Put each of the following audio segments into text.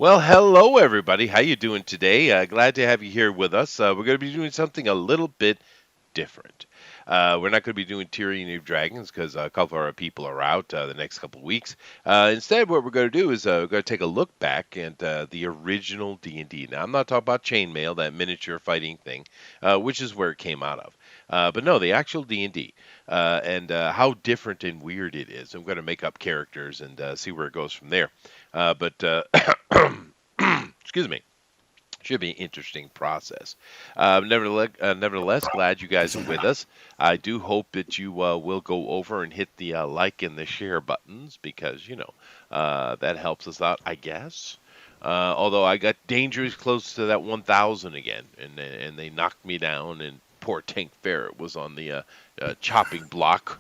Well, hello everybody. How you doing today? Glad to have you here with us. We're going to be doing something a little bit different. We're not going to be doing Tyranny of Dragons because a couple of our people are out the next couple of weeks. Instead, what we're going to do is we're going to take a look back at the original D&D. Now, I'm not talking about chainmail, that miniature fighting thing, which is where it came out of. But no, the actual D&D, and how different and weird it is. I'm going to make up characters and see where it goes from there. But excuse me. Should be an interesting process. Nevertheless, glad you guys are with us. I do hope that you will go over and hit the like and the share buttons because that helps us out, I guess. Although I got dangerously close to that 1,000 again, and they knocked me down, and poor Tank Ferret was on the chopping block,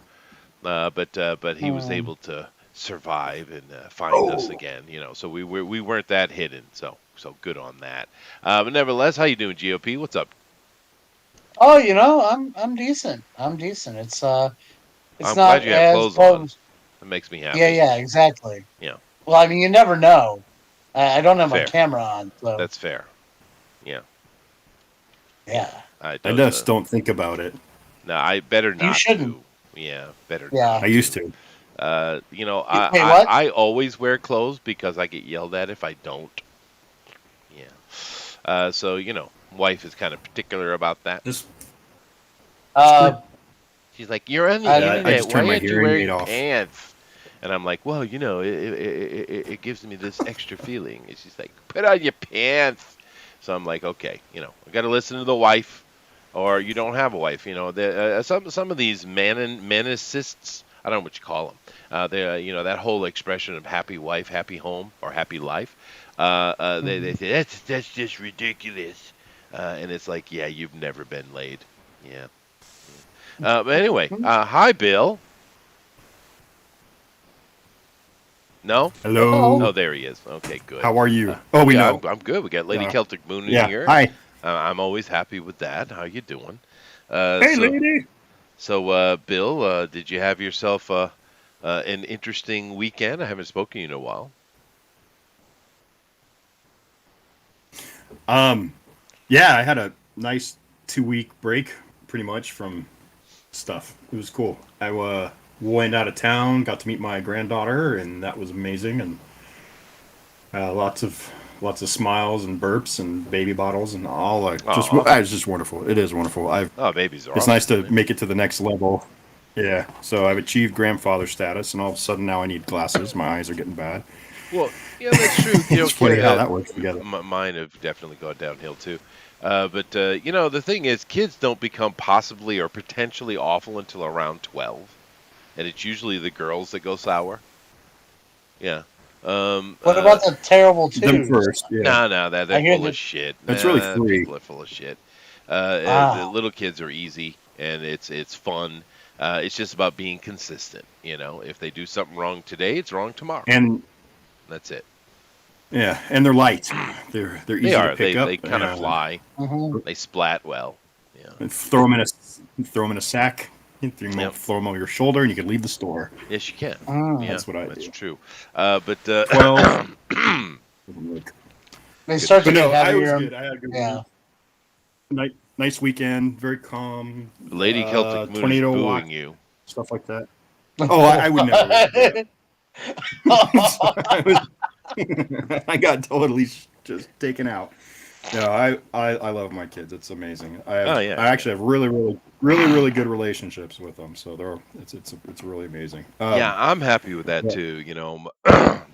but he was Hmm. able to survive and find us again. So we weren't that hidden. So good on that. But nevertheless, how you doing, GOP? What's up? Oh, I'm decent. I'm decent. It's I'm glad not you have as clothes on. close. That makes me Yeah, happy. yeah, exactly. Yeah, Well, I mean, you never know. I don't have my fair. camera on, so That's fair. Yeah, yeah. yeah. I I don't. just don't think about it. No, I better You not shouldn't. to. Yeah, better Yeah. not I used to. to. Wait, what? I always wear clothes because I get yelled at if I don't. Yeah. So wife is kind of particular about that. Just Uh, She's like, "You're on the I, yeah, I internet. just Why turned my aren't you hearing aid wearing off. pants?" And I'm like, "Well, it gives me this extra feeling." And she's like, "Put on your pants." So I'm like, "Okay, I got to listen to the wife, or you don't have a wife." Some of these manicists, I don't know what you call them. That whole expression of happy wife, happy home, or happy life. They Mhm. say that's just ridiculous, and it's like, yeah, you've never been laid. Yeah. But anyway, hi, Bill. No? Hello. Oh, Hello. there he is. Okay, good. How are you? Oh, we Yeah, know. I'm good. We got Lady Uh, Celtic Moon in yeah. here. Hi. I'm always happy with that. How you doing? Uh, Hey, so, lady. Bill, did you have yourself an interesting weekend? I haven't spoken to you in a while. Um, yeah, I had a nice 2 week break, pretty much from stuff. It was cool. I went out of town, got to meet my granddaughter, and that was amazing. And lots of smiles and burps and baby bottles and all. Aw. It's just wonderful. It is wonderful. Oh, babies are It's nice awesome, to isn't it? make it to the next level. Yeah. So I've achieved grandfather status, and all of a sudden now I need glasses. My eyes are getting bad. Well, yeah, that's true. It's funny how that works together. Mine have definitely gone downhill too. But the thing is, kids don't become possibly or potentially awful until around 12, and it's usually the girls that go sour. Yeah. Um. What Uh. about the terrible Them twos? first, yeah. No, that they're I hear full of that. shit. That's really Nah, free. people are full of shit. The Ah, little kids are easy, and it's fun. It's just about being consistent. If they do something wrong today, it's wrong tomorrow. And That's it. yeah, and they're light. They're They easy to are. pick They up kind of fly. hmm They splat well. Yeah. and throw them in a sack. Yep. Throw them over your shoulder, and you can leave the store. Yes, you can. mm. Yeah, That's what I that's do. true. 12. They good. start to But get no, I was heavier. good. I had a good Yeah. week. Nice weekend. Very calm. Lady Celtic Moon is Tornado booing watch, you. stuff like that. Oh, I would never do that. So I got totally just taken out. No, I love my kids. It's amazing. Oh yeah, I yeah. actually have really really really really good relationships with them. So it's really amazing. Yeah, I'm happy with that Yeah. too.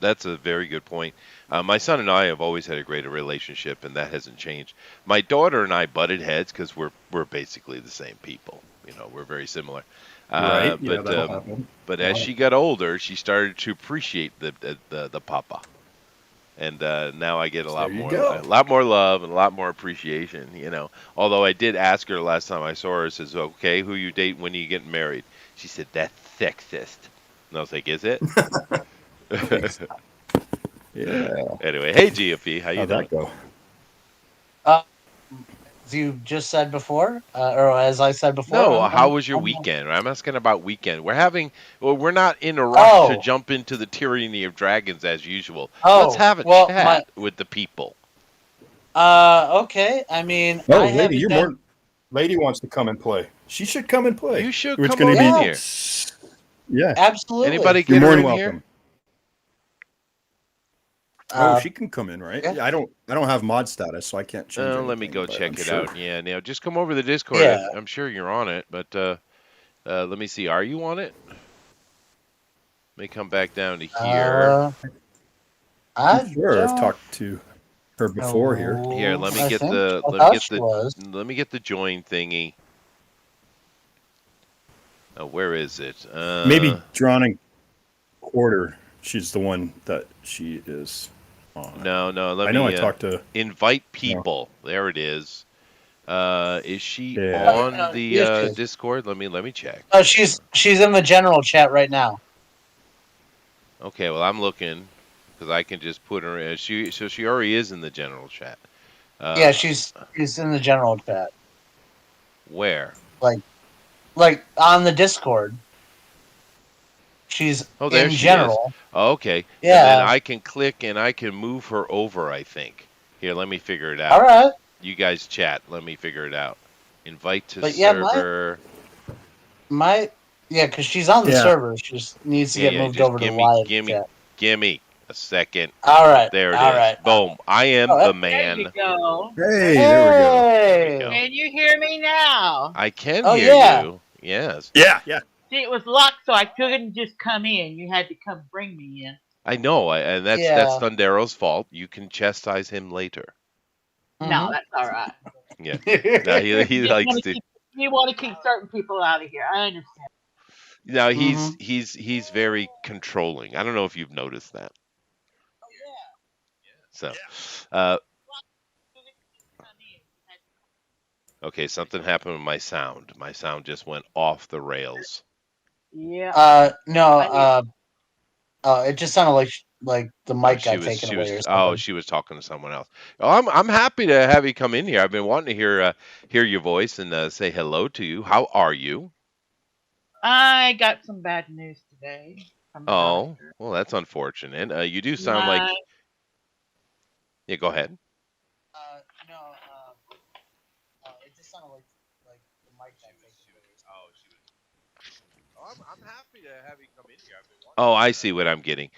That's a very good point. My son and I have always had a great relationship, and that hasn't changed. My daughter and I butted heads because we're basically the same people. We're very similar. Uh, Right? Yeah, but that'll um, happen. but as That'll she happen. got older, she started to appreciate the papa, and now I get There you a go. lot more love and a lot more appreciation. Although I did ask her last time I saw her, I says, "Okay, who you dating? When are you getting married?" She said, "That's sexist." And I was like, "Is it?" Thanks. Yeah. Anyway, hey GFP, how you How'd that doing? go? Uh, you just said before, or as I said before. No, how was your weekend? I'm asking about weekend. We're not in a rush to Oh, jump into the tyranny of dragons as usual. Let's oh, have a well, chat with the people. okay. I mean, Oh, I lady, haven't you're done. more. Lady wants to come and play. She should come and play. You should It's come going to on in be. Yeah, here. Yeah, absolutely. Anybody you're get more her than in here? welcome. Oh, Uh, she can come in, right? yeah, Yeah, I don't have mod status, so I can't change Let me anything. go But I'm check it sure. out. Yeah, now just come over to the Discord. yeah. I'm sure you're on it, but let me see. Are you on it? Let me come back down to here. Uh, I'm I sure I've don't talked to her before here. Here, know. I think I let me thought get she the was. let me get the join thingy. Oh, where is it? Maybe Drawing Quarter. She's the one that she is on. No. Let I know I me talked to. invite No. people. There it is. Is she Yeah. on the Yes, she is. Discord? Let me check. Oh, she's in the general chat right now. Okay, well I'm looking because I can just put her in. She already is in the general chat. Yeah, Uh, she's in the general chat, where? like on the Discord. She's Oh, there in she is. general. Oh, okay, and then Yeah. I can click and I can move her over. I think. Here, let me figure it All out. right. You guys chat. Let me figure it out. Invite to But yeah, server. my yeah, because she's on the Yeah. server. She just needs to Yeah, get yeah. moved Just over to live chat. give me a second. All right. There it All is. right. Boom. I am Oh, the There you man. go. Hey, there we go. There we hey. go. Can you hear me now? I can Oh hear yeah. you. Yes. Yeah, yeah. See, it was locked, so I couldn't just come in. You had to come bring me in. I know, and that's Yeah. Thundero's fault. You can chastise him later. No, Mm-hmm. that's all right. Yeah. No, he You likes want to to. keep you want to keep certain people out of here. I understand. No, Mm-hmm. he's very controlling. I don't know if you've noticed that. So, uh, okay, something happened with my sound. My sound just went off the rails. Yeah. No. I did. It just sounded like the Oh, mic got taken away or oh, something. she was talking to someone else. Oh, I'm happy to have you come in here. I've been wanting to hear your voice and say hello to you. How are you? I got some bad news today from the Oh, doctor. well, that's unfortunate. You do sound My like. Yeah, go ahead. No. It just sounded like the mic got taken away or something. Oh, she was. Oh, I'm happy to have you come in here. I've been wanting. Oh, I see what I'm getting.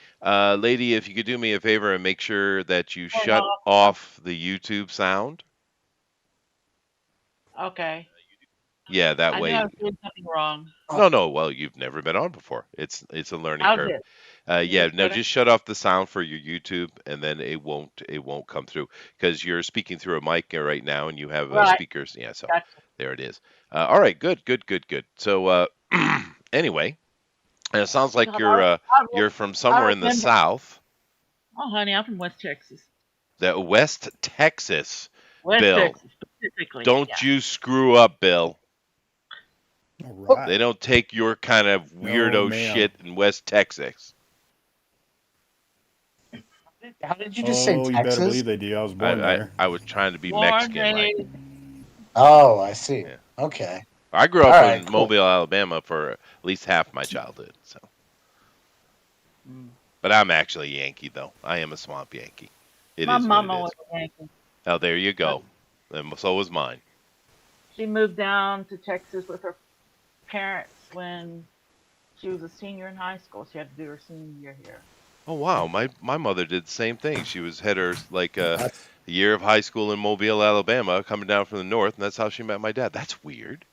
Lady, if you could do me a favor and make sure that you turn shut off. off the YouTube sound. Okay. Yeah, that I knew I way. was doing something wrong. No. Well, you've never been on before. It's a learning How's curve. it? Is Yeah, this no, better? just shut off the sound for your YouTube, and then it won't come through because you're speaking through a mic right now, and you have Right. speakers. Yeah, so Gotcha. there it is. All right, good. So anyway, it sounds like I, you're from I somewhere in the remember. South, Oh, honey, I'm from West Texas. the West Texas. West Bill, Texas specifically. don't Yeah. you screw up, Bill. All They right. don't take your kind of No, weirdo ma'am. shit in West Texas. How did you just say Oh, you better Texas? believe they do. I was I, born I, there. I was trying to be Born, Mexican, like. raised. Oh, I see. Yeah. Okay. I grew All up right. in Cool. Mobile, Alabama for at least half my childhood. So, Mm. but I'm actually a Yankee, though. I am a swamp Yankee. It My is what it mama is. was a Yankee. Oh, there you go. And so was mine. She moved down to Texas with her parents when she was a senior in high school. She had to do her senior year here. Oh wow, my mother did the same thing. She had her like That's a year of high school in Mobile, Alabama, coming down from the north, and that's how she met my dad. That's weird.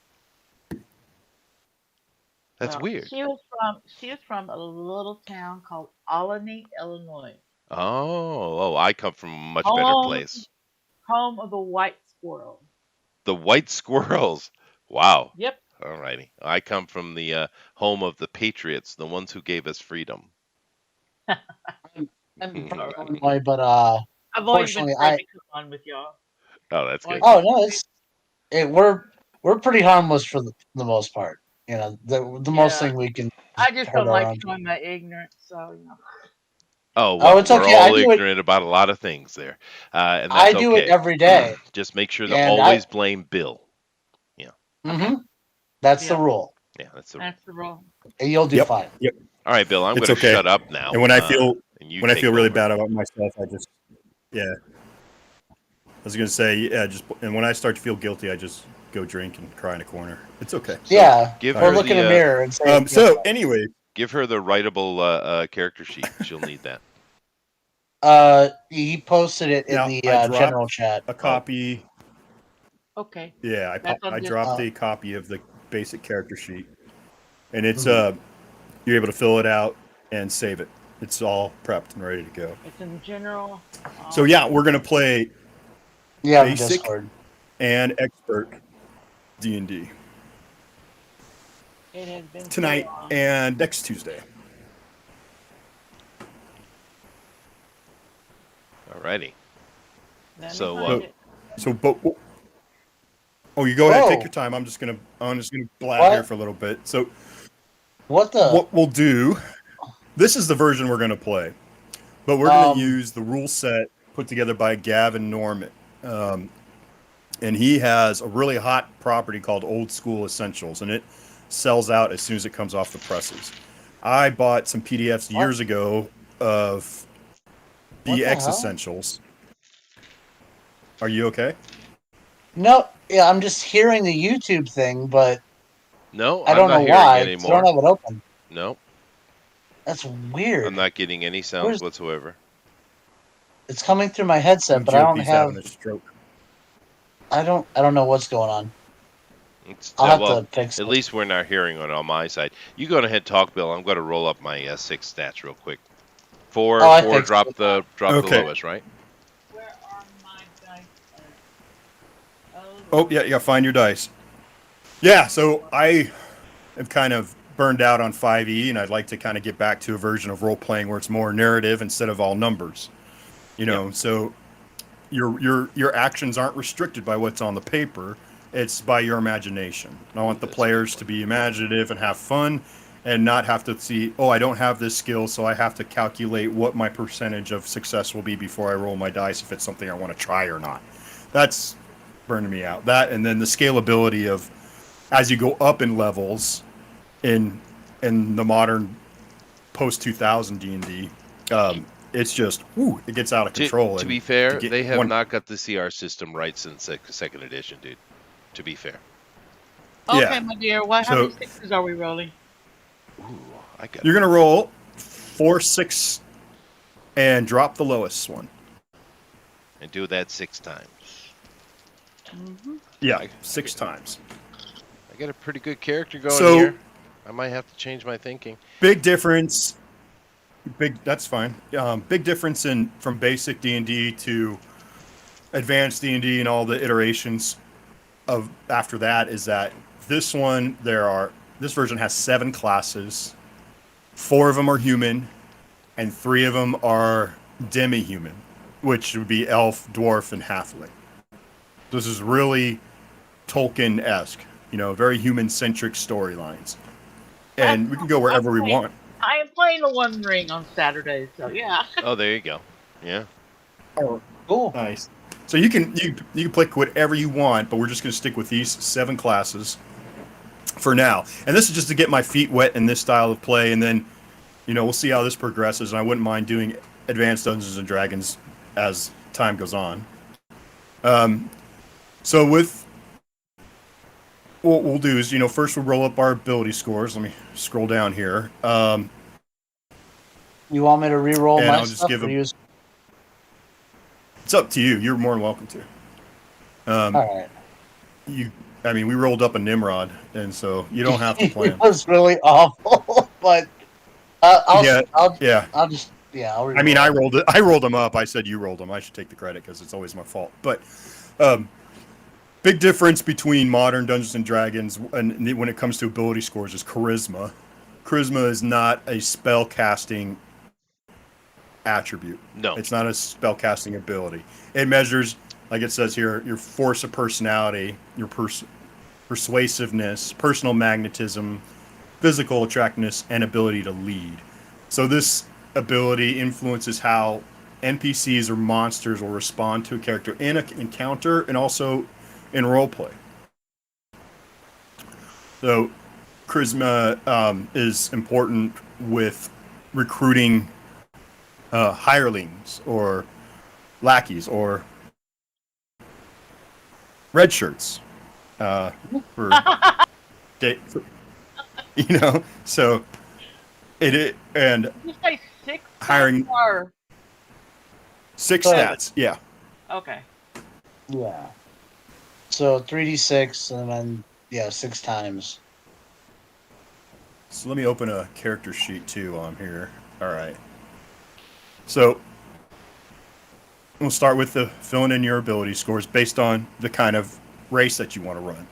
That's Well, weird. she was from a little town called Albany, Illinois. Oh, I come from a much better Home place. home of the white squirrel. The white squirrels. Wow. Yep. Alrighty. I come from the home of the patriots, the ones who gave us freedom. I'm from All right. Illinois, but I've always been unfortunately, afraid to come on with y'all. Oh, that's Why good. oh no, we're pretty harmless for the most part. The most Yeah. thing we can I just hurt don't our like own. showing my ignorance, so you know. Oh Oh, well, it's we're okay. I all do it. ignorant about a lot of things there, and I that's do it okay. every day, Just make sure to and I. always blame Bill. Yeah, Okay. Mm-hmm. That's the Yeah, rule, yeah, that's the rule. that's the rule. and you'll do Yep. fine. Yep. All right, Bill, I'm going It's to okay. shut up now, And and you when I feel take really over. bad about myself, I just yeah. I was gonna say yeah. Just and when I start to feel guilty, I just go drink and cry in a corner. It's okay. So Yeah, give All or her right. look in a the mirror and say, "You're So fine." anyway, give her the writable character sheet. She'll need that. He posted it in now the I general dropped chat. a Oh, copy. Okay. Yeah, That's on I this. dropped Uh, a copy of the basic character sheet, and it's mhm. you're able to fill it out and save it. It's all prepped and ready to go. It's in general. So yeah, we're gonna play Yeah, on the basic Discord. and expert D&D It has been so tonight long. and next Tuesday. alrighty. Let me So find So it. but oh, you go ahead, take Whoa! your time. I'm just gonna blab here What? for a little bit. So What the? what we'll do, this is the version we're gonna play, but we're gonna Um. use the rule set put together by Gavin Norman. Um, and he has a really hot property called Old School Essentials, and it sells out as soon as it comes off the presses. I bought some PDFs What? years ago of What the BX hell? Essentials. Are you okay? No. Yeah, I'm just hearing the YouTube thing, but no, I I'm don't not know hearing it why because I don't anymore. have it open. No, That's I'm weird. not getting any sounds Where's whatsoever. it's coming through my I headset, think but I don't GOP's have. having a stroke. I don't know what's going on. It's I'll have well, to fix at it. least we're not hearing it on my side. You go ahead, talk, Bill. I'm going to roll up my six stats real quick. Oh, I Four. fixed Drop it. the Okay. lowest, right? Where are my dice? Oh, Oh, yeah, you gotta find your dice. Yeah, so I am kind of burned out on 5e, and I'd like to kind of get back to a version of role playing where it's more narrative instead of all numbers. Yep. So your actions aren't restricted by what's on the paper. It's by your imagination. I Ooh, want the that's a good players to point. be imaginative and have fun and not have to see, oh, I don't have this skill, so I have to calculate what my percentage of success will be before I roll my dice if it's something I want to try or not. That's burning me out. That and then the scalability of as you go up in levels in the modern post 2000 D&D, Y- it's just it gets out of To control to and be to fair, get they have one. not got the CR system right since second edition, dude. To be fair. okay, Yeah. my dear. What? How many So sixes are we rolling? Ooh, I got you're gonna roll 4, 6, and drop the lowest one. and do that 6 times. Mm-hmm. Yeah, I, I six get times. I got a pretty good character going So here. I might have to change my thinking. big difference. Big. That's fine. Big difference in from basic D&D to advanced D&D and all the iterations of after that is that this version has 7 classes. 4 of them are human, and 3 of them are demi-human, which would be elf, dwarf, and halfling. This is really Tolkien-esque, very human-centric storylines, That's and we can go I'm wherever we playing. want. I am playing the One Ring on Saturday, so yeah. Oh, there you go. Yeah. Oh, Cool. nice. So you can pick whatever you want, but we're just going to stick with these 7 classes for now. And this is just to get my feet wet in this style of play, and then we'll see how this progresses. And I wouldn't mind doing advanced Dungeons and Dragons as time goes on. So with what we'll do is, first we'll roll up our ability scores. Let me scroll down here, You want me to re-roll and my I'll just stuff give or a. use? It's up to you. You're more than welcome to. All right. You, I mean, we rolled up a Nimrod, and so you don't have to It plan. was really awful, but Yeah, yeah. I'll just I'll I mean, re-roll it. I rolled them up. I said you rolled them. I should take the credit because it's always my fault. But um, big difference between modern Dungeons and Dragons and when it comes to ability scores is charisma. Charisma is not a spell casting attribute. No. It's not a spell casting ability. It measures, like it says here, your force of personality, your persuasiveness, personal magnetism, physical attractiveness, and ability to lead. So this ability influences how NPCs or monsters will respond to a character in an encounter and also in roleplay. So, charisma is important with recruiting hirelings or lackeys or red shirts for, for so and Did you say 6 stats hiring or 6 Seven. stats. Yeah. okay? Yeah. So 3d6 and then 6 times. So let me open a character sheet too on here. All right. So we'll start with the filling in your ability scores based on the kind of race that you want to run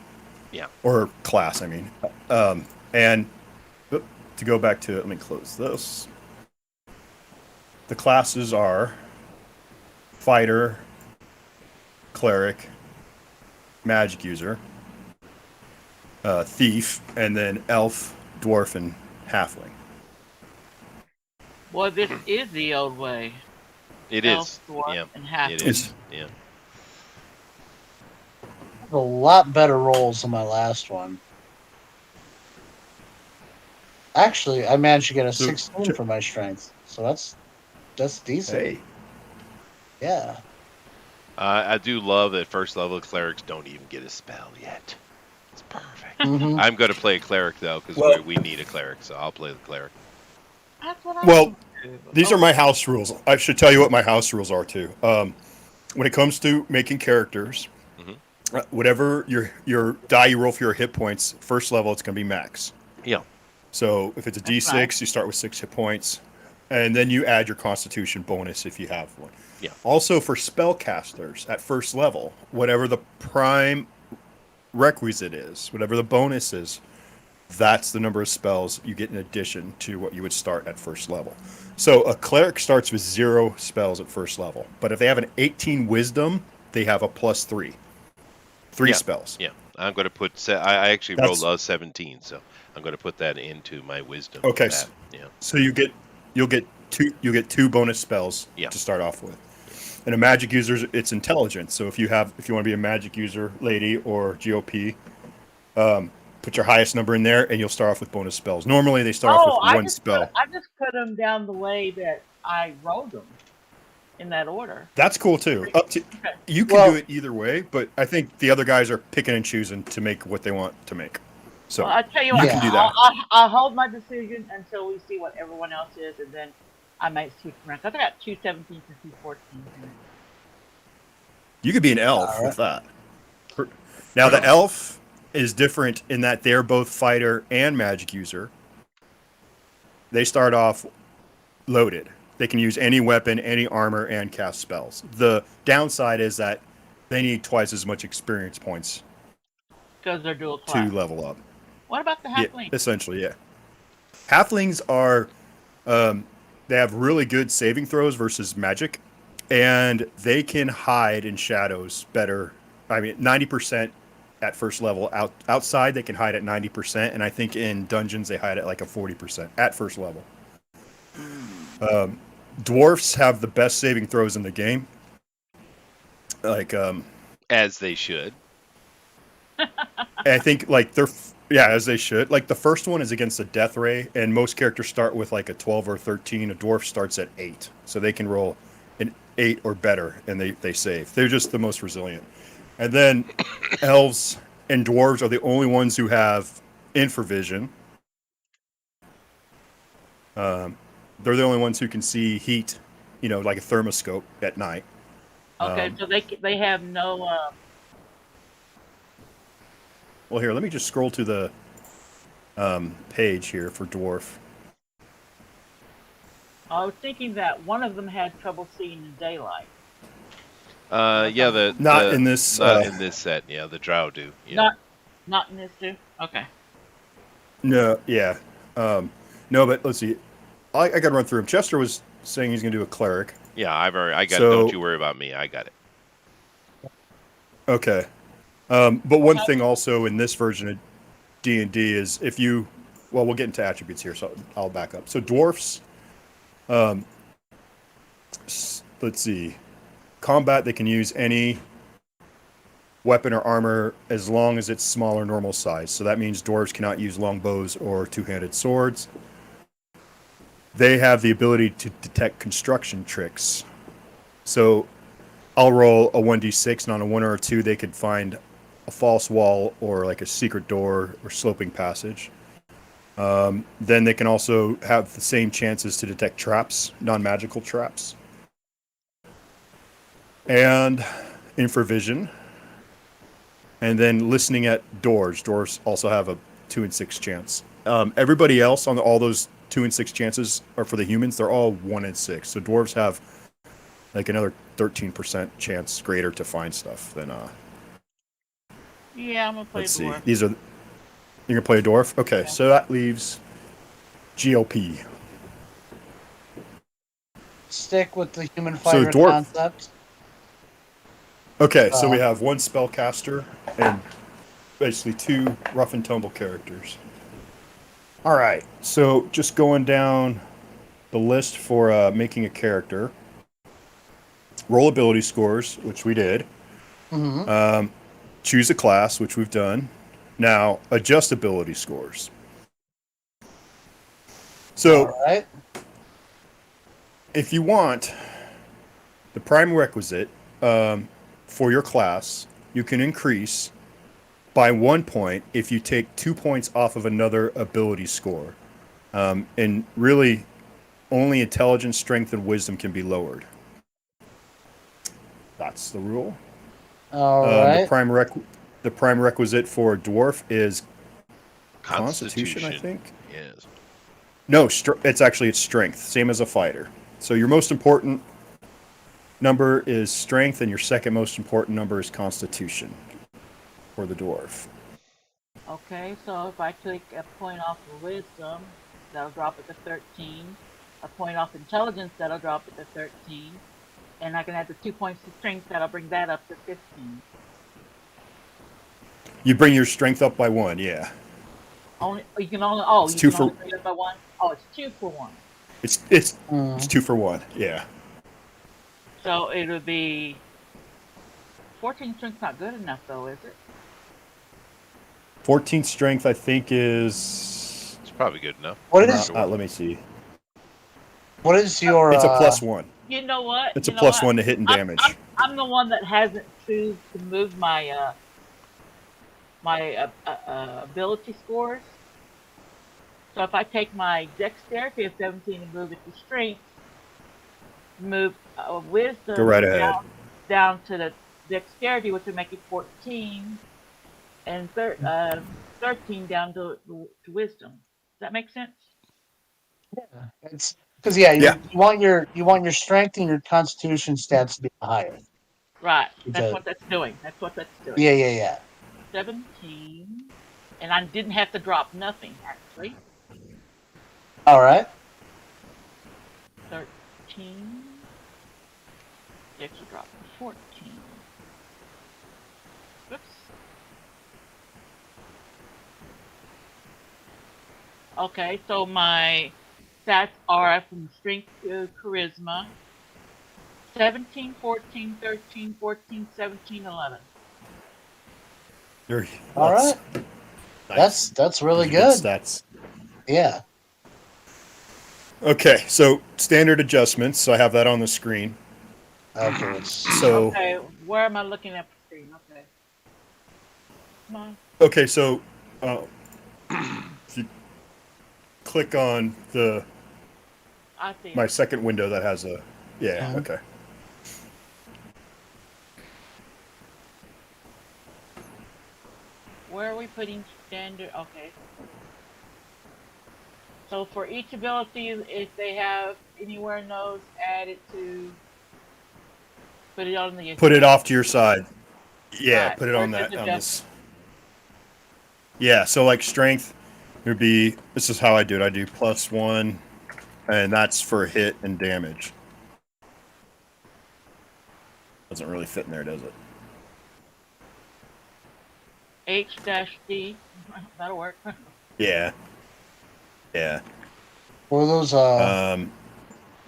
Yeah. or class. I mean, and to go back to it, let me close this. The classes are fighter, cleric, magic user, thief, and then elf, dwarf, and halfling. Well, this is the old way. It Elf, is. dwarf, Yeah. and half. It It's is. Yeah. I have a lot better rolls than my last one. Actually, I managed to get a so 16 for my strength, so that's decent. hey, Yeah. I do love that first level clerics don't even get a spell yet. It's perfect. Mm-hmm. I'm going to play a cleric though because Well- we need a cleric, so I'll play the cleric. That's what I Well, was gonna do. these are my house rules. I should tell you what my house rules are too. When it comes to making characters, Mhm. whatever your die you roll for your hit points, first level it's going to be max. Yeah. So if it's a That's D6, nice. you start with 6 hit points, and then you add your Constitution bonus if you have one. Yeah. Also for spellcasters at first level, whatever the prime requisite is, whatever the bonus is, that's the number of spells you get in addition to what you would start at first level. So a cleric starts with 0 spells at first level, but if they have an 18 wisdom, they have a +3, 3 Yeah. spells. Yeah. I'm going to put. I actually rolled That's a 17, so I'm going to put that into my wisdom. okay. Stat. Yeah. So you'll get 2 bonus spells Yeah. to start off with. And a magic user, it's intelligence. So if you want to be a magic user, lady or GOP, put your highest number in there, and you'll start off with bonus spells. Normally they start off Oh, with 1 spell. I just put them down the way that I rolled them in that order. That's cool too. You can Well- do it either way, but I think the other guys are picking and choosing to make what they want to make. So Well, I tell you you what, can do that. I'll hold my decision until we see what everyone else is, and then I might switch around. 'Cause I got 217 and 214. You could be an elf All right. with that. Now the elf is different in that they're both fighter and magic user. They start off loaded. They can use any weapon, any armor, and cast spells. The downside is that they need twice as much experience points Because they're dual to class. level up. What about the Yeah, halfling? essentially, yeah. Halflings are, they have really good saving throws versus magic, and they can hide in shadows better. I mean, 90% at first level. Outside, they can hide at 90%, and I think in dungeons they hide at like a 40% at first level. Dwarfs have the best saving throws in the game. Like, As they should. I think like as they should. Like the first one is against a death ray, and most characters start with like a 12 or 13. A dwarf starts at 8, so they can roll an 8 or better, and they save. They're just the most resilient. And then elves and dwarves are the only ones who have infravision. They're the only ones who can see heat, like a thermoscope at night. Okay, so they have no. Well, here, let me just scroll to the page here for dwarf. I was thinking that one of them had trouble seeing in daylight. Yeah. Not in this. Not in this set. Yeah, the drow do. Yeah. Not in this too. Okay. No, yeah. No, but let's see. I got to run through him. Chester was saying he's going to do a cleric. Yeah. I got. So- Don't you worry about me. I got it. Okay. But one thing also in this version of D&D is we'll get into attributes here, so I'll back up. So dwarfs Um, let's see. Combat, they can use any weapon or armor as long as it's small or normal size. So that means dwarves cannot use longbows or two-handed swords. They have the ability to detect construction tricks. So I'll roll a 1d6, and on a 1 or a 2, they could find a false wall or like a secret door or sloping passage. Then they can also have the same chances to detect traps, non-magical traps. And infravision. And then listening at doors. Doors also have a 2 and 6 chance. Everybody else on all those 2 and 6 chances are for the humans. They're all 1 and 6. So dwarves have like another 13% chance greater to find stuff than Yeah, I'm gonna play let's see. dwarf. You're gonna play a dwarf? Okay, Yeah. so that leaves GLP. Stick with the human So fighter dwarf. concept. Okay, so we have one spellcaster and basically 2 rough and tumble characters. All right, so just going down the list for making a character. Roll ability scores, which we did. Mm-hmm. Choose a class, which we've done. Now, adjust ability scores. So, All right. if you want the prime requisite for your class, you can increase by 1 point if you take 2 points off of another ability score. And really, only intelligence, strength, and wisdom can be lowered. That's the rule. All The right. prime requisite for a dwarf is Constitution, I Constitution. think. Yes. No, it's strength, same as a fighter. So your most important number is strength, and your second most important number is Constitution for the dwarf. Okay, so if I take a point off of wisdom, that'll drop it to 13. A point off intelligence, that'll drop it to 13. And I can add the 2 points to strength, that'll bring that up to 15. You bring your strength up by 1, yeah. Only you can only oh It's you 2 can for only bring it up by 1. Oh, it's 2 for 1. it's 2 for 1, yeah. So it would be 14 strength's not good enough though, is it? 14 strength, I think, is. It's probably good enough. What is Let me see. what is your It's a plus 1. You know what? It's a You know plus what? 1 to hit and I'm I'm damage. I'm the one that hasn't choose to move my ability scores. So if I take my dexterity of 17 and move it to strength, move Go wisdom right ahead. down to the dexterity, which would make it 14, and 13 down to wisdom. Does that make sense? it's because Yeah. you want your strength and your constitution stats to be higher. Right. That's Because what that's doing. That's what that's doing. yeah. 17, and I didn't have to drop nothing actually. All right. 13. Dex will drop to 14. Oops. Okay, so my stats are from strength to charisma 17, 14, 13, 14, 17, 11. All right. Nice. That's really Those are good. stats. Yeah. Okay, so standard adjustments. So I have that on the screen. Okay. Let's So Okay, where am I looking at the screen? Okay. Come on. okay, so uh, if you click on I see my it. second window that has a yeah, Mhm. okay. Where are we putting standard? Okay. So for each ability, if they have anywhere in those, add it to put it on the Put it off adjustment. to your side. Yeah, Right. put it Where on it says that on this. adjustment. Yeah, so like strength would be this is how I do it. I do +1, and that's for hit and damage. Doesn't really fit in there, does it? H-D. That'll work. Yeah. Yeah. What are those Um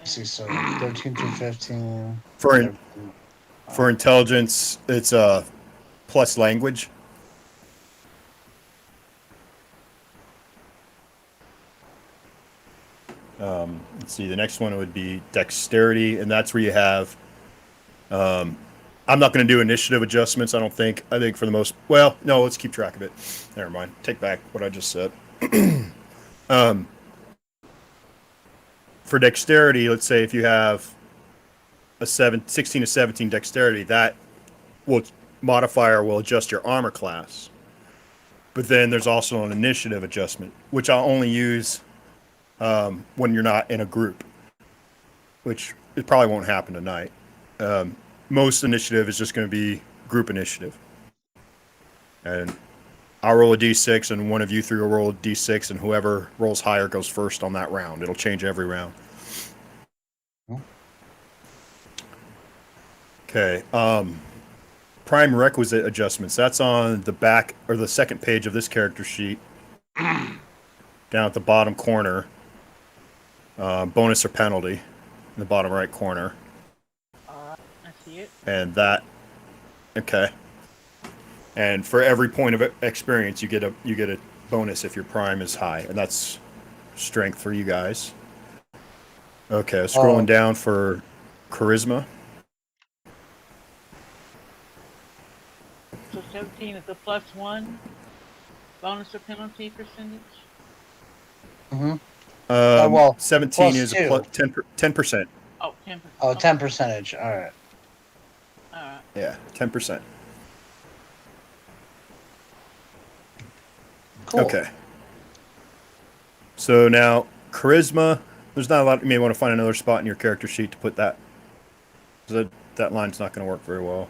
Let's see, so 13 through 15. For in, 13. for intelligence, it's plus language. Let's see. The next one would be dexterity, and that's where you have. I'm not going to do initiative adjustments. I don't think. I think for the most. Well, no. Let's keep track of it. Never mind. Take back what I just said. For dexterity, let's say if you have a 16 to 17 dexterity, that will modifier will adjust your armor class. But then there's also an initiative adjustment, which I'll only use when you're not in a group, which it probably won't happen tonight. Most initiative is just going to be group initiative. And I'll roll a d6, and one of you three will roll a d6, and whoever rolls higher goes first on that round. It'll change every round. Okay. Prime requisite adjustments. That's on the back or the second page of this character sheet. Down at the bottom corner. Bonus or penalty in the bottom right corner. Alright, I see it. And that. Okay. And for every point of experience, you get a bonus if your prime is high, and that's strength for you guys. Okay, scrolling down for charisma. So 17 is a +1 bonus or penalty percentage. Mm-hmm. Well, 17 is +2. a plus 10%. Oh, 10%. Oh, 10 percentage. All right. Alright. Yeah, 10%. Cool. Okay. So now charisma. There's not a lot. You may want to find another spot in your character sheet to put that. That line's not going to work very well.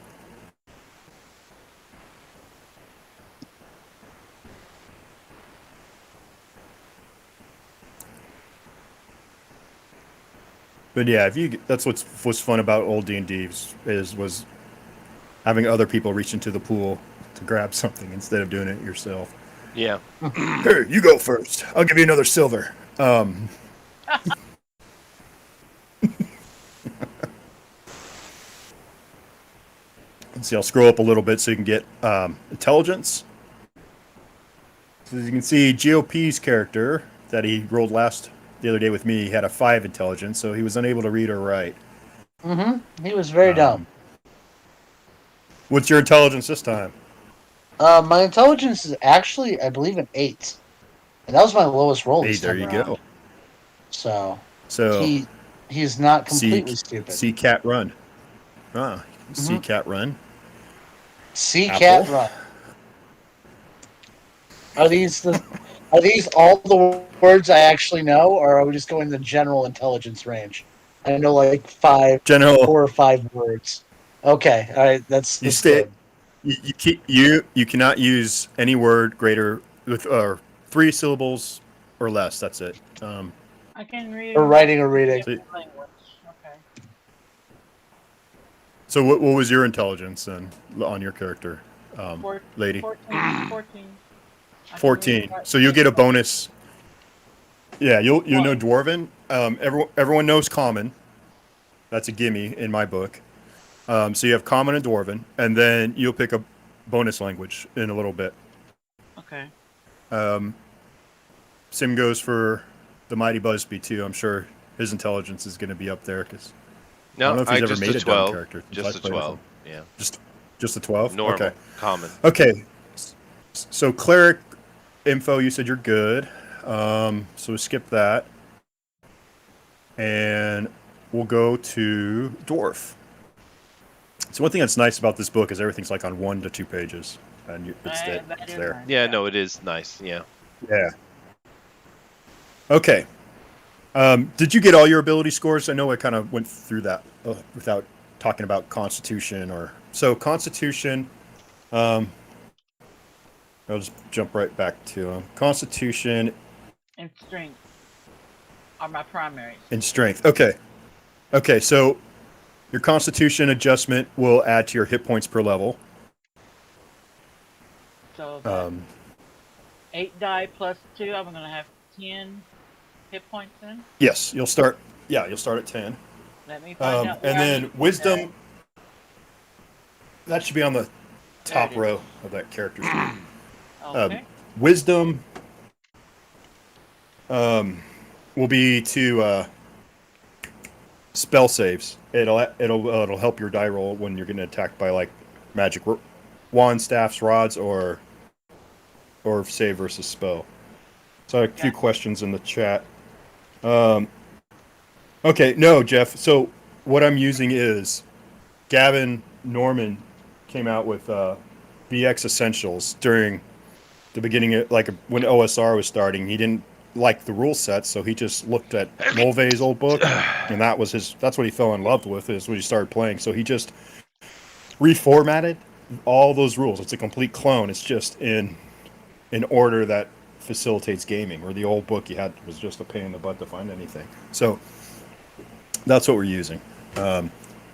But yeah, that's what's was fun about old D&D was having other people reach into the pool to grab something instead of doing it yourself. Yeah. Here, you go first. I'll give you another silver. Let's see. I'll scroll up a little bit so you can get intelligence. So as you can see, GOP's character that he rolled the other day with me had a 5 intelligence, so he was unable to read or write. Mm-hmm. He was very dumb. What's your intelligence this time? My intelligence is actually, I believe, an 8. And that was my lowest roll this 8, there time you around. go. So So he's not completely stupid. See cat run. See cat run. See cat run. Are these all the words I actually know, or are we just going the general intelligence range? I know like 4 or 5 words. Okay, all right, that's good. You cannot use any word greater with 3 syllables or less. That's it. I can read Or writing or reading. language. Okay. So what was your intelligence then on your character, lady? 14. 14. So you'll get a bonus. Yeah, you'll know Dwarven. Everyone knows Common. That's a gimme in my book. So you have Common and Dwarven, and then you'll pick a bonus language in a little bit. Okay. Sim goes for the Mighty Busby too. I'm sure his intelligence is going to be up there because I don't know if he's ever made a dumb character. Just a 12. Yeah. Just a 12. Normal. Okay. Common. Okay. So cleric info, you said you're good. So we skip that, and we'll go to dwarf. So one thing that's nice about this book is everything's like on 1 to 2 pages, and it's there. Nice. Yeah, no, it is nice. Yeah. Yeah. Okay. Did you get all your ability scores? I know I kind of went through that without talking about Constitution so Constitution. I'll just jump right back to Constitution and Strength are my primaries. And Strength. Okay. So your Constitution adjustment will add to your hit points per level. So 8 die plus 2. I'm going to have 10 hit points then. Yes, you'll start Yeah, you'll start at 10. Let me find out where And I need then to put that. wisdom, that should be on the There it top is. row of that character sheet. Okay. Wisdom will be to spell saves. It'll help your die roll when you're getting attacked by like magic wand, staffs, rods, or save versus spell. So a few Gotcha. questions in the chat. Okay, no, Jeff. So what I'm using is Gavin Norman came out with BX Essentials during the beginning of like when OSR was starting. He didn't like the rule set, so he just looked at Mulvey's old book, and that's what he fell in love with is when he started playing. So he just reformatted all those rules. It's a complete clone. It's just in an order that facilitates gaming. Where the old book you had was just a pain in the butt to find anything. So that's what we're using.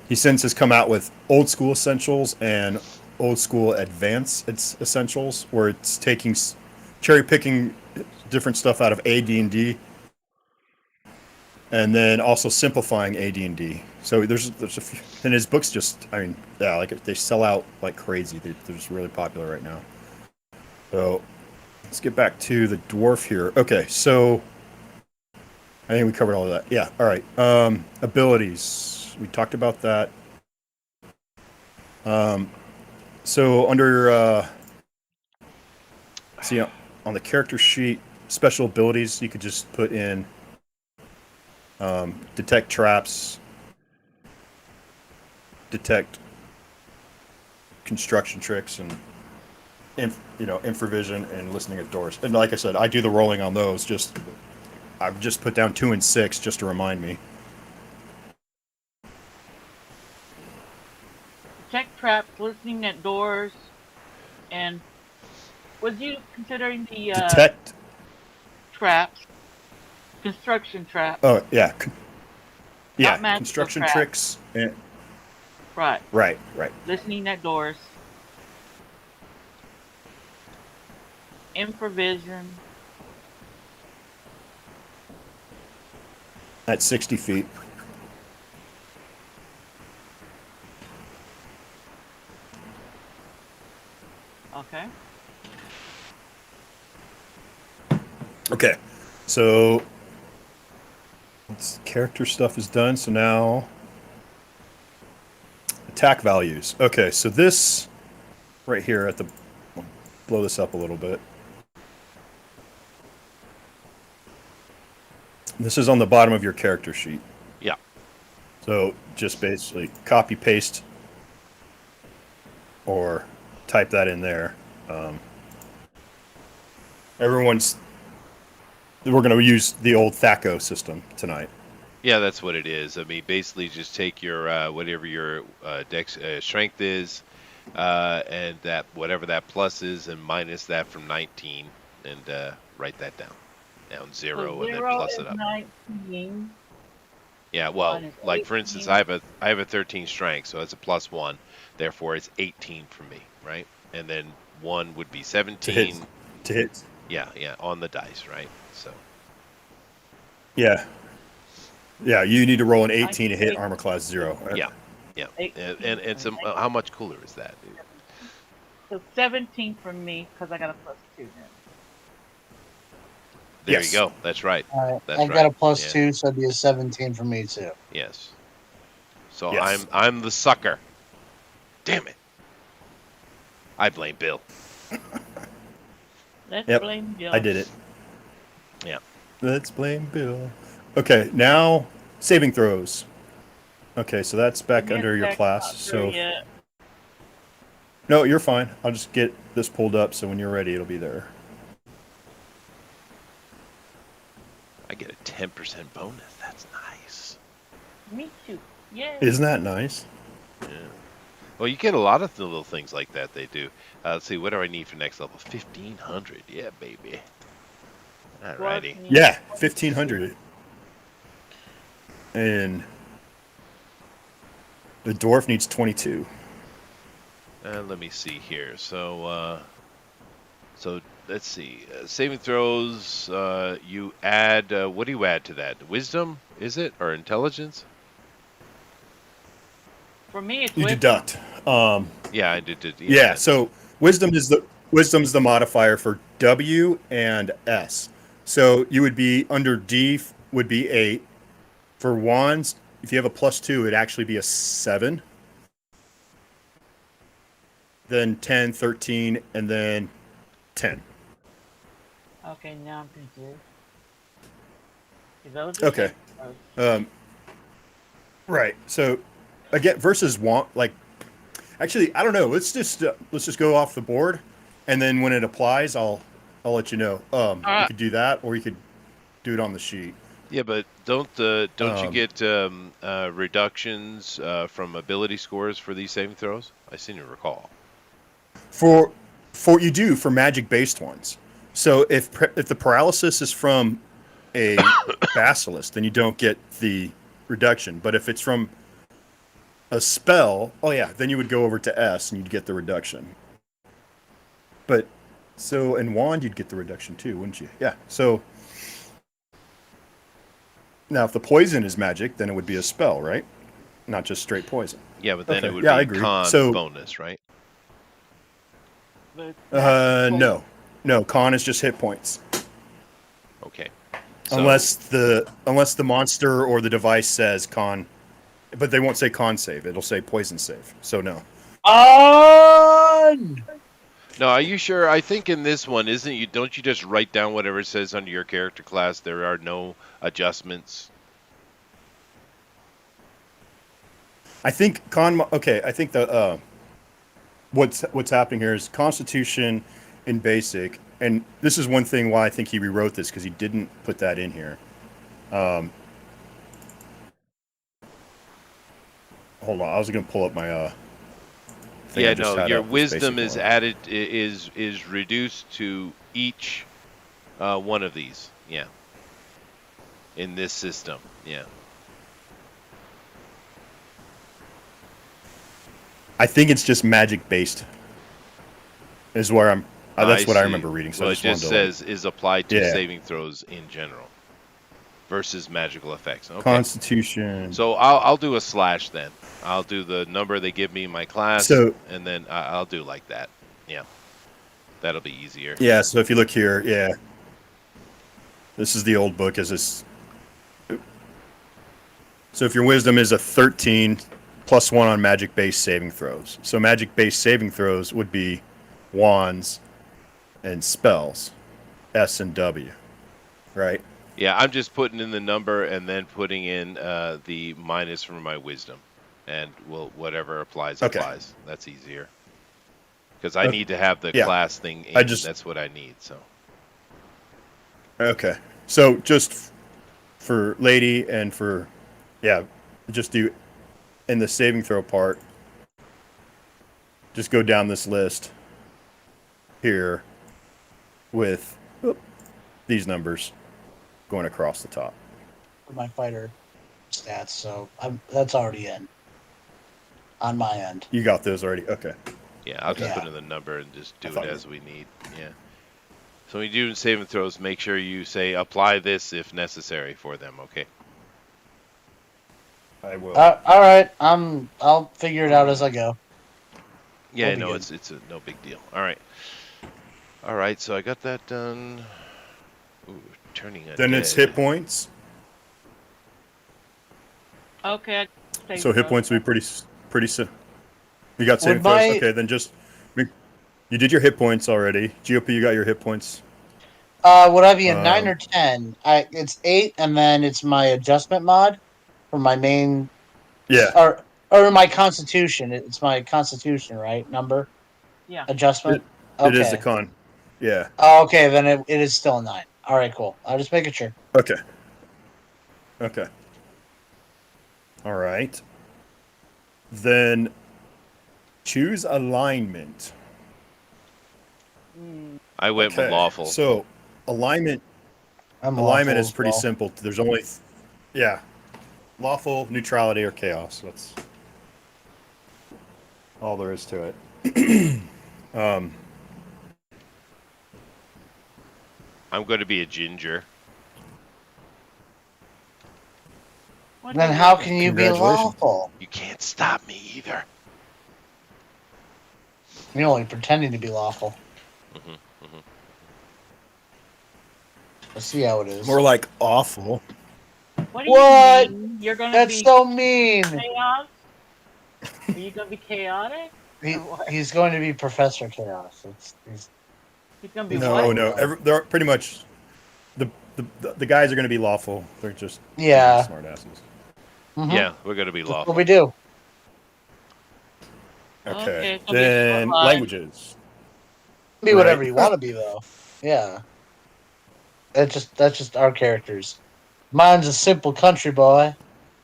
He since has come out with old school essentials and old school advanced essentials, where it's taking cherry picking different stuff out of AD&D, and then also simplifying AD&D. So there's a few, and his books just like they sell out like crazy. They're just really popular right now. So let's get back to the dwarf here. Okay, so I think we covered all of that. Yeah. All right. Abilities. We talked about that. So under see on the character sheet, special abilities, you could just put in detect traps, detect construction tricks, and infravision and listening at doors. And like I said, I do the rolling on those. I've just put down 2 and 6 just to remind me. Check traps, listening at doors, and was you considering the Detect. traps, construction traps, Oh yeah, not yeah. magical Construction traps? tricks. And, Right. right. Listening at doors, infravision. At 60 feet. Okay. Okay, so character stuff is done. So now attack values. Okay, so this right here at the blow this up a little bit. This is on the bottom of your character sheet. Yeah. So just basically copy paste or type that in there. Everyone's we're going to use the old THACO system tonight. Yeah, that's what it is. I mean, basically, just take your whatever your dex strength is, and that whatever that plus is, and minus that from 19, and write that down So 0, and then 0 plus is it up. 19. Yeah, 1 well, is like for instance, 18. I have a 13 strength, so that's a +1. Therefore, it's 18 for me, right? And then 1 would be 17. To hit. Yeah, on the dice, right? So. Yeah. Yeah, you need to roll an 18 to 19, hit armor class 0. Yeah. 18, And some how much cooler is that, dude? So 17 for me because I got a +2 then. There Yes. you go. That's right. All right. That's I've right. got a plus Yeah. 2, so it'd be a 17 for me too. Yes. So Yes. I'm the sucker. Damn it. I blame Bill. Let's Yep, blame Bill. I did it. Yeah. Let's blame Bill. Okay, now saving throws. Okay, so that's back Give me a under your sec, class. not through So yet. no, you're fine. I'll just get this pulled up so when you're ready, it'll be there. I get a 10% bonus. That's nice. Me too. Yay. Isn't that nice? Yeah. Well, you get a lot of the little things like that they do. Let's see, what do I need for next level? 1500. Yeah, baby. Alrighty. Yeah, 1500. And the dwarf needs 22. Let me see here. So let's see. Saving throws. You add. What do you add to that? Wisdom, is it, or intelligence? For me, it's You wisdom. deduct. Yeah, I did. Yeah, Yeah. that's So wisdom's the modifier for W and S. So you would be under D would be 8. For wands, if you have a +2, it'd actually be a 7. Then 10, 13, and then 10. Okay, now I'm confused. 'Cause those are Okay. saving throws. Um, right. So again, versus want like actually, I don't know. Let's just go off the board, and then when it applies, I'll let you know. We Uh, could do that, or you could do it on the sheet. yeah, but don't you Um, get reductions from ability scores for these saving throws? I seem to recall. for for you do for magic based ones. So if the paralysis is from a basilisk, then you don't get the reduction. But if it's from a spell, oh yeah, then you would go over to S and you'd get the reduction. But so in wand you'd get the reduction too, wouldn't you? Yeah. So now if the poison is magic, then it would be a spell, right? Not just straight poison. Yeah, but then it Okay. would Yeah, I be agree. con So bonus, right? but magic no. No, con is just hit points. Okay. So Unless the monster or the device says con, but they won't say con save. It'll say poison save. So no. On. no, are you sure? I think in this one, isn't you? Don't you just write down whatever it says under your character class? There are no adjustments. I think con. Okay, I think the what's happening here is Constitution in basic, and this is one thing why I think he rewrote this because he didn't put that in here. Hold on, I was gonna pull up my thing I Yeah, just no, had your up. This wisdom basic is one. added is reduced to each one of these. Yeah, in this system. Yeah. I think it's just magic based. Is where I'm. I That's what I see. remember reading. So I Well, it just wanted just to like. says is applied to Yeah. saving throws in general versus magical effects. Okay. Constitution. So I'll do a slash then. I'll do the number they give me in my class, So and then I'll do like that. Yeah, that'll be easier. yeah. So if you look here, yeah. This is the old book. Is this? So if your wisdom is a 13 +1 on magic based saving throws. So magic based saving throws would be wands and spells, S and W, right? Yeah, I'm just putting in the number and then putting in the minus for my wisdom, and whatever applies Okay. applies. That's easier because I need to have the Yeah. class thing I in. just That's what I need. So okay. So just for lady and for yeah, just do in the saving throw part. Just go down this list here with these numbers going across the top. For my fighter stats, so that's already in on my end. You got those already? Okay. yeah, I'll just Yeah. put in the number and just I do it thought as we need. Yeah. So when you do saving throws, make sure you say apply this if necessary for them. Okay. I will. All right, I'll figure it out as I go. Yeah, We'll be no, good. it's no big deal. All right. All right, so I got that done. Ooh, turning a Then it's hit points. Okay, saving So hit throws. points would be pretty. You got saving Would my- throws. Okay, then just you did your hit points already. GOP, you got your hit points. Would I be a 9 Um, or 10? It's 8, and then it's my adjustment mod for my main, Yeah, or my constitution. It's my constitution, right? Number Yeah. adjustment. it is the Okay. con. Yeah. Oh, okay, then it is still a 9. All right, cool. I'll just making sure. Okay. Okay. All right. Then choose alignment. I went with lawful. So alignment I'm alignment lawful is as pretty well. simple. There's only yeah, lawful, neutrality, or chaos. That's all there is to it. I'm going to be a ginger. What Then do how you? can you be Congratulations. lawful? You can't stop me either. You're only pretending to be lawful. Hmm. Hmm. Let's see how it is. More like awful. What do you What? mean? You're gonna That's be so mean. chaos? Are you gonna be chaotic or what? He's going to be Professor Chaos. He's gonna be He's what? No, full no. of. They're pretty much the guys are going to be lawful. They're just being Yeah. smartasses. Mm-hmm. Yeah, we're going to be That's what we lawful. do. Okay. Okay, it's gonna be a short Then life. languages. Be Right. whatever you want to be, though. Yeah. That's just our characters. Mine's a simple country boy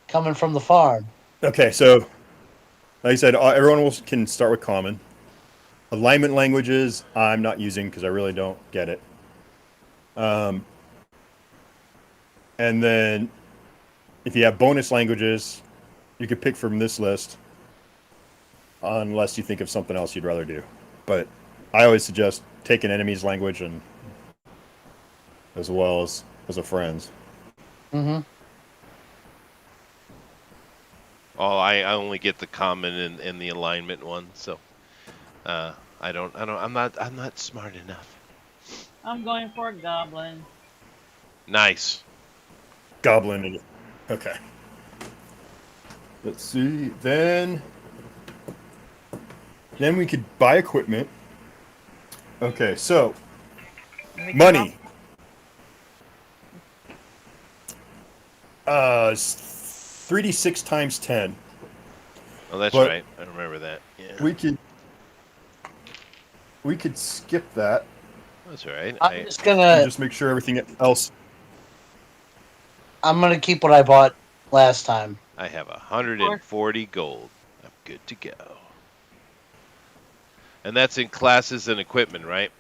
coming from the farm. Okay. So, like I said, everyone can start with common. Alignment languages, I'm not using because I really don't get it. Um, and then if you have bonus languages, you could pick from this list, unless you think of something else you'd rather do. But I always suggest take an enemy's language and as well as a friend's. Mm-hmm. Oh, I only get the common and the alignment one, so I'm not smart enough. I'm going for a goblin. Nice. Goblin. Okay. Let's see. Then we could buy equipment. Okay, so Let me count. money. 3d6 times 10. Oh, that's But right. I remember that. Yeah, we could skip that that's all right. I'm just and gonna just make sure everything else. I'm gonna keep what I bought last time. I have Of course. 140 gold. I'm good to go. And that's in classes and equipment, right?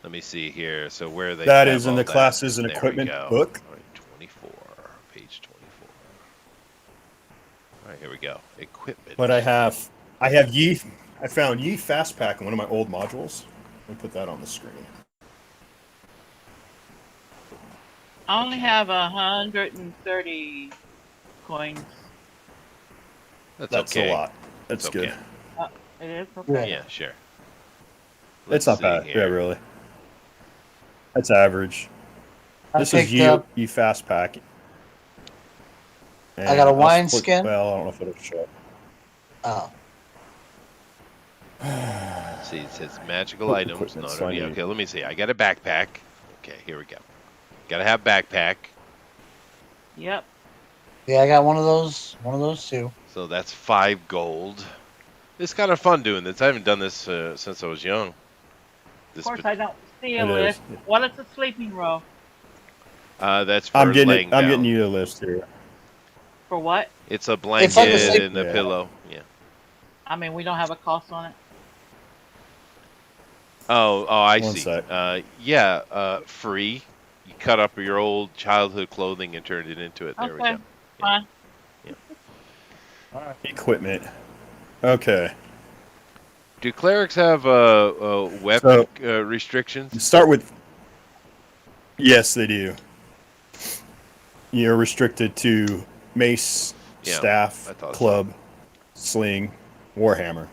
Let me see here. So where they That have is in all the that. classes and There we equipment go. book. All right, 24. Page 24. All right, here we go. Equipment. But I have Yi. I found Yi Fast Pack in one of my old modules. Let me put that on the screen. I only Okay. have 130 coins. That's a okay. lot. That's It's okay. good. It is okay. Yeah, sure. It's Let's not see bad. here. Yeah, really. That's average. I This is picked up. Yi Fast Pack. I got a And wine skin. Well, I don't know if it'll show. Oh, Let's see, it says magical Put items. equipment, No, so I yeah, need- okay, let me see. I got a backpack. Okay, here we go. Gotta have backpack. Yep. yeah, I got one of those. One of those too. So that's 5 gold. It's kind of fun doing this. I haven't done this since I was young. Of This, course, I don't see a It list. is. What is a sleeping row? that's for I'm getting laying it. I'm down. getting you a list here. For what? It's a It's blanket like a sleep- and a Yeah. pillow. Yeah. I mean, we don't have a cost on it. Oh, I One see. sec. Free. You cut up your old childhood clothing and turned it into it. There we Okay, go. fine. Equipment. Okay. Do clerics have weapon restrictions? Start with. Yes, they do. You're restricted to mace, Yeah, staff, I thought so. club, sling, warhammer.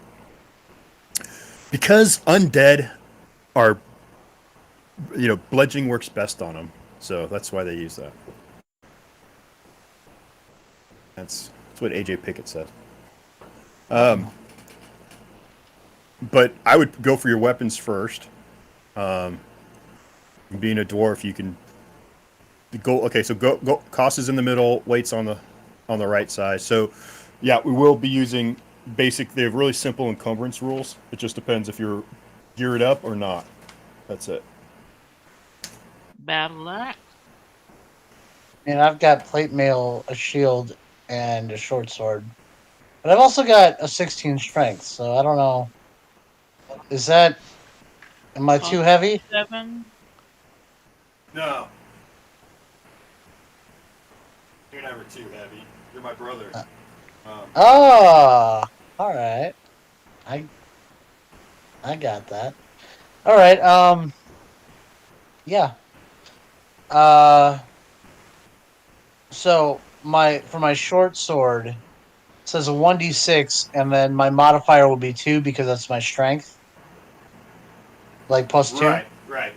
Because undead are, bludgeoning works best on them, so that's why they use that. That's what AJ Pickett said. But I would go for your weapons first. Being a dwarf, you can go. Okay, so go. Cost is in the middle. Weight's on the right side. So, yeah, we will be using basic. They have really simple encumbrance rules. It just depends if you're geared up or not. That's it. Battle axe. And I've got plate mail, a shield, and a short sword. But I've also got a 16 strength, so I don't know. Is that? Am I too heavy? 7. No. You're never too heavy. You're my brother. Oh, all right. I got that. All right. Yeah. Uh, so for my short sword it says a 1d6, and then my modifier will be 2 because that's my strength, like plus 2. Right. All right.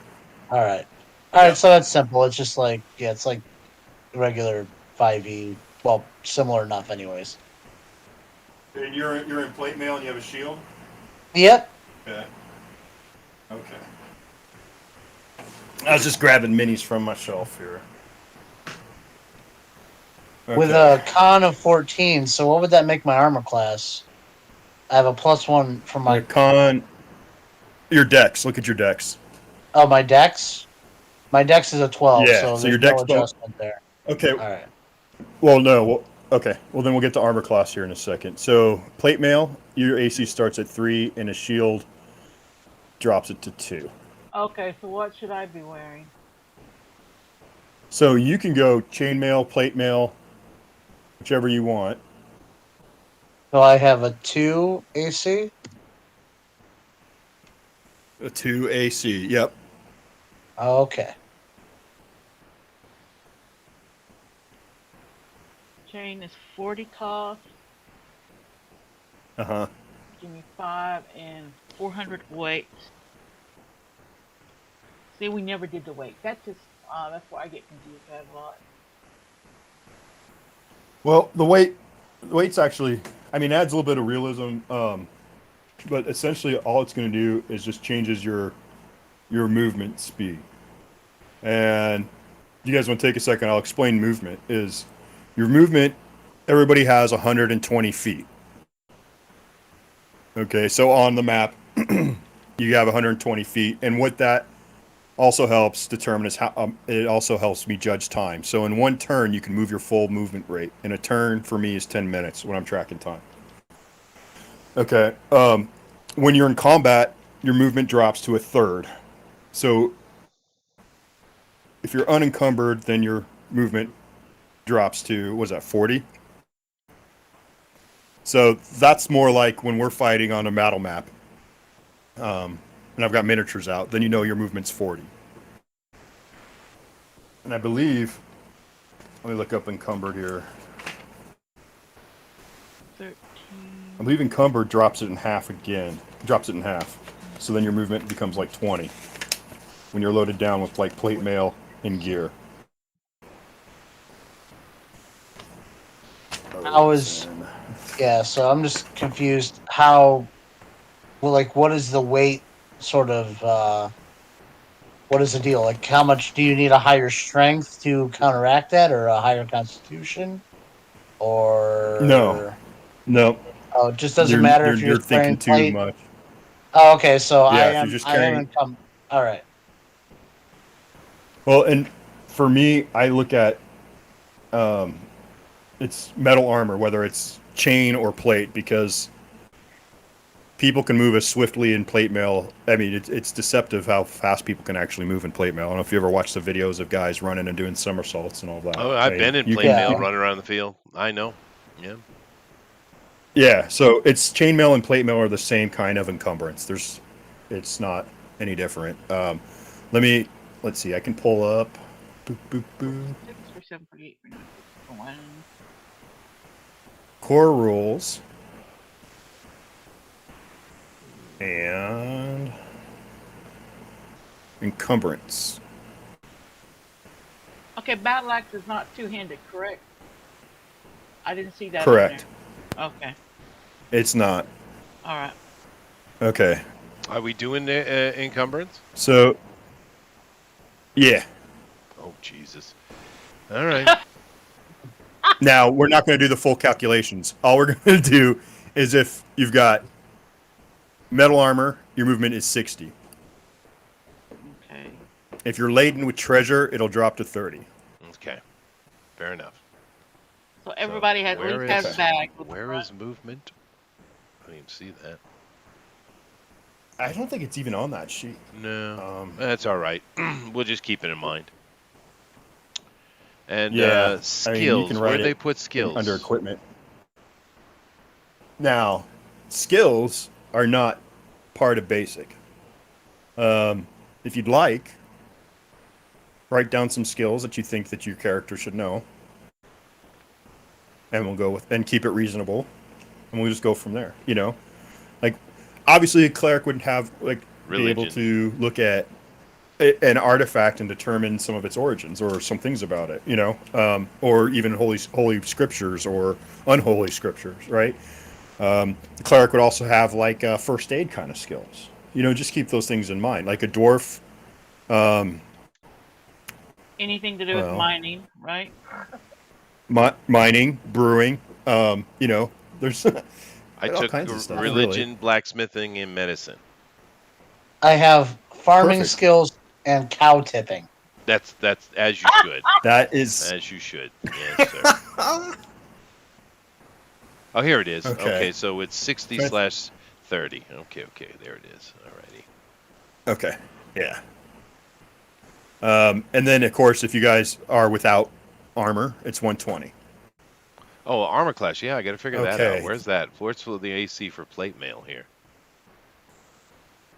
All right. Yep. So that's simple. It's just like it's like regular 5e. Well, similar enough, anyways. And you're in plate mail and you have a shield. Yep. Okay. Okay. I was just grabbing minis from my shelf here. With Okay. a con of 14. So what would that make my armor class? I have a +1 for Your my con. Your decks. Look at your decks. my dex. My dex is a 12, Yeah. so So your there's no decks don't. adjustment there. Okay. All right. Well, no. Well, okay. Well, then we'll get to armor class here in a second. So plate mail, your AC starts at 3, and a shield drops it to 2. Okay, so what should I be wearing? So you can go chainmail, plate mail, whichever you want. So I have a 2 AC. A 2 AC. Yep. Okay. Chain is 40 cost. Uh huh. Give me 5 and 400 weight. See, we never did the weight. That's why I get confused a lot. Well, the weight's actually, I mean, adds a little bit of realism. But essentially, all it's going to do is just changes your movement speed. And you guys want to take a second? I'll explain movement. Is your movement? Everybody has 120 feet. Okay, so on the map, you have 120 feet, and what that also helps determine is how it also helps me judge time. So in one turn, you can move your full movement rate. And a turn for me is 10 minutes when I'm tracking time. Okay. When you're in combat, your movement drops to a third. So if you're unencumbered, then your movement drops to, what is that, 40? So that's more like when we're fighting on a battle map, and I've got miniatures out, then you know your movement's 40. And I believe, let me look up encumbered here. 13. I believe encumbered drops it in half again. Drops it in half. So then your movement becomes like 20 when you're loaded down with like plate mail and gear. I was Yeah, so I'm just confused how well, like, what is the weight sort of what is the deal? Like, how much do you need a higher strength to counteract that, or a higher constitution? No, Or no, oh, it just doesn't matter if you're you're just thinking wearing too plate. much. Oh, okay, so Yeah, if you're just I am carrying. income. All right. Well, and for me, I look at it's metal armor, whether it's chain or plate, because people can move as swiftly in plate mail. I mean, it's deceptive how fast people can actually move in plate mail. I don't know if you ever watched the videos of guys running and doing somersaults and all that. Oh, I've been in You plate can, Yeah. mail running around the field. I know. Yeah. yeah. So it's chainmail and plate mail are the same kind of encumbrance. It's not any different. Let's see. I can pull up. Boop, boop, boop. 6 for 7 for 8 for 9 for 1. Core rules and encumbrance. Okay, battle axe is not two-handed, correct? I didn't see that on Correct. there. Okay, It's not. all right. Okay. Are we doing encumbrance? So, yeah. Oh, Jesus. All right. Now, we're not going to do the full calculations. All we're going to do is if you've got metal armor, your movement is 60. Okay. If you're laden with treasure, it'll drop to 30. Okay. Fair enough. So everybody So at least where has is- a bag. With Where the is front. movement? I didn't even see that. I don't think it's even on that sheet. No. That's all right. We'll just keep it in mind. And Yeah. I mean, you can skills. write Where'd they it put skills? under equipment. Now, skills are not part of basic. If you'd like, write down some skills that you think that your character should know, and we'll go with and keep it reasonable, and we'll just go from there. Like obviously a cleric would have be able Religion. to look at an artifact and determine some of its origins or some things about it, or even holy scriptures or unholy scriptures, right? The cleric would also have first aid kind of skills. Just keep those things in mind. Like a dwarf, Anything to do with well, mining, right? mining, brewing, there's I all took kinds of stuff, really. religion, blacksmithing, and medicine. I have farming Perfect. skills and cow tipping. That's as you should. That is As you should. Yes, sir. Oh, here it is. okay. Okay, so it's 60 slash 30. Okay, there it is. Alrighty. Okay, yeah. And then, of course, if you guys are without armor, it's 120. Oh, armor class. Yeah, I got to figure that out. Okay. Where's that? What's the AC for plate mail here?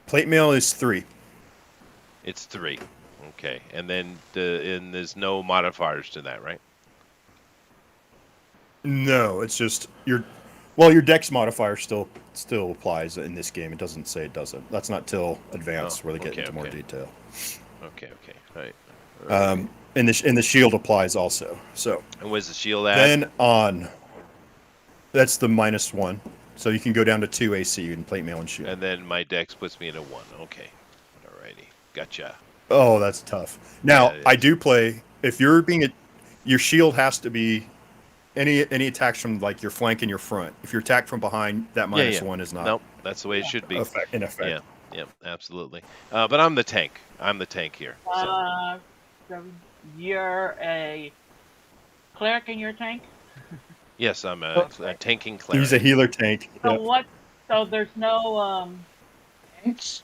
Plate mail is 3. It's 3. Okay, and then there's no modifiers to that, right? No, it's just your dex modifier still applies in this game. It doesn't say it doesn't. That's not till Oh, advanced where they get okay, into more okay, detail. okay. All right. All right. And the shield applies also. So And where's the shield at? then on, that's the -1. So you can go down to 2 AC in plate mail and shield. And then my dex puts me at a 1. Okay. Alrighty. Gotcha. Oh, that's tough. Yeah, Now it I is. do play. If you're your shield has to be any attacks from your flank and your front. If you're attacked from behind, that Yeah. -1 is not Nope, that's the way it should be. in Yeah, effect. absolutely. But I'm the tank. I'm the tank here. So So you're a cleric in your tank. yes, I'm a tanking He's a cleric. healer tank. So Yep. what? So there's no Thanks.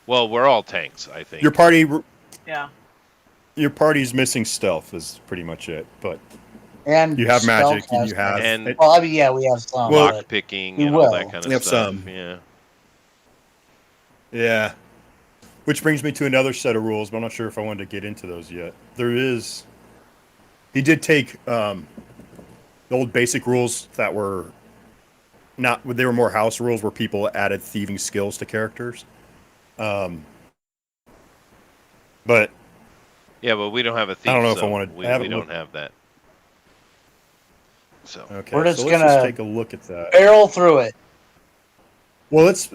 Well, we're all tanks, I think. Your party yeah. your party's missing stealth is pretty much it. But And you have stealth magic and has you have And Well, I mean, yeah, we have some, Well, but lock picking we and all that will. kind you of have stuff. some. Yeah. Yeah. Which brings me to another set of rules, but I'm not sure if I wanted to get into those yet. He did take the old basic rules that were not, they were more house rules where people added thieving skills to characters. But Yeah, but we don't have a thief, I don't know if I so wanted, I we haven't don't looked. have that. So Okay, We're so just let's just gonna take a look at that. barrel through it. Well, let's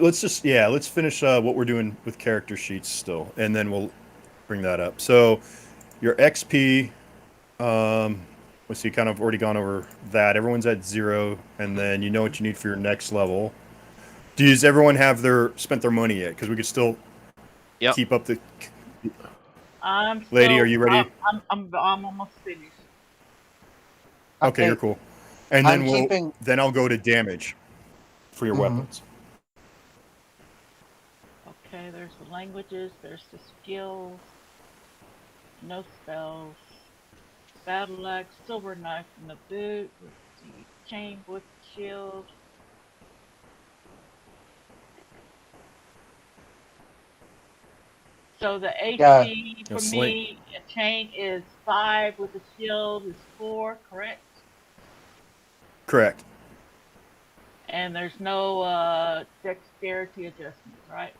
finish what we're doing with character sheets still, and then we'll bring that up. So your XP, let's see, kind of already gone over that. Everyone's at 0, and then you know what you need for your next level. Does everyone have spent their money yet? Because we could still Yep. keep up the. I'm still, Lady, are you ready? I'm almost finished. Okay, you're cool. And I'm then keeping. then I'll go to damage for your Mhm. weapons. Okay, there's the languages, there's the skills, no spells, battle axe, silver knife in the boot, let's see, chain with shield. So the Yeah. AC No, for sling. me, a chain is 5 with the shield is 4, correct? Correct. And there's no dexterity adjustments, right?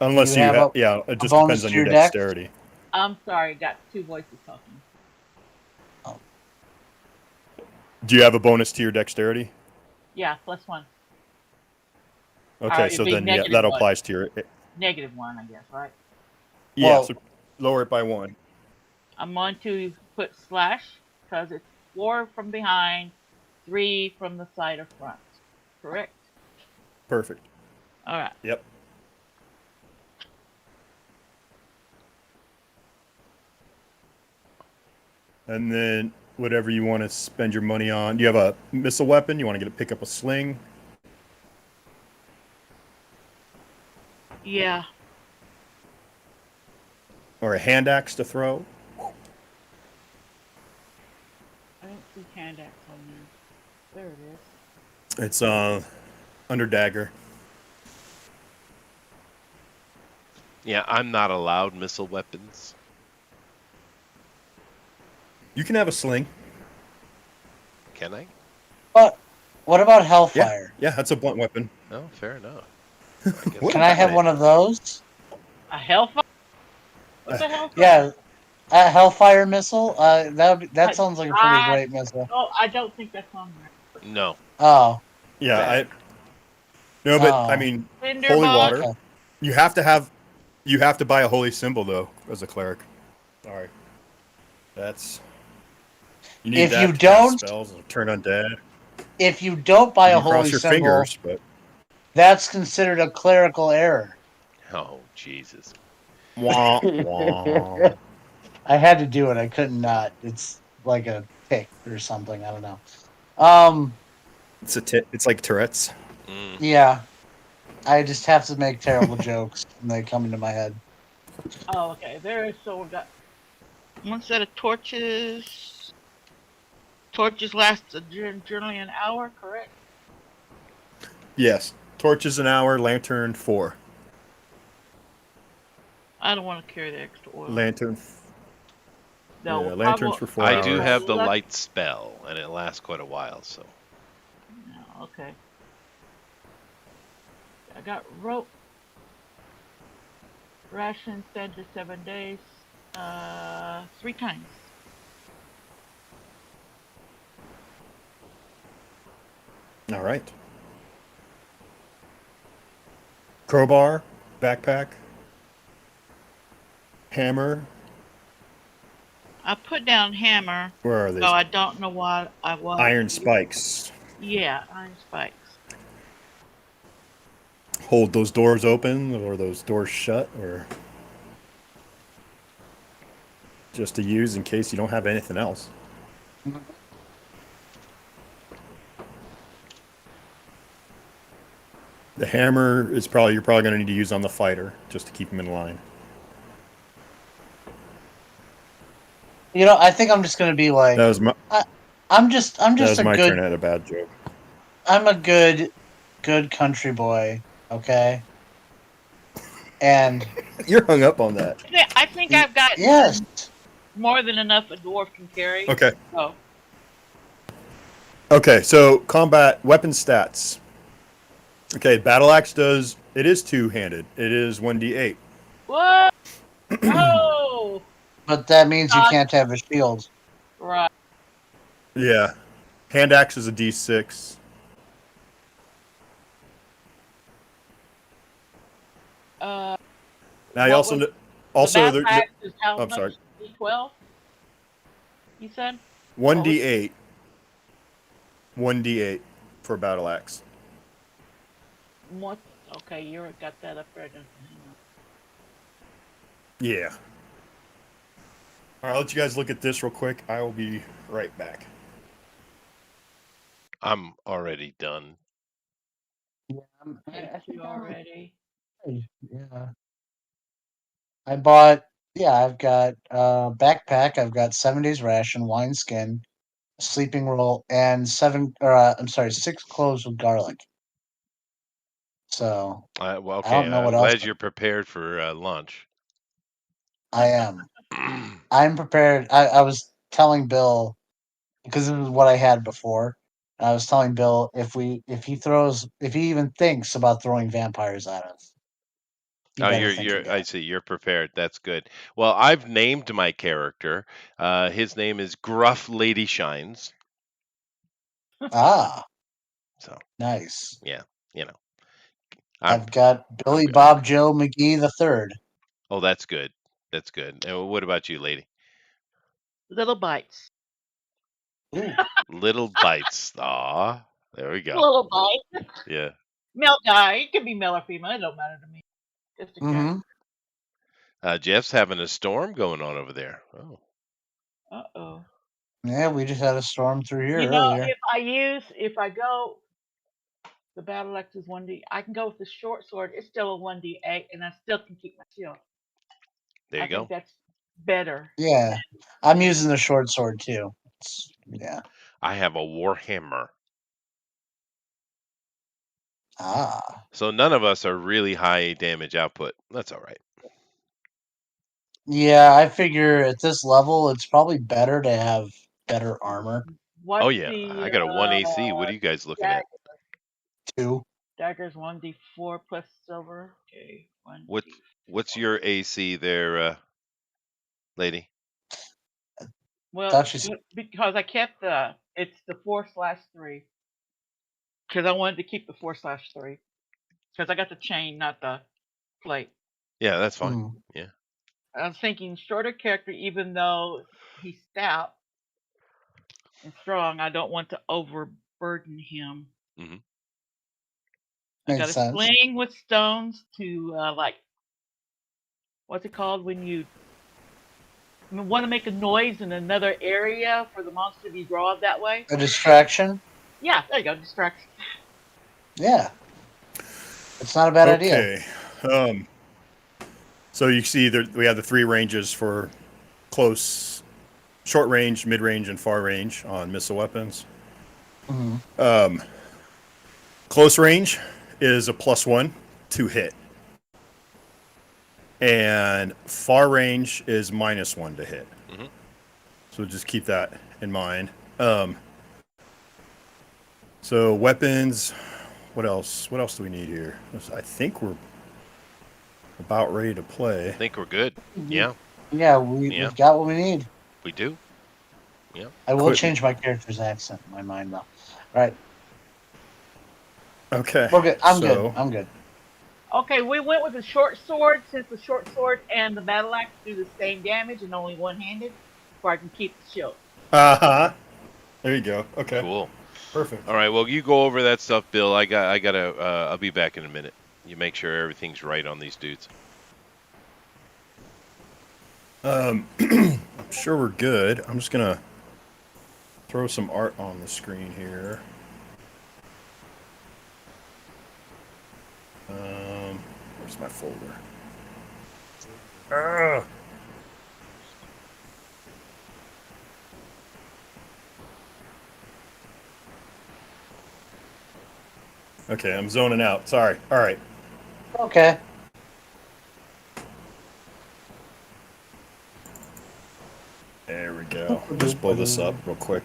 Unless You you have have, a yeah, it just bonus depends on to your your dex? dexterity. I'm sorry, got two voices talking. Do you have a bonus to your dexterity? Yeah, +1. Okay, It'd so be then yeah, negative that one. applies to your. -1, I guess, right? Yeah, Well- so lower it by 1. I'm going to put slash because it's 4 from behind, 3 from the side of front. Correct? Perfect. All right. Yep. And then whatever you want to spend your money on. Do you have a missile weapon? You want to pick up a sling? Yeah. Or a hand axe to throw? I don't see hand axe on there. There it is. It's under dagger. Yeah, I'm not allowed missile weapons. You can have a sling. Can I? But what about Yeah, Hellfire? yeah, that's a blunt weapon. Oh, fair enough. I guess What? Can I I have might. one of those? A hellfire? What's a hellfire? Yeah, a Hellfire missile. That I, sounds like a pretty I, great missile. oh, I don't think that's on there. No, Oh, Yeah, bad. I no, but I oh, mean, holy Cinderbot. water. okay. You have to have. You have to buy a holy symbol though, as a cleric. Sorry, that's you need If you that to cast don't, spells and turn undead. if you don't buy You a can holy cross your symbol, fingers, but that's considered a clerical error. Oh, Jesus. wah wah. I had to do it. I couldn't not. It's like a tick or something. I don't know. Um, It's like Tourette's. Mm. yeah, I just have to make terrible jokes when they come into my head. Oh, okay. So we got one set of torches. Torches last generally an hour, correct? Yes, torches an hour, lantern 4. I don't want to carry the extra oil. Lantern. No, Yeah, lanterns for I 4 do have hours. the light spell, and it lasts quite a while, so. No, okay. I got rope ration fed to 7 days. 3 times. All right. Crowbar, backpack, hammer. I put down hammer, Where are so these? I don't know what I was. Iron spikes. Yeah, iron spikes. Hold those doors open or those doors shut, or just to use in case you don't have anything else. The hammer is probably you're probably going to need to use on the fighter just to keep him in line. You know, I think I'm just gonna be like, That was my I, I'm that just was a my turn good, at a bad joke. I'm a good country boy. Okay, and You're hung up on that. I think I've got yes, more than enough a dwarf can carry. Okay. Oh, Okay, so combat weapon stats. Okay, battle axe does it is two-handed. It is 1d8. what? Oh, but that means you God, can't have a shield. right. Yeah. Hand axe is a d6. Uh, Now you what was the also battle axe? Is how I'm much? sorry. D12. You said. Or was 1d8. 1d8 for battle axe. what? Okay, you got that up there. Hang on. Yeah. All right, I'll let you guys look at this real quick. I will be right back. I'm already done. Yeah, Me I too think already. yeah. I bought. Yeah, I've got backpack. I've got 7 days ration, wine skin, sleeping roll, and I'm sorry, 6 cloves of garlic. So Well, I okay, don't know what I'm else glad you're prepared for lunch. I am. I'm prepared. I was telling Bill because this is what I had before. I was telling Bill if he even thinks about throwing vampires at us, he Oh, better think I again. see, you're prepared. That's good. Well, I've named my character. His name is Gruff Lady Shines. Ah, So, nice. yeah, you know, I'm I've got I'm Billy good. I'm Bob good. Joe McGee the third. Oh, that's good. That's good. And what about you, lady? Little bites. Ooh. Little Bites. Aw, there we go. Little bite. Yeah. Male guy. It could be male or female. It don't matter to me. Just a cat. Mm-hmm. Jeff's having a storm going on over there. Oh, Uh-oh. Yeah, we just had a storm through You here know, earlier. if I go, the battle axe is 1D. I can go with the short sword. It's still a 1D8, and I still can keep my shield. there I you think go. that's better. Yeah, I'm And using the short sword too. Yeah. I have a Warhammer. Ah. So none of us are really high damage output. That's all right. Yeah, I figure at this level, it's probably better to have better armor. Oh What's yeah, the I got a 1 AC. What are you guys looking dag- at? Too. daggers? 1d4 plus silver. Okay, What 1d. what's your AC there, lady? Well, Thought she's because I kept it's the 4/3 because I wanted to keep the 4/3 because I got the chain, not the plate. Yeah, that's fine. mm, Yeah. I was thinking shorter character, even though he's stout and strong. I don't want to overburden him. Hmm. I makes got a sense. sling with stones to like what's it called when you want to make a noise in another area for the monster to be drawn that way. A distraction. Yeah, there you go, distraction. Yeah, it's not a bad idea. Okay. So you see that we have the 3 ranges for close, short range, mid range, and far range on missile weapons. Hmm. Close range is a +1 to hit, and far range is -1 to hit. Hmm. So just keep that in mind. So weapons. What else? What else do we need here? I think we're about ready to play. I think we're good. Yeah. Yeah, Yeah. we've got what we need. We do. Yeah. I will Equipment. change my character's accent in my mind though. All right, Okay. we're good. I'm good. So I'm good. Okay, we went with the short sword since the short sword and the battle axe do the same damage and only one-handed, so I can keep the shield. there you go. Okay. Cool. Perfect. All right. Well, you go over that stuff, Bill. I gotta. I'll be back in a minute. You make sure everything's right on these dudes. I'm sure we're good. I'm just gonna throw some art on the screen here. Where's my folder? Ugh. Okay, I'm zoning out. Sorry. All right. Okay. There we go. Just blow this up real quick.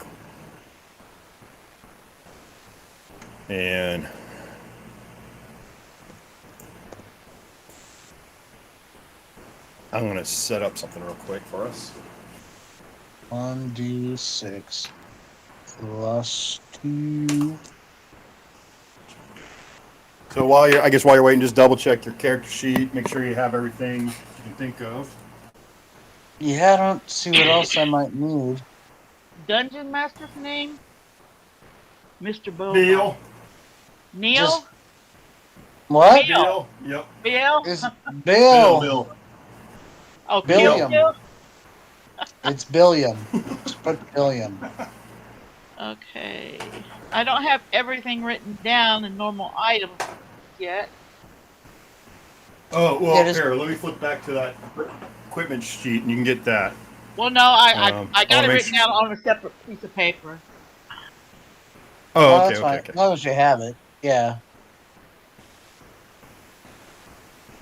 And I'm going to set up something real quick for us. 1d6 plus 2. So while you're waiting, just double check your character sheet. Make sure you have everything you can think of. Yeah, I don't see what else I might need. Dungeon Master's name? Mr. Bo. Bill. Neil? Just what? Bill. Yep. Bill? Is Bill? Bill. Oh, Billiam. Bill? It's Billiam. Just put Billiam. Okay. I don't have everything written down in normal items yet. Oh, well, Yeah, just- here, let me flip back to that equipment sheet and you can get that. Well, no, I I got wanna it make written down on a separate piece of paper. Oh, okay, that's fine. okay. As long as you have it. Yeah.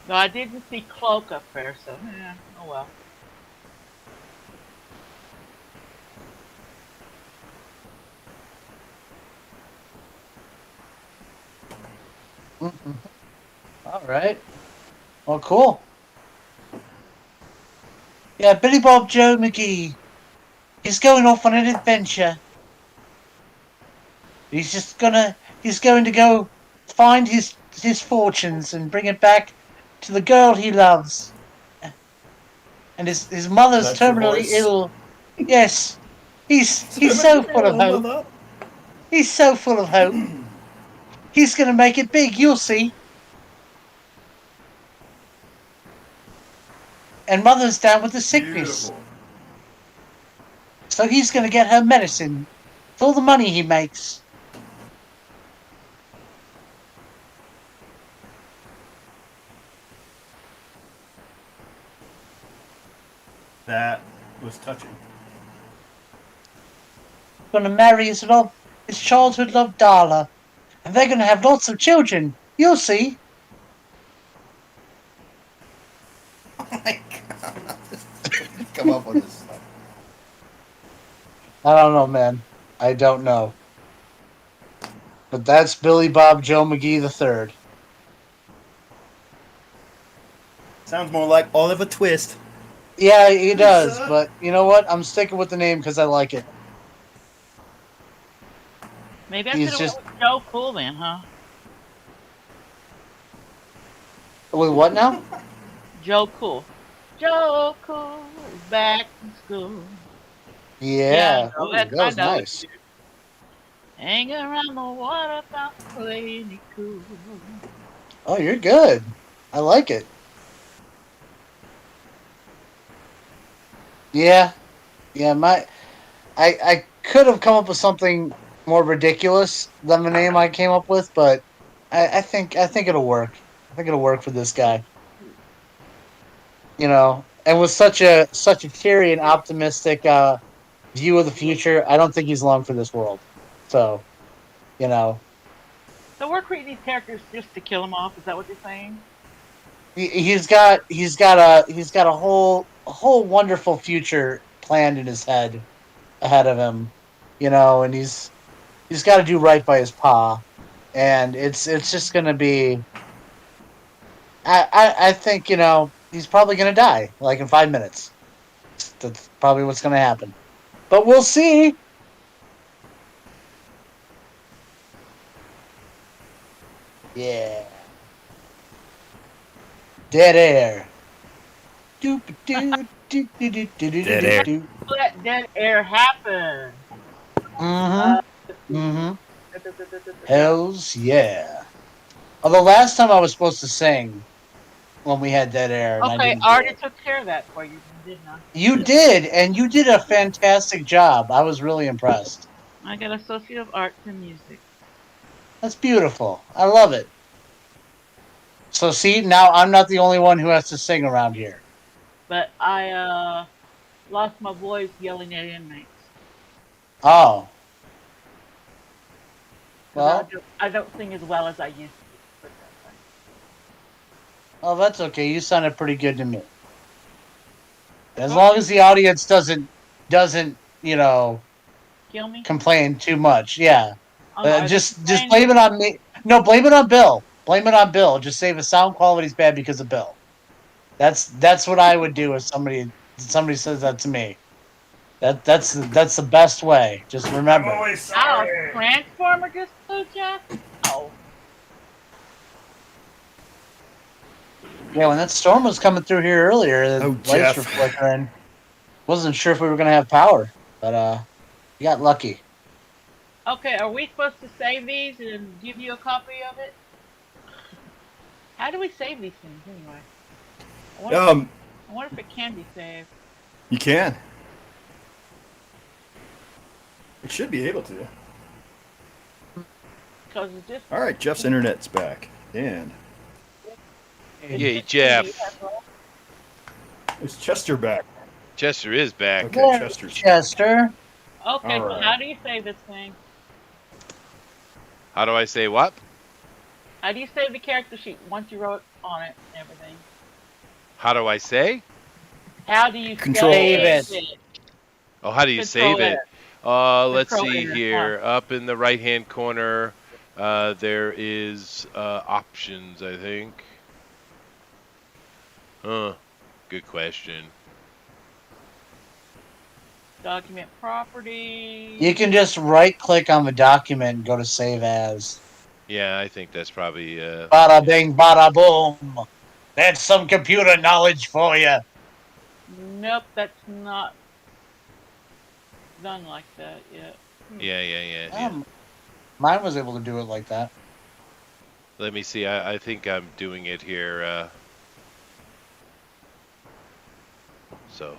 No, I didn't see cloak up there, so yeah, oh well. Mhm. All right. Well, cool. Yeah, Billy Bob Joe McGee. He's going off on an adventure. He's going to go find his fortunes and bring it back to the girl he loves. And his mother's That's your terminally voice? ill. Yes. He's so full of hope. He's so full of hope. He's going to make it big, you'll see. And mother's down with the sickness. Beautiful. So he's going to get her medicine with all the money he makes. That was touching. Going to marry his childhood love, Darla. And they're going to have lots of children. You'll see. Oh my god. come up with this stuff? I don't know, man. I don't know. But that's Billy Bob Joe McGee the third. Sounds more like Oliver Twist. Yeah, he does. But you know what? I'm sticking with the name because I like it. Maybe I should He's have went just with Joe Cool then, huh? with what now? Joe Cool. Joe Cool is back in school. Yeah, Yeah, I know ooh, it. that I was know it. nice. Hanging around the water fountain, playing it cool. Oh, you're good. I like it. Yeah, yeah. I could have come up with something more ridiculous than the name I came up with, but I think it'll work. I think it'll work for this guy. And with such a cheery and optimistic view of the future, I don't think he's long for this world. So, you know, So we're creating these characters just to kill them off. Is that what you're saying? he's got a whole wonderful future planned in his head ahead of him, and he's got to do right by his pa, and it's just gonna be. I think he's probably gonna die like in 5 minutes. That's probably what's gonna happen, but we'll see. Yeah, dead air. Doop doo doo doo doo doo doo Dead doo air. doo. Let dead air happen. Mm-hmm. Uh, Mm-hmm. Hells yeah. Although last time I was supposed to sing when we had dead air, and I okay, didn't I do already it. took care of that for you, didn't I? You did, and you did a fantastic job. I was really impressed. I got Associate of Arts in Music. That's beautiful. I love it. So see, now I'm not the only one who has to sing around here. But I lost my voice yelling at inmates. Oh, Because well, I don't sing as well as I used to. Put it that way. oh, that's okay. You sounded pretty good to me. As Well, long as the audience doesn't kill me? complain too much. Yeah. Oh, no, are they Just complaining? blame it on me. No, blame it on Bill. Blame it on Bill. Just say the sound quality's bad because of Bill. That's what I would do if somebody says that to me. That's the best way. Just I'm remember. always Oh, sorry. Transformer just flew, Jeff? Oh. Yeah, when that storm was coming through here earlier, the Oh, lights Jeff. were flickering. Wasn't sure if we were gonna have power, but we got lucky. Okay, are we supposed to save these and give you a copy of it? How do we save these things anyway? Um, I wonder if it can be saved. you can. It should be able to. Because it's just. All right, Jeff's internet's back, and Yay, Jeff. is Chester back? Chester is back. Okay, There, Chester's. Chester. Okay, so Alright. how do you save this thing? How do I say what? How do you save the character sheet once you wrote on it and everything? How do I say? How do you Control save S. it? Oh, how do you Control save it? S. Let's Control see S, here. Up in the right-hand corner, there is options, I think. Huh. Good question. Document property. You can just right click on the document and go to save as. Yeah, I think that's probably. Bada bing, bada boom. That's some computer knowledge for you. Nope, that's not done like that yet. Yeah. Mine was able to do it like that. Let me see. I think I'm doing it here. So,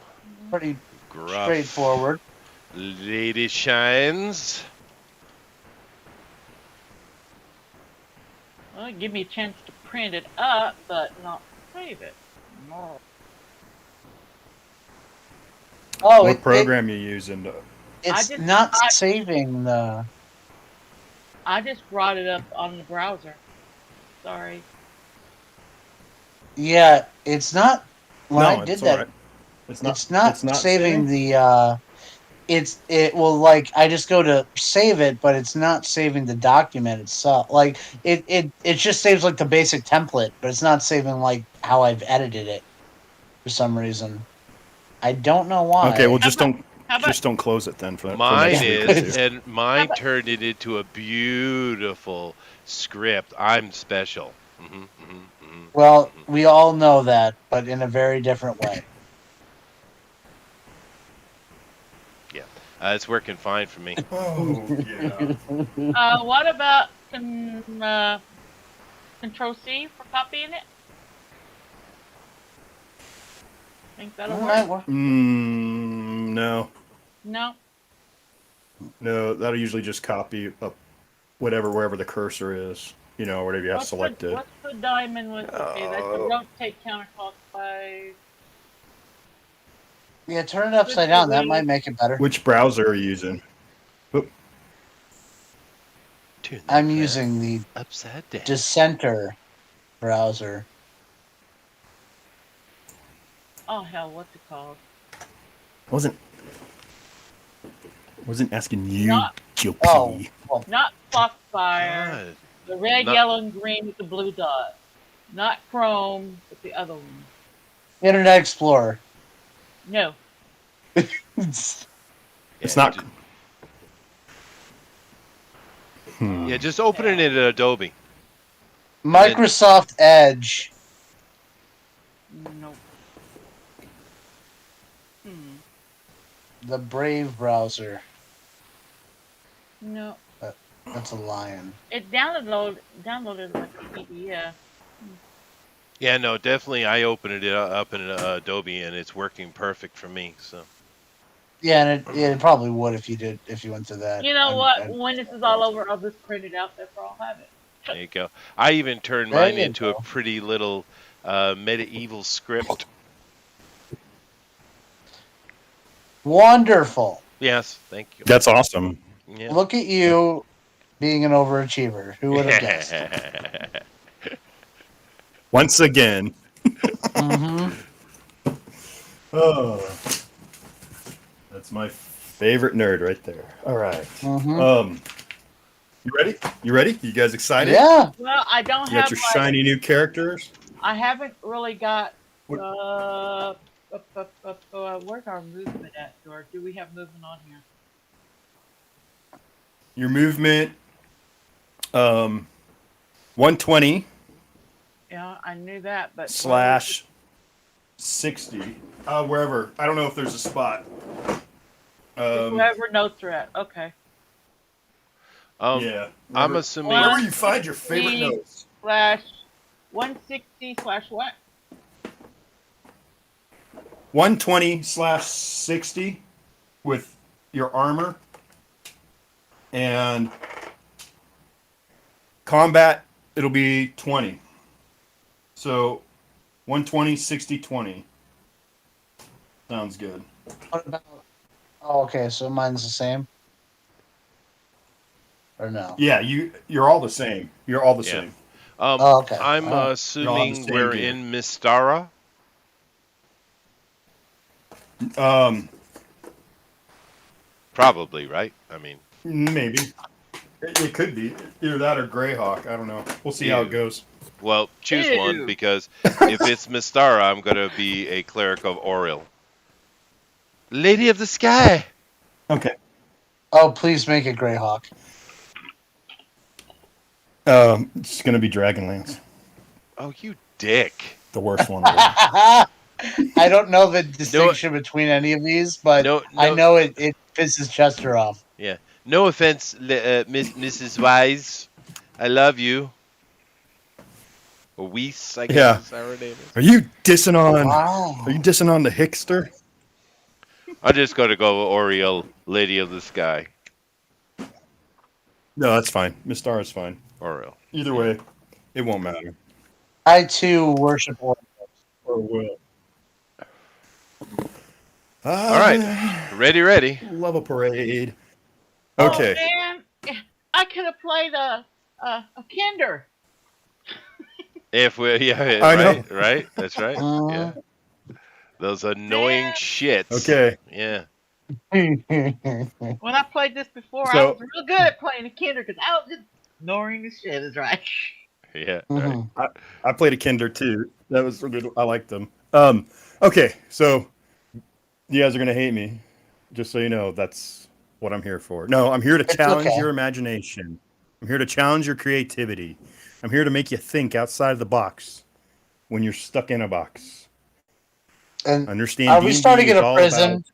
Pretty gruff. straightforward. Lady Shines. Well, give me a chance to print it up, but not save it. No. Oh, What program you using? it's I not saving the. I just brought it up on the browser. Sorry. Yeah, it's not. When No, I did it's that, all right. It's not saving the. It will like I just go to save it, but it's not saving the document itself. Like it just saves like the basic template, but it's not saving like how I've edited it for some reason. I don't know Okay, well why. How about just don't close it then for Mine next Yeah. week or is, two. and how mine about turned it into a beautiful script. I'm special. Well, we all know that, but in a very different way. Yeah, it's working fine for me. Oh yeah. what about Control C for copying it? Think that'll work? Might work. No, No. no, that'll usually just copy up whatever wherever the cursor is. You know, whatever you have selected. What's the diamond with? Okay, that's a Uh, rotate counterclockwise. Yeah, turn it upside down. That might make it better. which browser are you using? Oop, Turn I'm that using the upside down. Dissenter browser. Oh hell, what's it called? wasn't asking you, Not Joe Oh, P. well, not Foxfire. God, The red, not yellow, and green with the blue dot. Not Chrome, but the other one. Internet Explorer. No. It's yeah, not. yeah. Just open it in Adobe. Microsoft Edge. Nope. Hmm. The Brave browser. No. That's a lion. It downloaded like a PDF. Yeah, no, definitely. I opened it up in Adobe, and it's working perfect for me. So Yeah, and it probably would if you went to that. You know what? When this is all over, I'll just print it out. That's where I'll have it. there you go. I even turned There mine you into a go. pretty little medieval script. Wonderful. Yes, thank you. That's awesome. Yeah. Look at you being an overachiever. Who would have guessed? Once again. Mm-hmm. Oh, that's my favorite nerd right there. All right. Mm-hmm. You ready? You ready? You guys excited? Yeah. Well, I don't You got have your like, shiny new characters? I haven't really got. What- Where's our movement at, George? Do we have movement on here? Your movement, 120 Yeah, I knew that, but slash 60. Wherever. I don't know if there's a spot. wherever notes are at. Okay. Yeah. I'm Wherever, assuming. wherever you find your favorite 160 notes. slash 160 slash what? 120 slash 60 with your armor. And combat, it'll be 20. So 120, 60, 20. Sounds good. What about? Oh, okay. So mine's the same. Or no? Yeah, you're all the same. You're all the Yeah. same. Oh, okay. I'm All right. assuming same we're gear. in Mystara. Probably, right? I mean, Maybe. It could be. Either that or Greyhawk. I don't know. We'll see how Ew. it goes. well, choose one Ew. because if it's Mystara, I'm going to be a cleric of Oriel. Lady of the Sky. Okay. Oh, please make it Greyhawk. It's going to be Dragonlance. Oh, you dick. The worst one. Of all. I don't know the distinction between any of these, but No, I no. know it pisses Chester off. Yeah. No offense, Mrs. Wise. I love you. Or Weiss, I guess Yeah. is our name is. Are you dissing on? Wow. Are you dissing on the Hickster? I'm just going to go with Oriel, Lady of the Sky. No, that's fine. Miss Star is fine. Oriel. Either way, it won't matter. I too worship Oracles. Or will. All right. Ready. Love a parade. Oh, Okay. man, I could have played a Kinder. If we, yeah, I know. right. That's right. Uh, Yeah. Those annoying Man, shits. Okay, Yeah. when I played this before, I was so real good at playing a Kinder because I was just ignoring the shit. Is right. Yeah. Right. Mhm. I played a Kinder too. That was good. I liked them. Okay, so you guys are gonna hate me, just so you know. That's what I'm here for. No, I'm here to It's challenge okay. your imagination. I'm here to challenge your creativity. I'm here to make you think outside of the box when you're stuck in a box. And Understand are we D&D starting in is a all about. prison?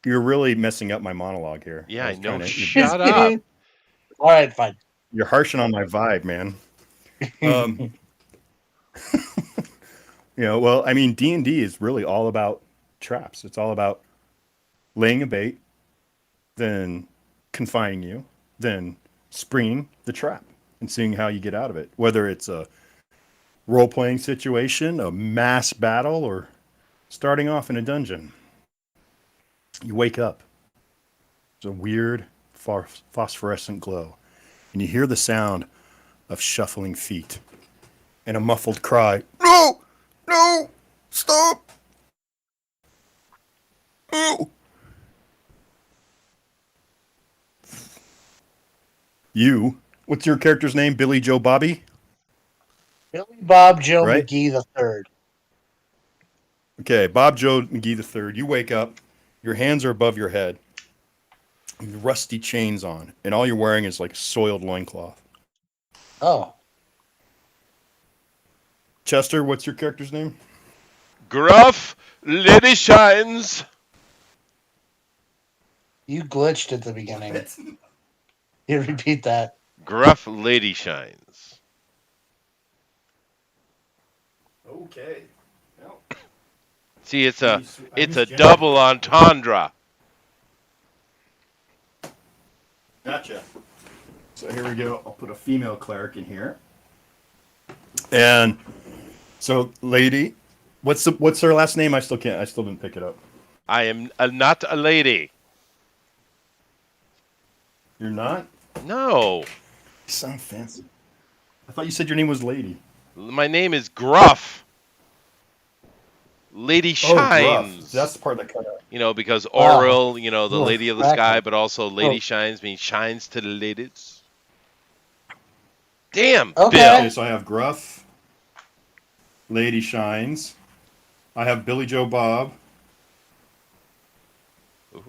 You're really messing up my monologue here. Yeah, I I was trying know. to. Shut up. All right, fine. You're harshing on my vibe, man. Um, well, I mean, D&D is really all about traps. It's all about laying a bait, then confining you, then springing the trap and seeing how you get out of it. Whether it's a role playing situation, a mass battle, or starting off in a dungeon. You wake up. There's a weird phosphorescent glow, and you hear the sound of shuffling feet and a muffled cry. No! No! Stop! No! You. What's your character's name? Billy Joe Bobby? Billy Bob Joe Right? McGee the third. Okay, Bob Joe McGee the third. You wake up, your hands are above your head, rusty chains on, and all you're wearing is like a soiled loincloth. Oh, Chester, what's your character's name? Gruff Lady Shines. you glitched at the beginning. You repeat that. Gruff Lady Shines. Okay. Well, See, it's I a use, I it's use a gender. double entendre. Gotcha. So here we go. I'll put a female cleric in here. And so, lady, what's her last name? I still can't. I still didn't pick it up. I am not a lady. You're not. No. You sound fancy. I thought you said your name was Lady. My name is Gruff Lady Oh, Gruff. Shines. That's the part that cut out. Because Wow. Auril, the Oh, lady of the sky, crackle. but also Lady Oh, Shines means shines to the ladies. Damn, okay. Okay, Bill. so I have Gruff, Lady Shines. I have Billy Joe Bob, Ooh,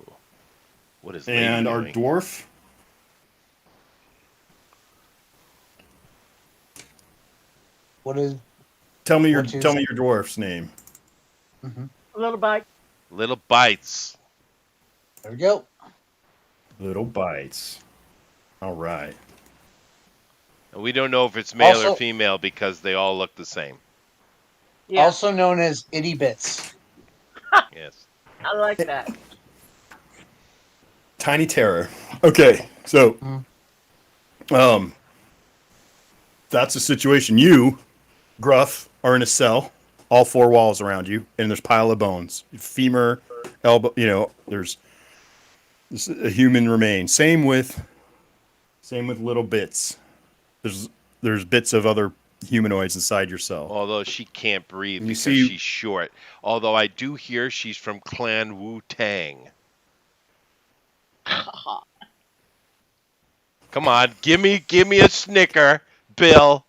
what is Lady and our doing? dwarf. What is Tell me what is? your dwarf's name. Mhm. A little bite. Little bites. There we go. Little Bites. All right. And we don't know if it's male or Also, female because they all look the same. Yeah, also known as Itty Bits. Yes. I like that. Tiny Terror. Okay, so Mhm. um, that's the situation. You, Gruff, are in a cell, all four walls around you, and there's a pile of bones, femur, elbow. There's a human remains. Same with little bits. There's bits of other humanoids inside your cell. Although she can't breathe And you because see, she's short. Although I do hear she's from Clan Wu Tang. Come on, give me a snicker, Bill.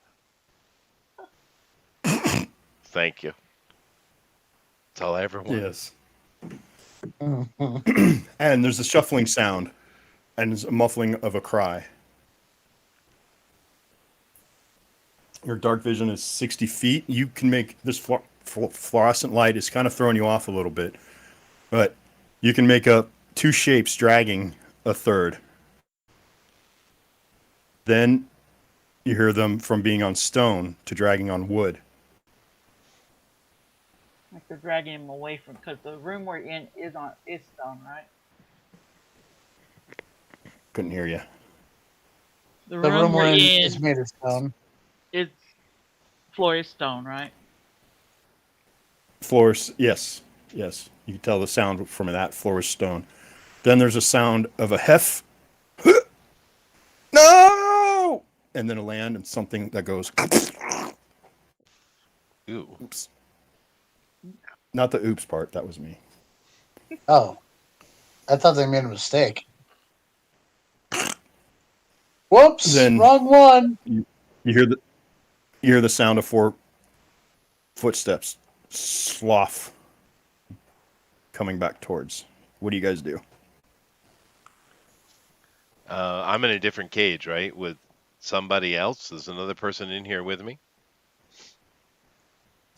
Thank you. That's all I ever wanted. yes, Mhm. and there's a shuffling sound, and there's a muffling of a cry. Your dark vision is 60 feet. You can make this fluorescent light is kind of throwing you off a little bit, but you can make up two shapes dragging a third. Then you hear them from being on stone to dragging on wood. Like they're dragging him away from because the room we're in is stone, right? Couldn't hear you. The The room room we're we're in in is made of stone. is floor is stone, right? Floors, yes, yes. You can tell the sound from that floor is stone. Then there's a sound of a hef. No! And then a land and something that goes. Ooh. Oops. Not the oops part. That was me. Oh, I thought they made a mistake. Whoops, Then wrong one. you hear the sound of 4 footsteps slough coming back towards. What do you guys do? I'm in a different cage, right? With somebody else. There's another person in here with me.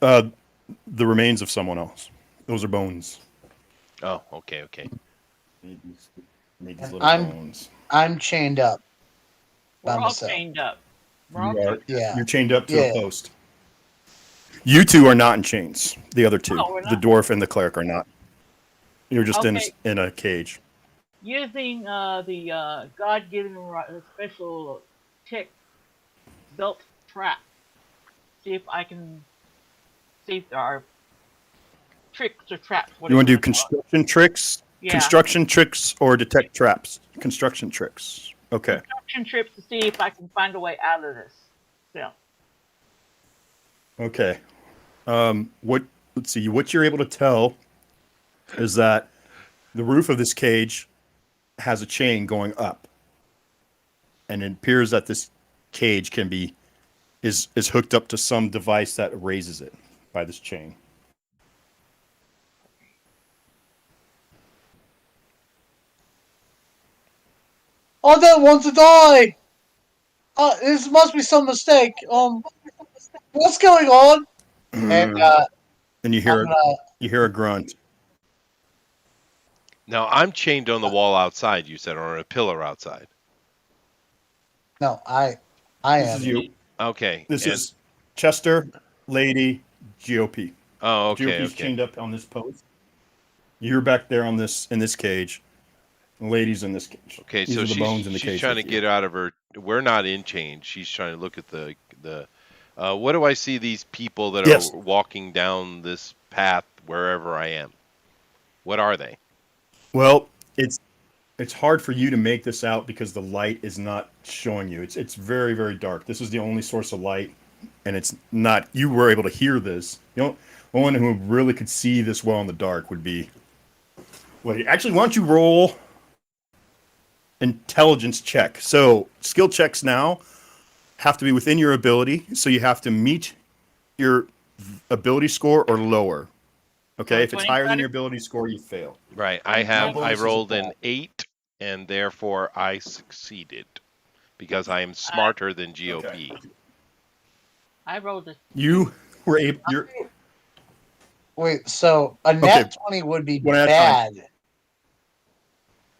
Uh, the remains of someone else. Those are bones. Oh, okay, okay. Need these And little bones. I'm chained up by We're all myself. chained up. We're all You are. chained up. Yeah. You're chained up to Yeah. a post. You two are not in chains. The other two, No, we're the not. dwarf and the cleric, are not. You're just Okay. in a cage. Using the God-given special tick belt trap. See if I can see if there are tricks or traps, You whatever want you to do want to call it. Yeah. construction tricks, or detect traps? Construction tricks. Okay. Construction trips to see if I can find a way out of this. So, Okay. What? Let's see. What you're able to tell is that the roof of this cage has a chain going up, and it appears that this cage can be is hooked up to some device that raises it by this chain. I don't want to die. This must be some mistake. What's going on? And And I'm gonna. you hear a grunt. Now I'm chained on the wall outside. You said, or on a pillar outside. No, I This is am. you. Okay, This and is Chester, Lady, GOP. oh, okay, GOP's okay, chained up on this post. You're back there on this in this cage. The lady's in this cage. okay. These So are the bones in the she's cage trying to with you. get out of her. We're not in chains. She's trying to look at the. What do I see? These people that are Yes. walking down this path wherever I am. What are they? Well, it's hard for you to make this out because the light is not showing you. It's very very dark. This is the only source of light, and it's not. You were able to hear this. You know, the one who really could see this well in the dark would be. Well, actually, why don't you roll intelligence check? So skill checks now have to be within your ability. So you have to meet your ability score or lower. so Okay, if it's 20, higher than your ability score, you fail. Right. 20, No 20. I bonuses rolled apply. an 8, and therefore I succeeded because I am I, smarter than Okay. GOP. I rolled a 6. You were able. You're Wait, so a okay. net 20 would be One at a time. bad.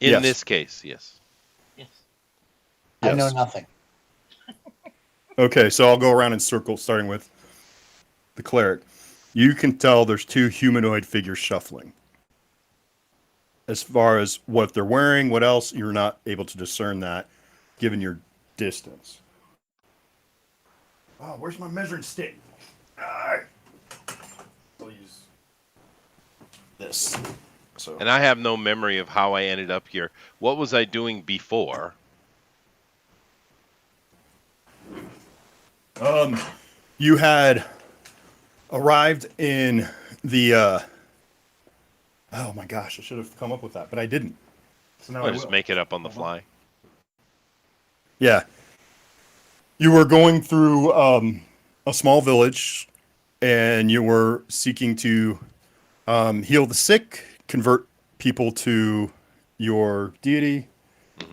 In Yes. this case, yes. Yes. I know Yes. nothing. Okay, so I'll go around in circles, starting with the cleric. You can tell there's 2 humanoid figures shuffling. As far as what they're wearing, what else, you're not able to discern that, given your distance. Oh, where's my measuring stick? Alright. I'll use this. So And I have no memory of how I ended up here. What was I doing before? you had arrived in the oh my gosh, I should have come up with that, but I didn't. So now I I'll just will. make it up on the Hold on. fly. Yeah. You were going through a small village and you were seeking to heal the sick, convert people to your deity,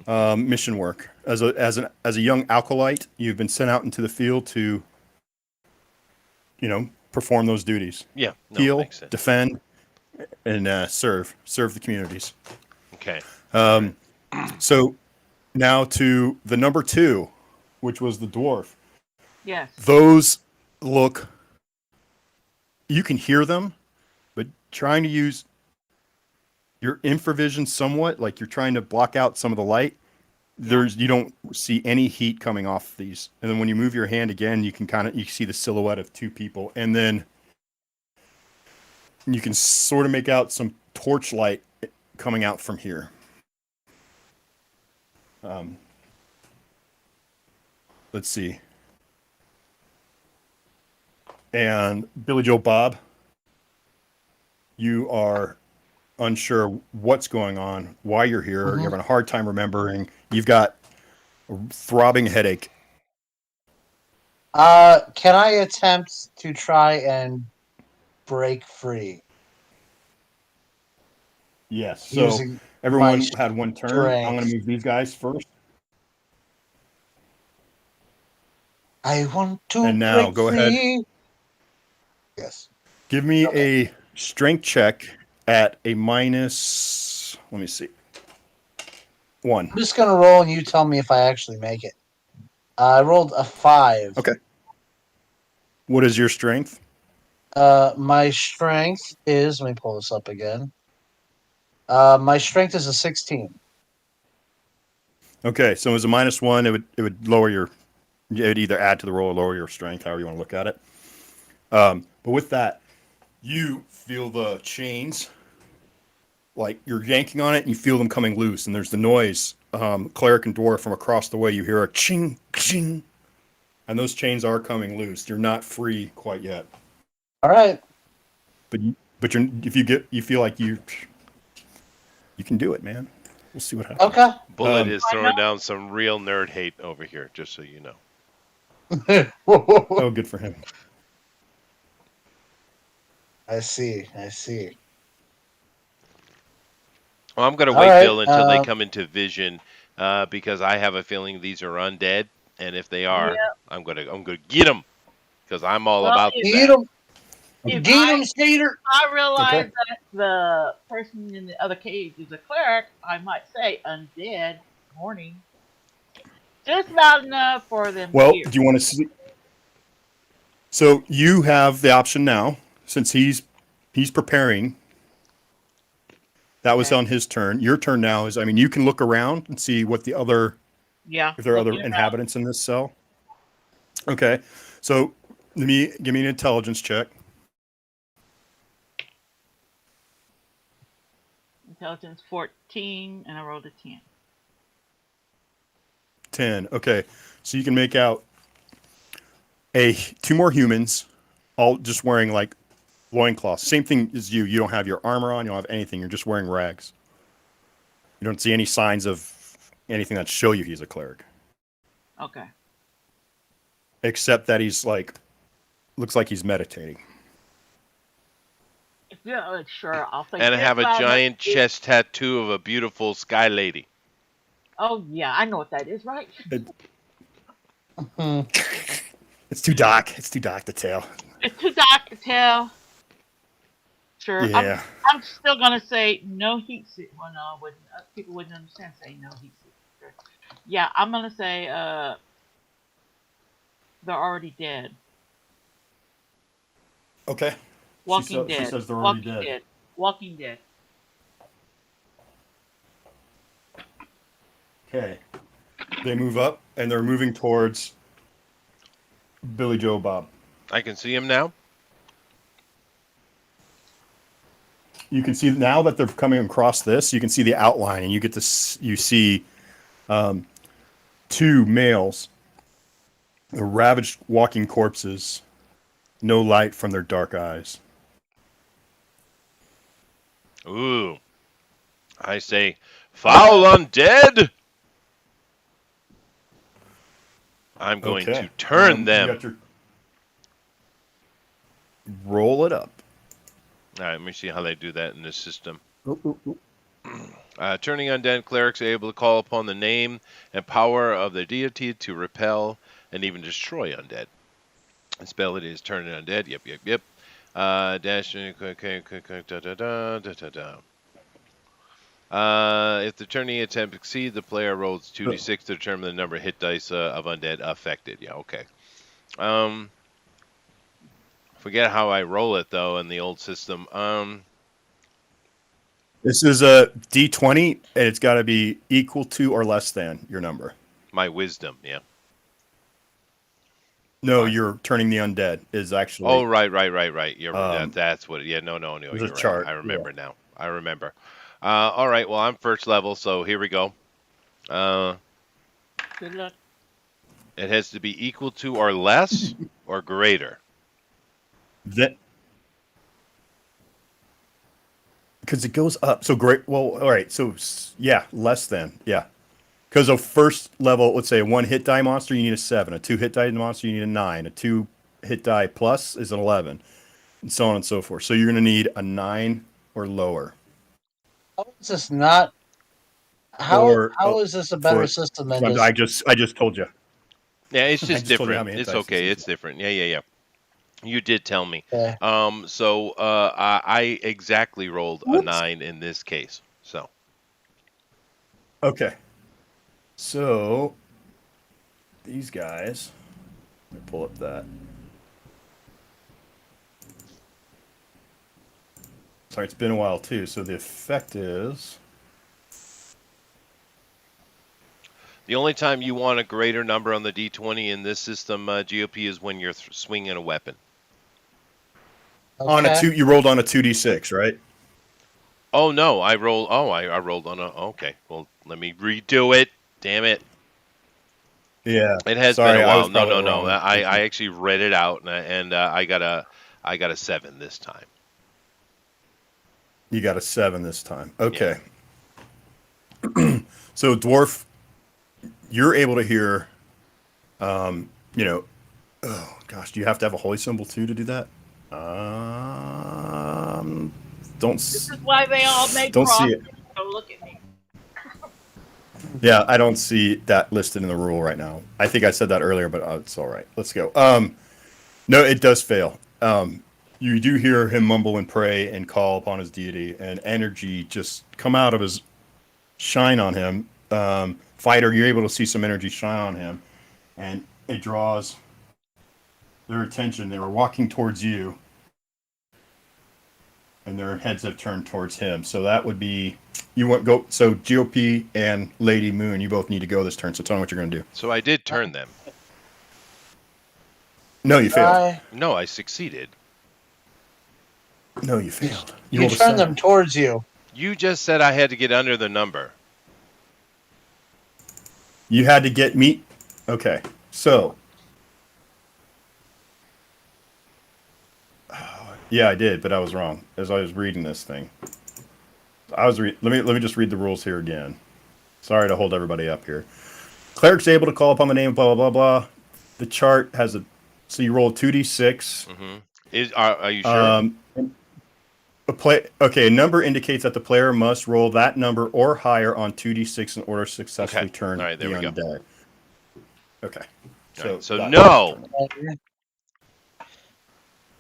mission work. As a young alkalite, you've been sent out into the field to, perform those duties. Yeah, no, Heal, makes sense. defend, and serve the communities. Okay. So now to the number 2, which was the dwarf. Yes. Those look. You can hear them, but trying to use your infravision somewhat, like you're trying to block out some of the light. You don't see any heat coming off these, and then when you move your hand again, you can see the silhouette of 2 people, and then you can sort of make out some torchlight coming out from here. Let's see. And Billy Joe Bob, you are unsure what's going on, why you're here. You're Mhm. having a hard time remembering. You've got a throbbing headache. Can I attempt to try and break free Yes. So using my everyone had one turn. I'm going to strength? move these guys first. I want to And now break go ahead. free. Yes. Give me Okay. a strength check at a minus, let me see, 1. I'm just gonna roll, and you tell me if I actually make it. I rolled a 5. Okay. What is your strength? My strength is. Let me pull this up again. My strength is a 16. Okay. So as a -1, it would lower your, it would either add to the roll or lower your strength, however you want to look at it. But with that, you feel the chains, like you're yanking on it, and you feel them coming loose, and there's the noise. Cleric and dwarf from across the way, you hear a ching, ching, and those chains are coming loose. You're not free quite yet, All right. but you're, if you get, you feel like you can do it, man. We'll see what happens. Okay. Bullet is I know. throwing down some real nerd hate over here, just so you know. Oh, good for him. I see. I see. Well, I'm going to All wait, right. Bill, until they come into vision, because I have a feeling these are undead, and if they are, Yeah. I'm gonna get them, because I'm all Well, about if, Get that. him. if Get him, Skater. I Okay. realize that the person in the other cage is a cleric, I might say undead warning. Just loud enough for them to Well, hear. do you want to see? So you have the option now, since he's preparing. That was Okay. on his turn. Your turn now is, I mean, you can look around and see what the other, Yeah. if there are other Looking around. inhabitants in this cell. Okay. So give me an intelligence check. Intelligence 14, and I rolled a 10. 10. Okay. So you can make out two more humans, all just wearing like loincloths. Same thing as you. You don't have your armor on, you don't have anything, you're just wearing rags. You don't see any signs of anything that show you he's a cleric. Okay. Except that he's like, looks like he's meditating. Yeah, sure. I'll say And I just have a loud enough. giant chest tattoo of a beautiful sky lady. Oh, yeah. I know what that is, right? Hmm. It's too dark. It's too dark to tell. It's too dark to tell. Sure. Yeah. I'm still gonna say no heat seek. Well, no, people wouldn't understand saying no heat seek. Sure. Yeah, I'm gonna say they're already dead. Okay. Walking She Dead. says they're already Walking dead. Dead. Walking Dead. Okay. They move up and they're moving towards Billy Joe Bob. I can see him now. You can see now that they're coming across this, you can see the outline and you get to, you see two males, ravaged walking corpses, no light from their dark eyes. Ooh. I say, foul undead! I'm going Okay. to turn You them. got your roll it up. All right, let me see how they do that in this system. Oop, oop, oop. Turning undead clerics are able to call upon the name and power of their deity to repel and even destroy undead. The spell it is turning undead. Yep. Dash. Okay. If the turning attempt exceeds, the player rolls 2d6 to determine the number of hit dice of undead affected. Yeah, okay. Forget how I roll it though in the old system. This is a D20, and it's got to be equal to or less than your number. My wisdom. Yeah. No, Fine. you're turning the undead is actually. Oh, right. That's what. Yeah, no. There's a You're right. chart. I Yeah. remember now. I remember. All right. Well, I'm first level, so here we go. Good luck. It has to be equal to or less or greater. That because it goes up. So great. Well, all right. So yeah, less than yeah. Because a first level, let's say a 1 hit die monster, you need a 7. A 2 hit die monster, you need a 9. A 2 hit die plus is an 11, and so on and so forth. So you're going to need a 9 or lower. How is this not? Or How is this a better for system than I just told you. Yeah, it's I just just told you how different. many hit It's dice this okay. is. It's different. Yeah, yeah, yeah. You did tell me. Okay. So I exactly rolled a Whoops. 9 in this case. So Okay. So these guys, let me pull up that. Sorry, it's been a while too. So the effect is the only time you want a greater number on the D20 in this system, GOP, is when you're swinging a weapon. on a Okay. 2. You rolled on a 2d6, right? Oh no, I rolled. Oh, I rolled on a. Okay, well, let me redo it. Damn it! Yeah. It has been a Sorry, I while. was No, probably no, no. wrong. I actually read it out, and I got a 7 this time. You got a 7 this time. Yeah. Okay. So dwarf, you're able to hear. You know, oh gosh, do you have to have a holy symbol too to do that? Don't This is why they all make don't see it. crosses. So look at me. Yeah, I don't see that listed in the rule right now. I think I said that earlier, but it's all right. Let's go. No, it does fail. You do hear him mumble and pray and call upon his deity, and energy just come out of his shine on him. Fighter, you're able to see some energy shine on him, and it draws their attention. They were walking towards you, and their heads have turned towards him. So that would be you want go. So GOP and Lady Moon, you both need to go this turn. So tell me what you're going to do. So I did turn them. No, you failed. No, I succeeded. No, you failed. You rolled a turn 7. them towards you. You just said I had to get under the number. You had to get meat. Okay, so yeah, I did, but I was wrong as I was reading this thing. Let me just read the rules here again. Sorry to hold everybody up here. Cleric's able to call upon the name of blah blah blah blah. The chart has a so you roll 2d6. Are you sure? A number indicates that the player must roll that number or higher on 2d6 in order to successfully Okay. turn All right, there the we go. undead. Okay. All right, so that's no.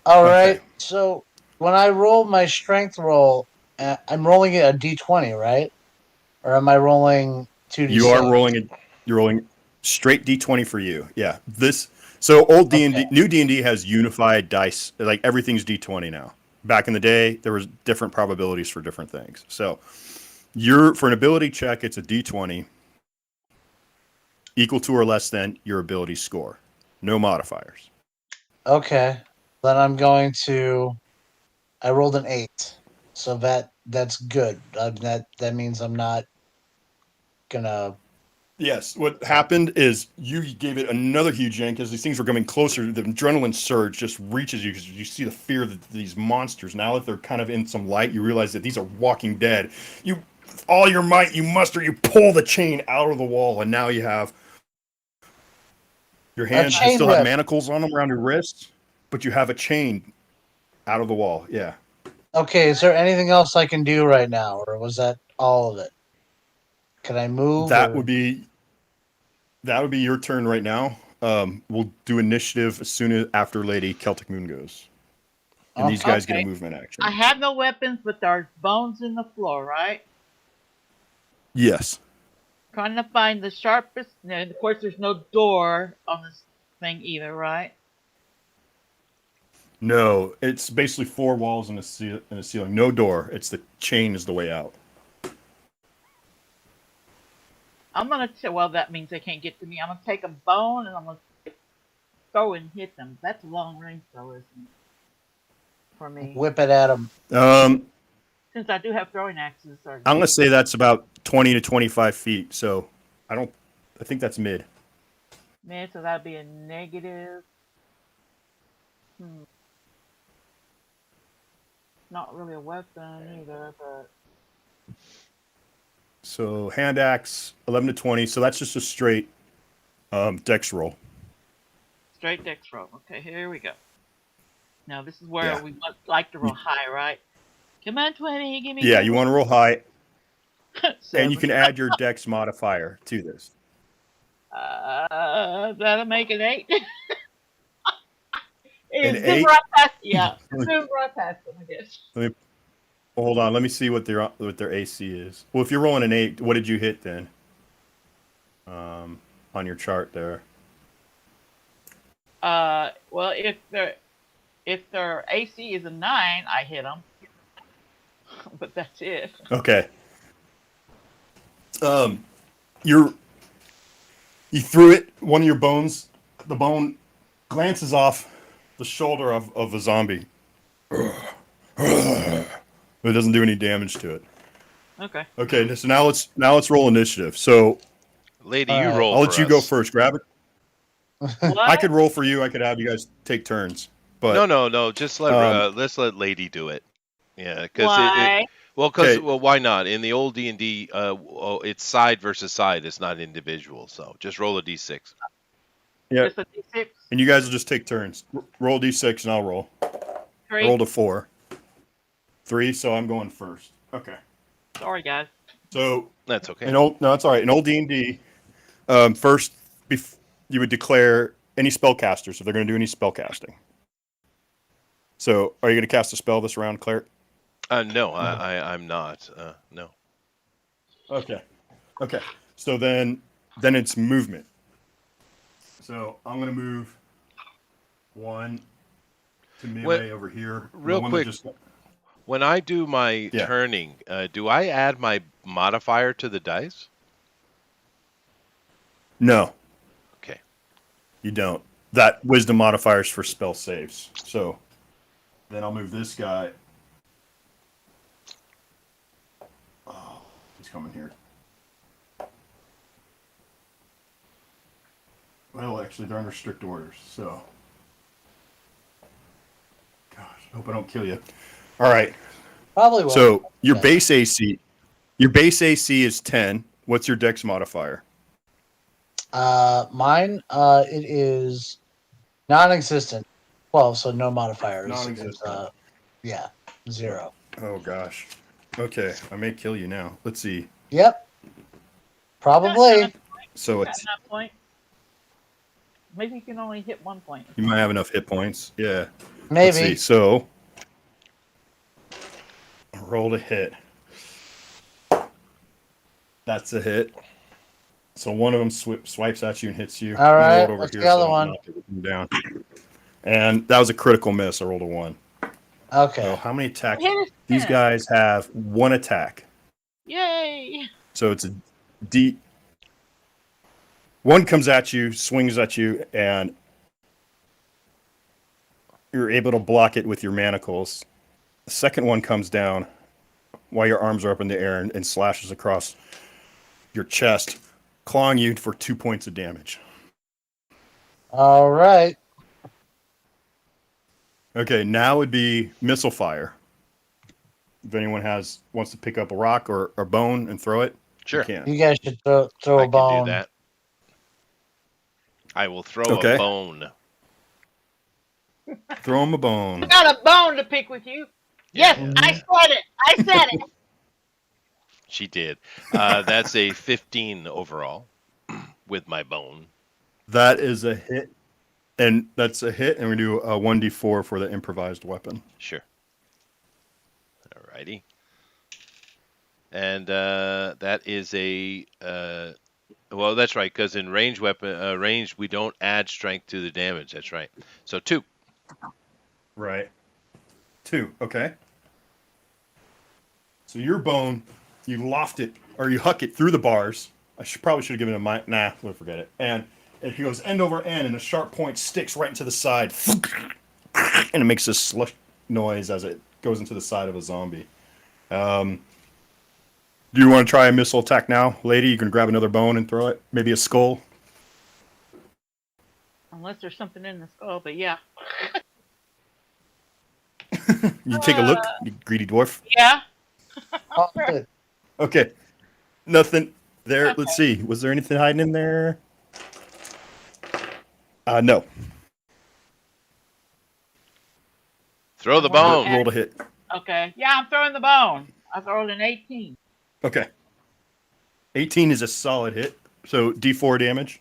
All right. Okay. So when I roll my strength roll, I'm rolling it a d20, right? Or am I rolling 2d6? You're rolling straight d20 for you. Yeah. Old D&D, Okay. new D&D has unified dice. Like everything's d20 now. Back in the day, there was different probabilities for different things. So for an ability check, it's a d20 equal to or less than your ability score. No modifiers. Okay. Then I'm going to. I rolled an 8, so that's good. That means I'm not gonna. Yes, what happened is you gave it another huge yank as these things were coming closer. The adrenaline surge just reaches you because you see the fear that these monsters. Now that they're kind of in some light, you realize that these are walking dead. You, all your might, you muster. You pull the chain out of the wall, and now you have your hands. You chain still have whip. manacles on them around your wrists, but you have a chain out of the wall. Yeah. Okay. Is there anything else I can do right now, or was that all of it? Can I move? That Or would be your turn right now. We'll do initiative as soon as after Lady Celtic Moon goes. And these guys get a Okay. movement action. I have no weapons, but there's bones in the floor, right? Yes. Trying to find the sharpest. And of course, there's no door on this thing either, right? No, it's basically 4 walls and a ceiling. No door. It's the chain is the way out. I'm gonna. Well, that means they can't get to me. I'm gonna take a bone and I'm gonna throw and hit them. That's long range, though, isn't it? For me, whip it at him. since I do have throwing axes. Or I'm gonna say that's about 20 to 25 feet. So I think that's mid. man, so that'd be a negative. not really a weapon either, but So hand axe, 11 to 20. So that's just a straight dex roll. straight dex roll. Okay, here we go. Now this is where Yeah. we must like to roll high, right? Come on, 20, give me Yeah, good you want to roll high, roll. and you 7. can add your dex modifier to this. That'll make it 8. An It's zoom 8. right past. Yeah, Let zoom right past them, I guess. me hold on. Let me see what their AC is. Well, if you're rolling an 8, what did you hit then? On your chart there. Well, if their AC is a 9, I hit them. But that's it. Okay. You threw it. One of your bones. The bone glances off the shoulder of a zombie. It doesn't do any damage to it. Okay. Okay, so now let's roll initiative. So Lady, All you right. roll I'll for let you go us. first. Grab it. I What? could roll for you. I could have you guys take turns. No, But no, no. Just um, let's let Lady do it. Yeah, because Why? okay, well, why not? In the old D&D, it's side versus side. It's not individual. So just roll a d6. yeah, Just a D6? and you guys will just take turns. Roll d6 and I'll roll. I 3? rolled a 4, 3, so I'm going first. Okay. Sorry, guys. So That's okay. no, it's all right. In old D&D, first you would declare any spellcasters if they're going to do any spellcasting. So, are you going to cast a spell this round, Claire? No, I'm not. No. Okay. Okay. So then it's movement. So I'm gonna move one to What? melee over here. And the Real one that quick, just when I do my yeah. turning, do I add my modifier to the dice? No, Okay. you don't. That wisdom modifier is for spell saves. So then I'll move this guy. Oh, he's coming here. Well, actually, they're under strict orders. So, gosh, I hope I don't kill you. All right. Probably will. So your Okay. base AC is 10. What's your dex modifier? Mine, it is non-existent. Well, so no modifiers. It's, Non-existent. yeah, 0. Oh gosh. Okay, I may kill you now. Let's see. Yep, You got probably. 9 points. So You got it's 9 points. Maybe you can only hit 1 point. you might have enough hit points. Yeah. Let's see. Maybe. So roll to hit. That's a hit. So one of them swipes at you and hits you. All I'm gonna roll right, it over what's here the so I other don't one? knock everything down. And that was a critical miss. I rolled a 1. Okay. So how many attacks? Hit his These 10. guys have 1 attack. Yay! So it's a D. One comes at you, swings at you, and you're able to block it with your manacles. The second one comes down while your arms are up in the air and slashes across your chest, clawing you for 2 points of damage. All right. Okay, now would be missile fire. If anyone wants to pick up a rock or a bone and throw it, you Sure. can. You guys should throw I a can do bone. that. I will throw a Okay. bone. Throw him a I bone. got a bone to pick with you. Yeah, Yes, yeah, I yeah. said it. I said it. She did. That's a 15 overall with my bone. That is a hit. And that's a hit, and we do a 1d4 for the improvised weapon. Sure. Alrighty. And that is a well, that's right, because in range we don't add strength to the damage. That's right. So 2. Right. 2, okay. So your bone, you loft it, or you huck it through the bars. Probably should have given it nah, we'll forget it. And it goes end over end, and a sharp point sticks right into the side. And it makes this slush noise as it goes into the side of a zombie. Do you want to try a missile attack now, lady? You can grab another bone and throw it. Maybe a skull. Unless there's something in the skull, but yeah. You take a look, you greedy dwarf. Yeah. Oh, good. Okay, nothing there. Let's Okay. see. Was there anything hiding in there? No. Throw the And what am I bone. at? Roll to hit. Okay. Yeah, I'm throwing the bone. I rolled an 18. Okay. 18 is a solid hit. So D4 damage.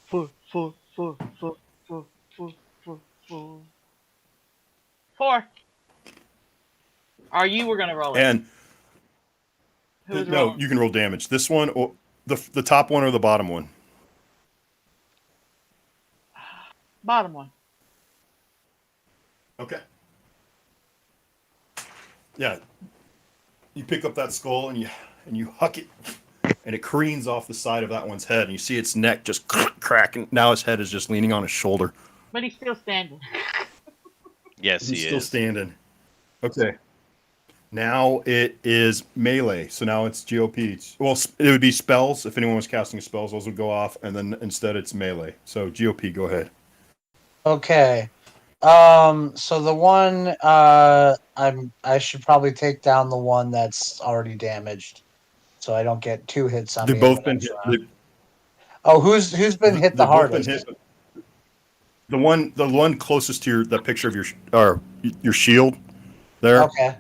Four, four, four, four, four, four, four, four. 4. Or you were gonna roll it. And Who was no, rolling? you can roll damage. This one, or the top one, or the bottom one. Bottom one. Okay. Yeah. You pick up that skull and you huck it, and it careens off the side of that one's head, and you see its neck just cracking. Now his head is just leaning on his shoulder. But he's still standing. Yes, He's he still is. standing. Okay. Now it is melee. So now it's GOP. Well, it would be spells. If anyone was casting spells, those would go off, and then instead it's melee. So GOP, go ahead. Okay. So the one I should probably take down the one that's already damaged, so I don't get 2 hits on They've me in the both been next hit. round. Oh, who's been hit the They've both been hit. hardest? The one closest to the picture of your shield there Okay.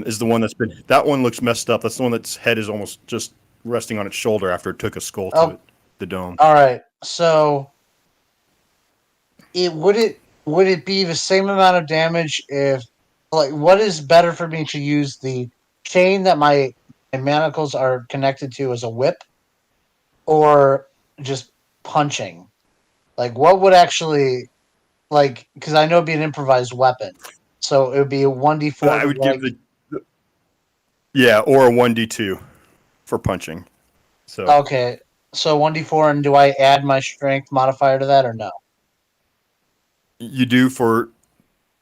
is the one that's been. That one looks messed up. That's the one that's head is almost just resting on its shoulder after it took a skull to Oh, it, the dome. all right. So it be the same amount of damage if like what is better for me to use the chain that my manacles are connected to as a whip or just punching? Like what would actually like because I know it'd be an improvised weapon. So it would be a 1d4 I to would give like the yeah, or a 1d2 for punching. So okay. So 1d4 and do I add my strength modifier to that or no? you do for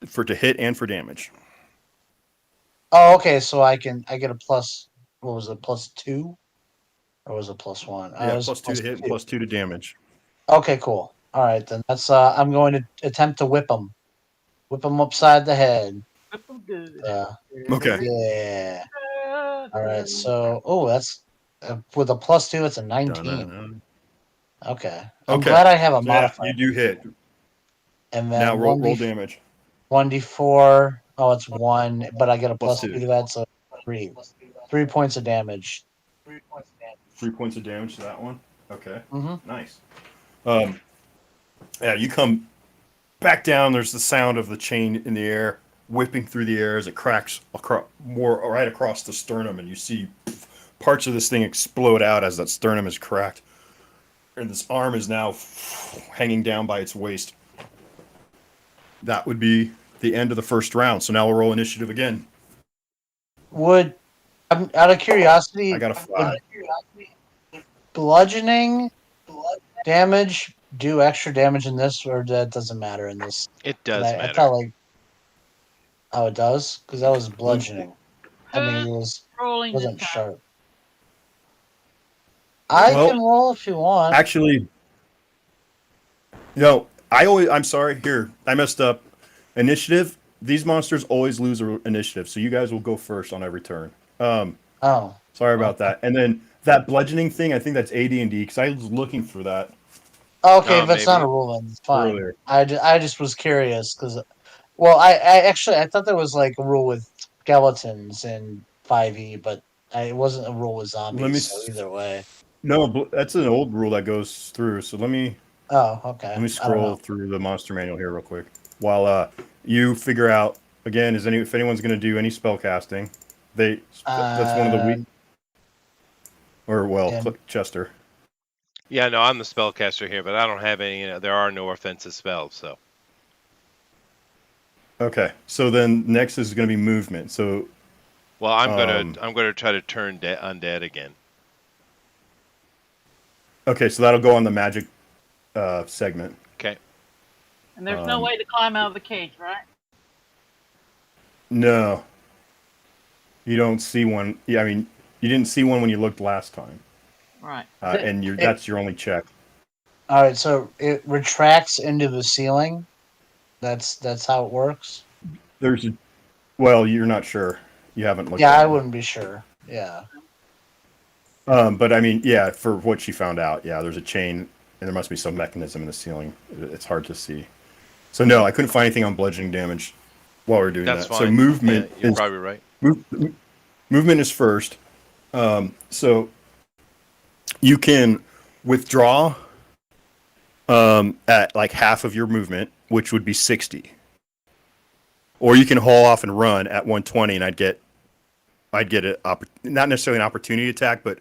to hit and for damage. Oh, okay, so I get a plus what was it, +2? Or was it +1? It Yeah, was +2 to hit and +2. +2 to damage. Okay, cool. All right, then that's I'm going to attempt to whip him upside the head. Whip 'em good. Uh, Okay. yeah. All right, so that's with a +2, it's a 19. Dun-dun-dun. Okay, I'm Okay. glad I have a So yeah, modifier. you do hit. And Now then roll damage. 1d4. Oh, it's 1, but I get a +2 +2. to that, so 3. 3 points of damage. 3 points of damage to that one. Okay. Mm-hmm. Nice. Um, yeah, you come back down. There's the sound of the chain in the air, whipping through the air as it cracks more right across the sternum, and you see parts of this thing explode out as that sternum is cracked, and this arm is now hanging down by its waist. That would be the end of the first round. So now we'll roll initiative again. Would I'm out of I curiosity, got a would 5. bludgeoning damage do extra damage in this, or that doesn't matter in this? It 'Cause does I matter. felt like it does because that was Let me- bludgeoning. I mean, Who's rolling this wasn't time? sharp. I Well, can roll if you want. Actually, I'm sorry. Here, I messed up. Initiative. These monsters always lose initiative, so you guys will go first on every turn. Oh, Sorry about that. And then that bludgeoning thing, I think that's AD&D because I was looking for that okay. If it's not Maybe. a rule, then it's fine. earlier. I just was curious because, well, I actually I thought there was like a rule with skeletons in 5e, but it wasn't a rule with Let me. zombies. So either way. No, that's an old rule that goes through. So Oh, okay. let me I don't scroll know. through the monster manual here real quick while you figure out again if anyone's going to do any spell casting. That's one of the weak or well Yeah. Chester. Yeah, no, I'm the spellcaster here, but I don't have any. There are no offensive spells, so. Okay, so then next is going to be movement. So Well, I'm gonna try to turn undead again. okay, so that'll go on the magic segment. Okay. And there's no way to climb out of the cage, right? No, you don't see one. Yeah, I mean, you didn't see one when you looked last time. Right. and that's your only check. All right, so it retracts into the ceiling. That's how it works. Well, you're not sure. You haven't looked Yeah, at I it. wouldn't be sure. Yeah. But I mean, yeah, for what she found out, yeah, there's a chain, and there must be some mechanism in the ceiling. It's hard to see. So no, I couldn't find anything on bludgeoning damage while we are doing That's that. So fine. Yeah, movement you're is probably right. move, movement is first. So you can withdraw at like half of your movement, which would be 60, or you can haul off and run at 120, and I'd get a not necessarily an opportunity attack, but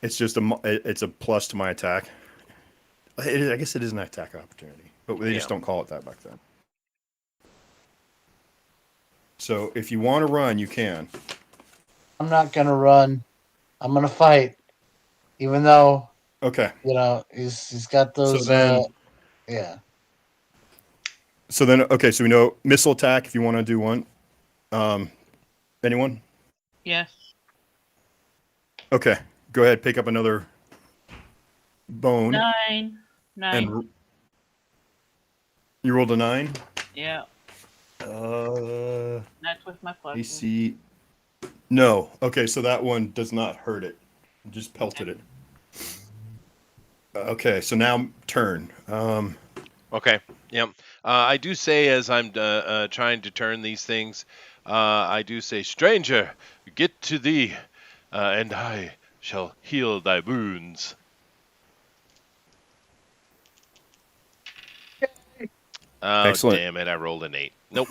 it's a plus to my attack. I guess it is an attack opportunity, but they Yeah. just don't call it that back then. So if you want to run, you can. I'm not gonna run. I'm gonna fight, even though Okay. he's got So those. then, Yeah. okay. So we know missile attack. If you want to do one, um, anyone? Yes. Okay. Go ahead. Pick up another bone, 9. 9. and you rolled a 9. Yeah. Uh, That's with my plus. AC. No. Okay. So that one does not hurt it. It just pelted it. Okay. So now turn. Okay. Yep. I do say as I'm trying to turn these things, I do say, "Stranger, get to thee, and I shall heal thy wounds." Oh, Excellent. damn it! I rolled an 8. Nope.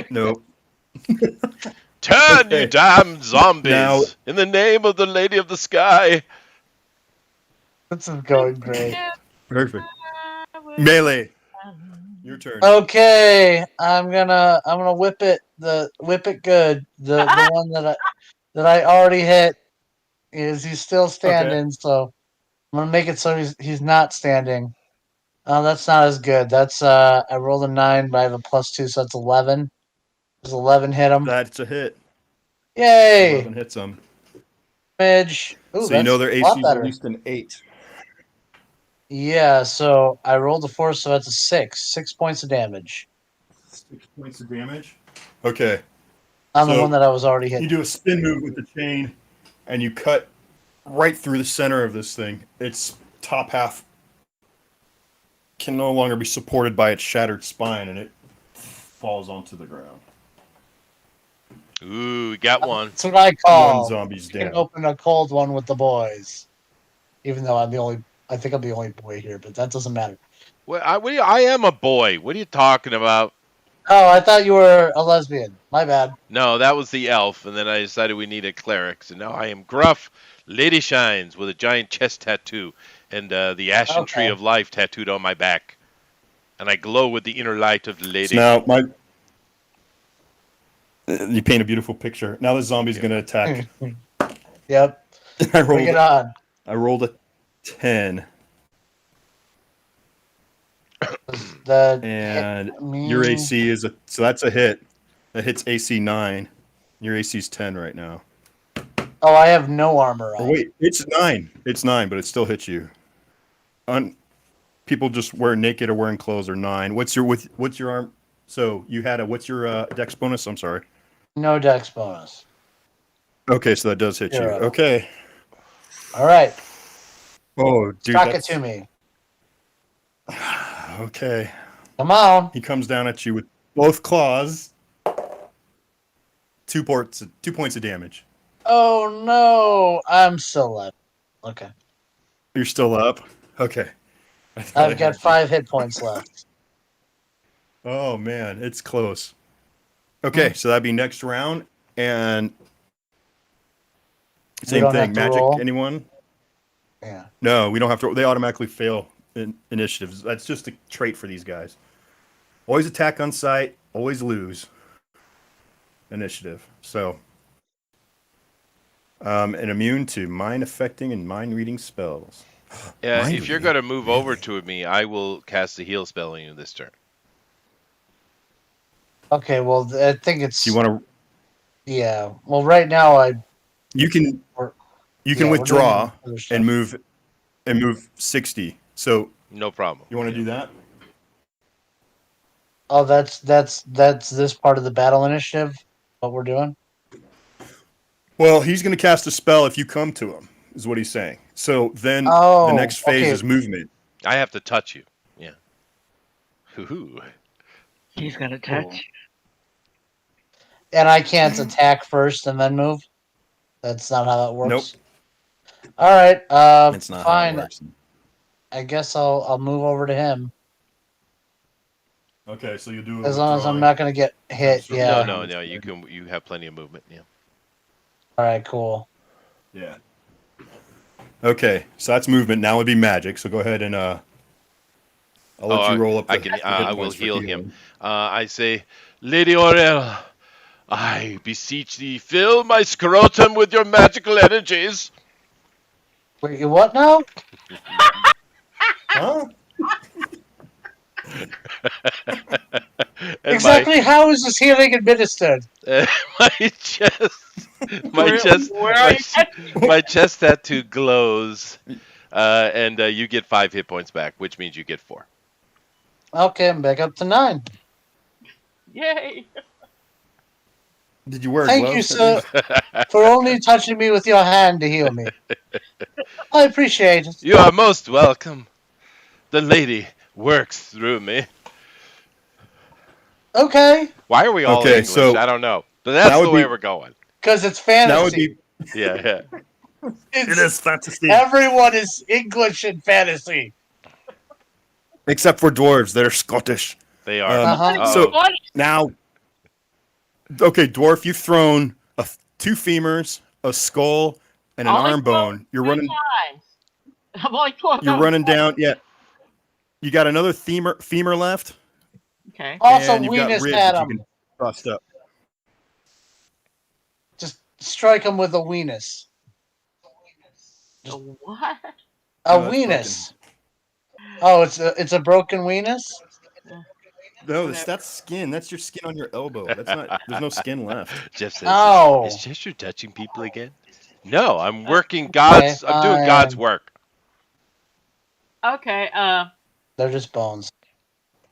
No. Turn, you Okay. damn zombies! Now- In the name of the Lady of the Sky. This is going great. Perfect. Melee. Your turn. Okay, I'm gonna whip it good. The one that I already hit he's still Okay. standing, so I'm gonna make it so he's not standing. That's not as good. That's I rolled a 9, but I have a +2, so that's 11. Does 11 hit him? That's a hit. Yay! 11 hits them. Damage. Ooh, So you know that's their a lot AC is at better. least an 8. Yeah, so I rolled a 4, so that's a 6. 6 points of damage 6 points of damage. Okay. on the one So that I was already you hitting. do a spin move with the chain, and you cut right through the center of this thing. Its top half can no longer be supported by its shattered spine, and it falls onto the ground. Ooh, we got one. That's what I One call zombie's can down. open a cold one with the boys. Even though I think I'm the only boy here, but that doesn't matter. I am a boy. What are you talking about? Oh, I thought you were a lesbian. My bad. No, that was the elf, and then I decided we needed clerics, and now I am gruff, Lady Shines, with a giant chest tattoo, and the Ashen Tree Okay. of Life tattooed on my back, and I glow with the inner light of the So lady. now you paint a beautiful picture. Now the zombie's going to attack. Yep. I Bring it on. rolled a 10, The and hit me. your AC is so that's a hit. That hits AC 9. Your AC is 10 right now. Oh, I have no armor Or on. wait, it's 9. It's 9, but it still hits you. People just wearing naked or wearing clothes are 9. What's your arm? So you had what's your dex bonus? I'm sorry. No dex bonus. Okay, so that does hit you. 0. Okay. All right. Oh, dude, Stock it to me. Okay. Come on. He comes down at you with both claws. 2 points of damage. Oh no. I'm still left. Okay. You're still up. Okay. I thought I I've got had you. 5 hit points left. Oh man, it's close. Okay, so that'd be next round, and We same don't thing. have to Magic, roll? anyone? Yeah. No, we don't have to. They automatically fail in initiatives. That's just a trait for these guys. Always attack on sight. Always lose. Initiative. So, and immune to mind affecting and mind reading spells. Mind If you're reading? going to move over Really? to me, I will cast a heal spell on you this turn. Okay, well I think it's Do you want to? yeah. Well right now You can. You can Yeah, we're doing withdraw other stuff. and move 60. So No problem. you want to do that? Oh, that's this part of the battle initiative. What we're doing? Well, he's going to cast a spell if you come to him, is what he's saying. So then the Oh, next phase okay. is movement. I have to touch you. Yeah. Hoo-hoo. He's gonna touch. And I can't attack first and then move. That's not how that Nope. works. All right. It's not how it Fine. works. I guess I'll move over to him Okay, so you do as long as I'm not going to get hit. Sure. Yeah. No. You have plenty of movement. Yeah. All right. Cool. Yeah. Okay, so that's movement. Now would be magic. So go ahead and I'll let you roll up. I will heal him. I say, Lady Aurel, I beseech thee, fill my scrotum with your magical energies. Wait, what now? Huh? And Exactly how is this healing administered? my chest, my chest, Where are you touching? my chest tattoo glows, and you get 5 hit points back, which means you get 4. Okay, I'm back up to 9. Yay! Did you wear Thank gloves? you, sir, for only touching me with your hand to heal me. I appreciate it. You are most welcome. The lady works through me. Okay, Why are we all Okay, English? so I don't know, but that's that would the way be- we're going. because it's That would fantasy. be. Yeah. It's, fantasy. everyone is English in fantasy. Except for dwarves, they're Scottish. They are. Uh-huh. So What? now, okay, dwarf, you've thrown 2 femurs, a skull, and an Only arm bone. You're running. times. I'm only 12. You're running down. Yeah. You got another femur left, Okay. Also, and you've got weenus ribs at that you him. can bust up. Strike him with a weenus. A what? A No, that's weenus. Oh, it's a broken weenus? No, that's skin. That's your skin on your elbow. That's not. There's no skin left. Jeff says, Oh. "Is Chester touching people again?" No, I'm working God's. I'm doing God's work. Okay. They're just bones.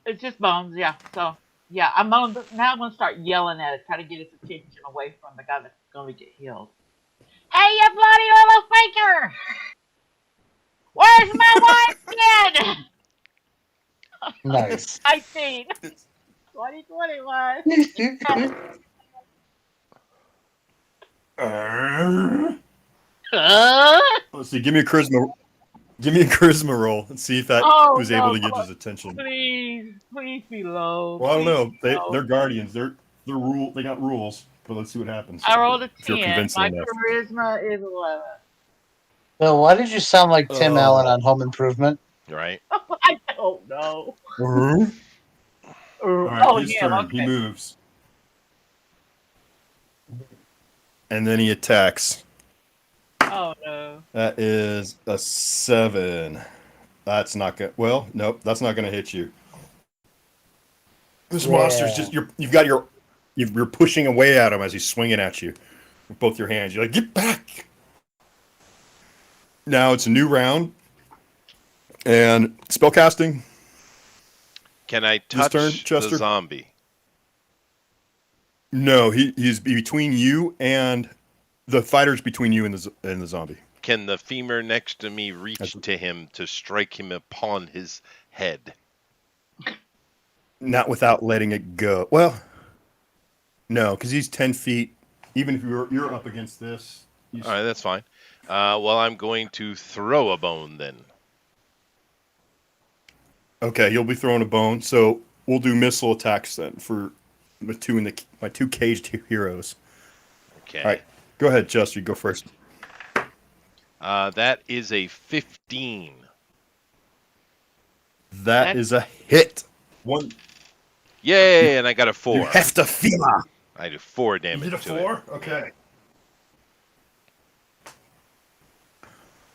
It's just bones. Yeah. So yeah, I'm gonna start yelling at it, try to get his attention away from the guy that's gonna get healed. Hey, you bloody little faker! Where's my wife kid? Nice. 19. 2021. Let's see. Give me a charisma. Give me a charisma roll and see if that Oh, was able no, to get come his attention. Please be low. Well, I don't know. Please be low. They're guardians. They're rule. They got rules. But let's see what happens. I rolled a If you're 10. convincing My enough. charisma is 11. Bill, why did you sound like Tim Allen on Home Improvement? Right. I don't know. All right, Oh, his yeah, turn. okay. He moves, and then he attacks. Oh, no. That is a 7. That's not gonna. Well, nope. That's not gonna hit you. This monster's just. You're pushing away at him as he's swinging at you with both your hands. You're like, get back. Now it's a new round, and spellcasting. Can I His touch turn, the Chester? zombie? No, he's between you and the fighter's between you and the zombie. Can the femur next to me reach to him to strike him upon his head? Not without letting it go. Well, no, because he's 10 feet. Even if you're up against this. All right, that's fine. Well, I'm going to throw a bone then. Okay, you'll be throwing a bone. So we'll do missile attacks then for my two caged heroes. Okay. All right, go ahead, Chester. You go first. That is a 15. That is a hit. One. Yay! And I got a 4. You Heftifima. I do 4 You damage. did a to 4? it. Okay.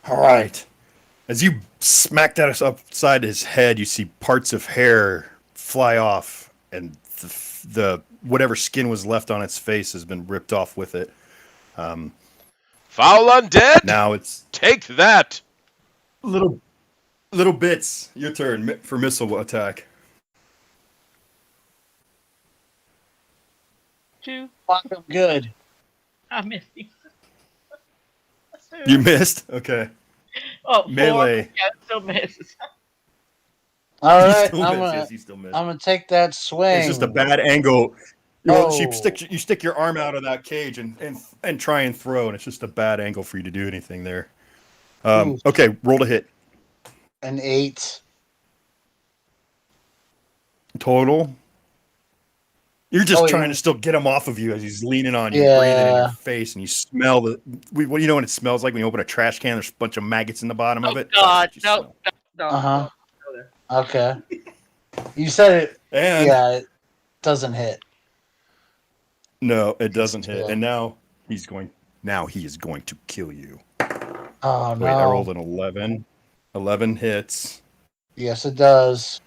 All right. As you smack that upside his head, you see parts of hair fly off, and the whatever skin was left on its face has been ripped off with it. Foul undead. Now it's Take that. little little bits. Your turn for missile attack. 2. Fuck, I'm good. I'm missing. You missed. Okay. Oh, 4. Melee. Yeah, it still misses. All You right, still miss. Yes, you still miss. I'm gonna take that swing. It's just a bad angle. Well, you Oh, stick your arm out of that cage and try and throw, and it's just a bad angle for you to do anything there. ooh, Okay, roll to hit. an 8. Total. You're just Oh, trying yeah. to still get him off of you as he's leaning on you, Yeah. breathing in your face, and you smell the. What do you know what it smells like when you open a trash can? There's a bunch of maggots in the bottom Oh of it. God, That's what you no, smell. no, Uh huh. don't go there. Okay. You said it. And Yeah, it doesn't hit. no, it It's doesn't hit. 2. And now he's going. Now he is going to kill you. Oh Wait, I rolled no. an 11. 11 hits. Yes, it does.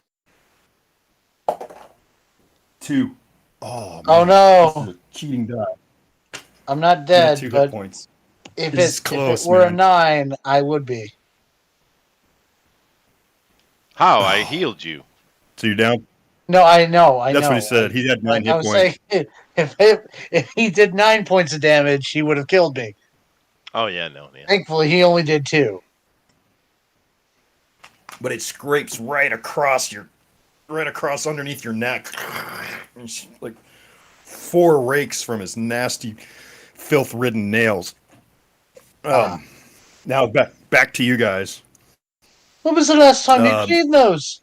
2. Oh Oh man, this is no. a cheating die. I'm not You got dead, 2 hit but points. if This is it close, were a man. 9, I would be. How? I healed you. So you're down. No, I know. I That's what he know. said. He had 9 I hit was points. saying if he did 9 points of damage, he would have killed me. Oh yeah, no, yeah. Thankfully, he only did 2. But it scrapes right across underneath your neck. It's like 4 rakes from his nasty, filth-ridden nails. Ah. Now back to you guys. When was the last time you Um, cleaned those?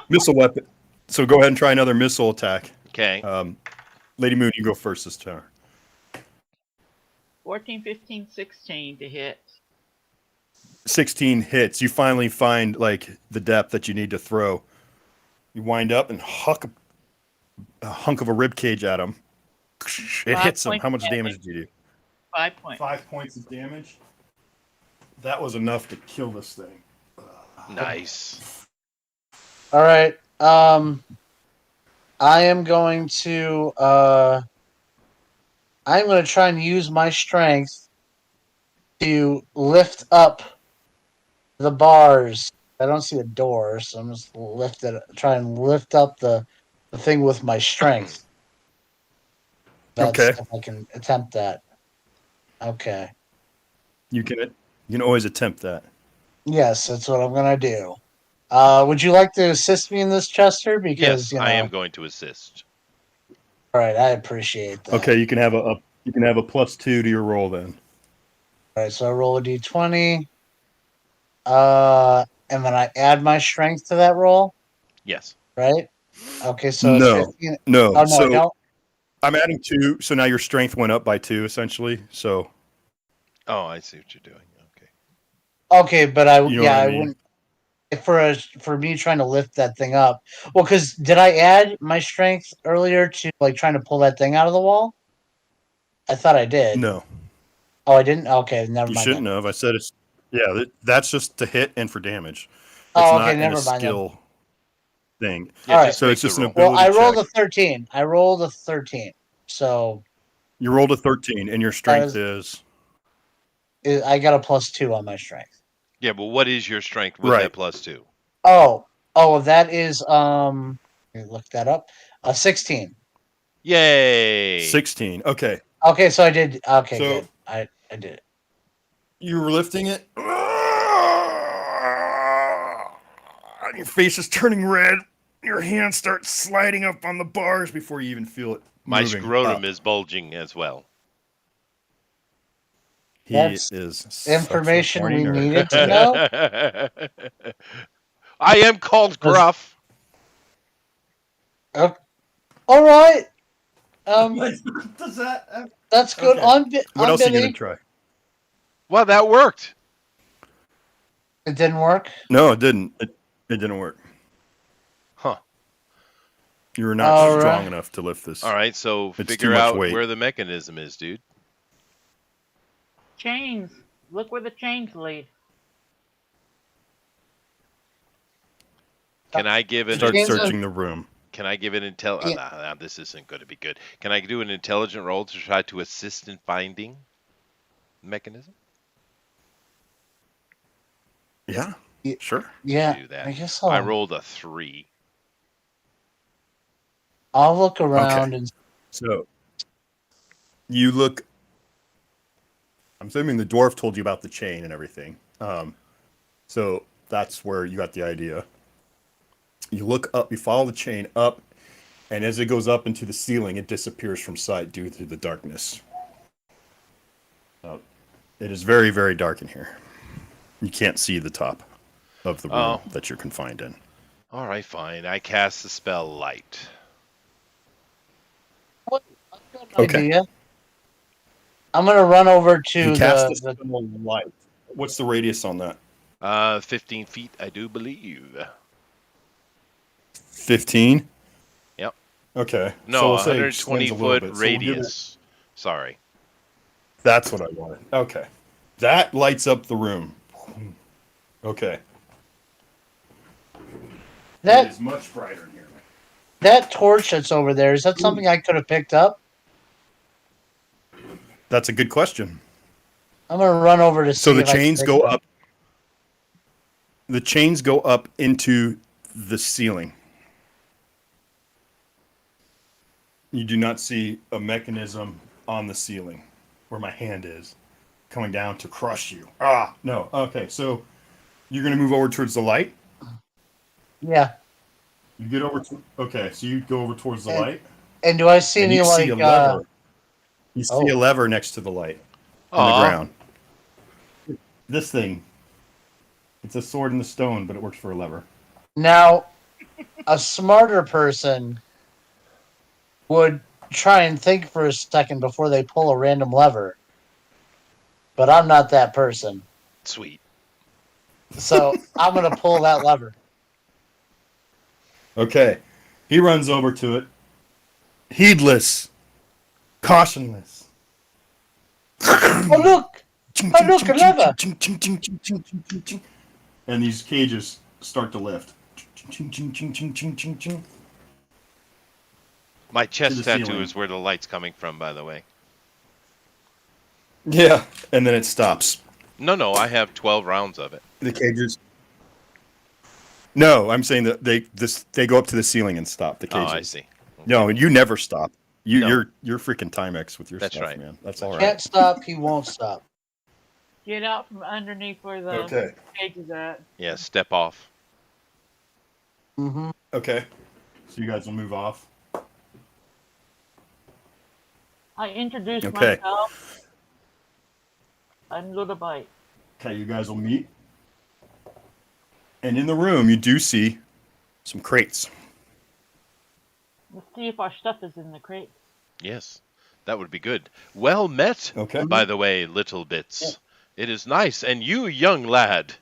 Missile weapon. So go ahead and try another missile attack. Okay. Lady Moon, you go first this turn. 14, 15, 16 to hit. 16 hits. You finally find like the depth that you need to throw. You wind up and huck a hunk of a rib cage at him. It 5 hits him. points How much of damage did you do? 5 points. 5 points of damage. That was enough to kill this thing. Nice. All right. I am going to I'm going to try and use my strength to lift up the bars. I don't see a door, so I'm just try and lift up the thing with my strength. That's Okay. if I can attempt that. Okay. You can always attempt that. Yes, that's what I'm gonna do. Would you like to assist me in this, Chester? Because Yes, I am going to assist. All right, I appreciate that. Okay, you can have a +2 to your roll then. All right, so I roll a d20. And then I add my strength to that roll, Yes. right? Okay, so it's No. 15. No. Oh no, I So don't. I'm adding 2, so now your strength went up by 2 essentially. So Oh, I see what you're doing. Okay. Okay, but I you know what I I mean? wouldn't for me trying to lift that thing up. Well, because did I add my strength earlier to like trying to pull that thing out of the wall? I thought I did. No. Oh, I didn't. Okay, never You mind then. shouldn't have. I said it's that's just to hit and for damage. It's Oh, okay, not in a never mind then. skill thing. Yeah, All right. just So make it's the just an roll. Well, ability I rolled check. a 13. I rolled a 13. So You rolled a 13 and your strength is I got a +2 on my strength. Yeah, but what is your strength with right. that +2? Oh, that is let me look that up. 16. Yay! 16. Okay. Okay, so I did. Okay, So good. I did it. you were lifting it. And your face is turning red. Your hands start sliding up on the bars before you even feel it My moving scrotum up. is bulging as well. He That's is such a information horny we nerd. needed to Okay. know. I am called Gruff. Oh, all right. Does that? That's good. Okay. What On else are you gonna Billy. try? Well, that worked. It didn't work. No, it didn't. It didn't work. Huh. You were not All strong right. enough to lift this. All right, so It's too figure much out weight. where the mechanism is, dude. Chains. Look where the chains lead. Can I give an Start Chains searching the room. Can I give an Yeah. nah, this isn't going to be good. Can I do an intelligent roll to try to assist in finding the mechanism? Yeah, Y- sure. Let me Yeah, do I that. guess I rolled a 3. I'll look Okay. around and So you look. I'm assuming the dwarf told you about the chain and everything. So that's where you got the idea. You look up, you follow the chain up, and as it goes up into the ceiling, it disappears from sight due to the darkness. It is very, very dark in here. You can't see the top of the room Oh, that you're confined in. all right, fine. I cast the spell light. what? I've got an Okay. idea. I'm gonna run over You to cast the the spell light. What's the radius on that? 15 feet, I do believe. 15? Yep. Okay. So No, we'll say it 120 extends a little foot bit. So we'll give it. radius. Sorry. That's what I wanted. Okay. That lights up the room. Okay. It that is much brighter in here. that torch that's over there. Is that something I could have picked up? That's a good question. I'm gonna run over to So see the if I can chains pick go it up. up. The chains go up into the ceiling. You do not see a mechanism on the ceiling where my hand is coming down to crush you. Ah, no. Okay, so you're going to move over towards the light. Yeah, You get over to. Okay, so you go over towards the and light, and do I see and any you see like a lever. You see a oh lever next to the light in the Aw, ground. This thing, it's a sword in the stone, but it works for a lever. now a smarter person would try and think for a second before they pull a random lever, but I'm not that person. sweet. So I'm gonna pull that lever. Okay, he runs over to it, heedless, cautionless. Oh look! Oh look, a lever! And these cages start to lift My to the chest tattoo ceiling. is where the light's coming from, by the way. Yeah, and then it stops. No, I have 12 rounds of it. The cages. No, I'm saying that they go up to the ceiling and stop the Oh, I cages. see. No, and you never stop. No, You're freaking Timex with your that's stuff, right. man. That's That's all Can't right. stop, he won't stop. Get out from underneath where the Okay. cage is at. Yeah, step off. Mm-hmm. Okay. So you guys will move off. I introduced Okay. myself. I'm Little Bite. Okay, you guys will meet. And in the room, you do see some crates. Let's see if our stuff is in the crate. Yes, that would be good. Well met, Okay. by the way, little bits. It is nice. And you, young lad.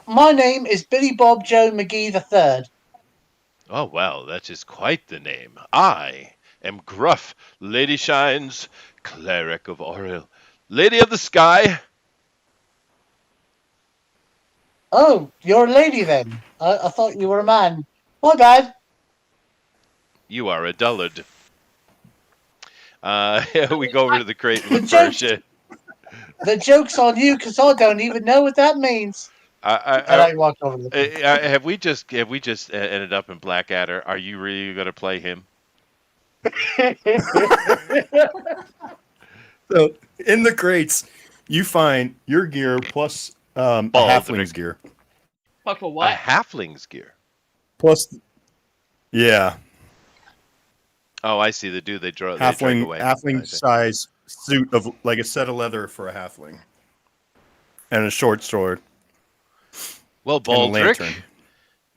My name is Billy Bob Joe McGee III. Oh, well, that is quite the name. I am Gruff, Lady Shines, Cleric of Oriel, Lady of the Sky. Oh, you're a lady then. I thought you were a man. My bad. You are a dullard. We go over to the crate and The look for our joke's, shit. the joke's on you because I don't even know what that means. And I walked over to the crate. Have we just ended up in Blackadder? Are you really gonna play him? So in the crates, you find your gear plus a halfling's Baldric. gear. Fuck for A what? halfling's gear. Plus, yeah, Oh, I see. They drag away. halfling I see. size suit of like a set of leather for a halfling, and a short sword Well, and a lantern. Baldric,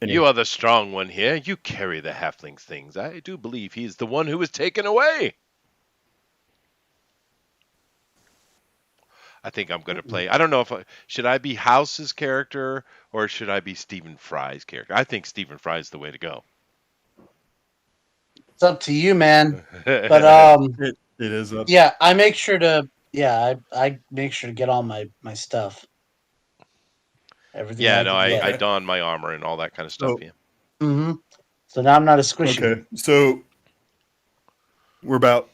And you are the strong one here. You carry the halfling's things. I do believe he's the one who was taken away. I think I'm going to play. I don't know if should I be House's character or should I be Stephen Fry's character. I think Stephen Fry's the way to go. It's up to you, man. But it is a yeah, I make sure to I make sure to get all my stuff. everything Yeah, I no, could I get. Okay. don my armor and all that kind of stuff. So Yeah. Mm-hmm. So now I'm not as squishy. okay, so we're about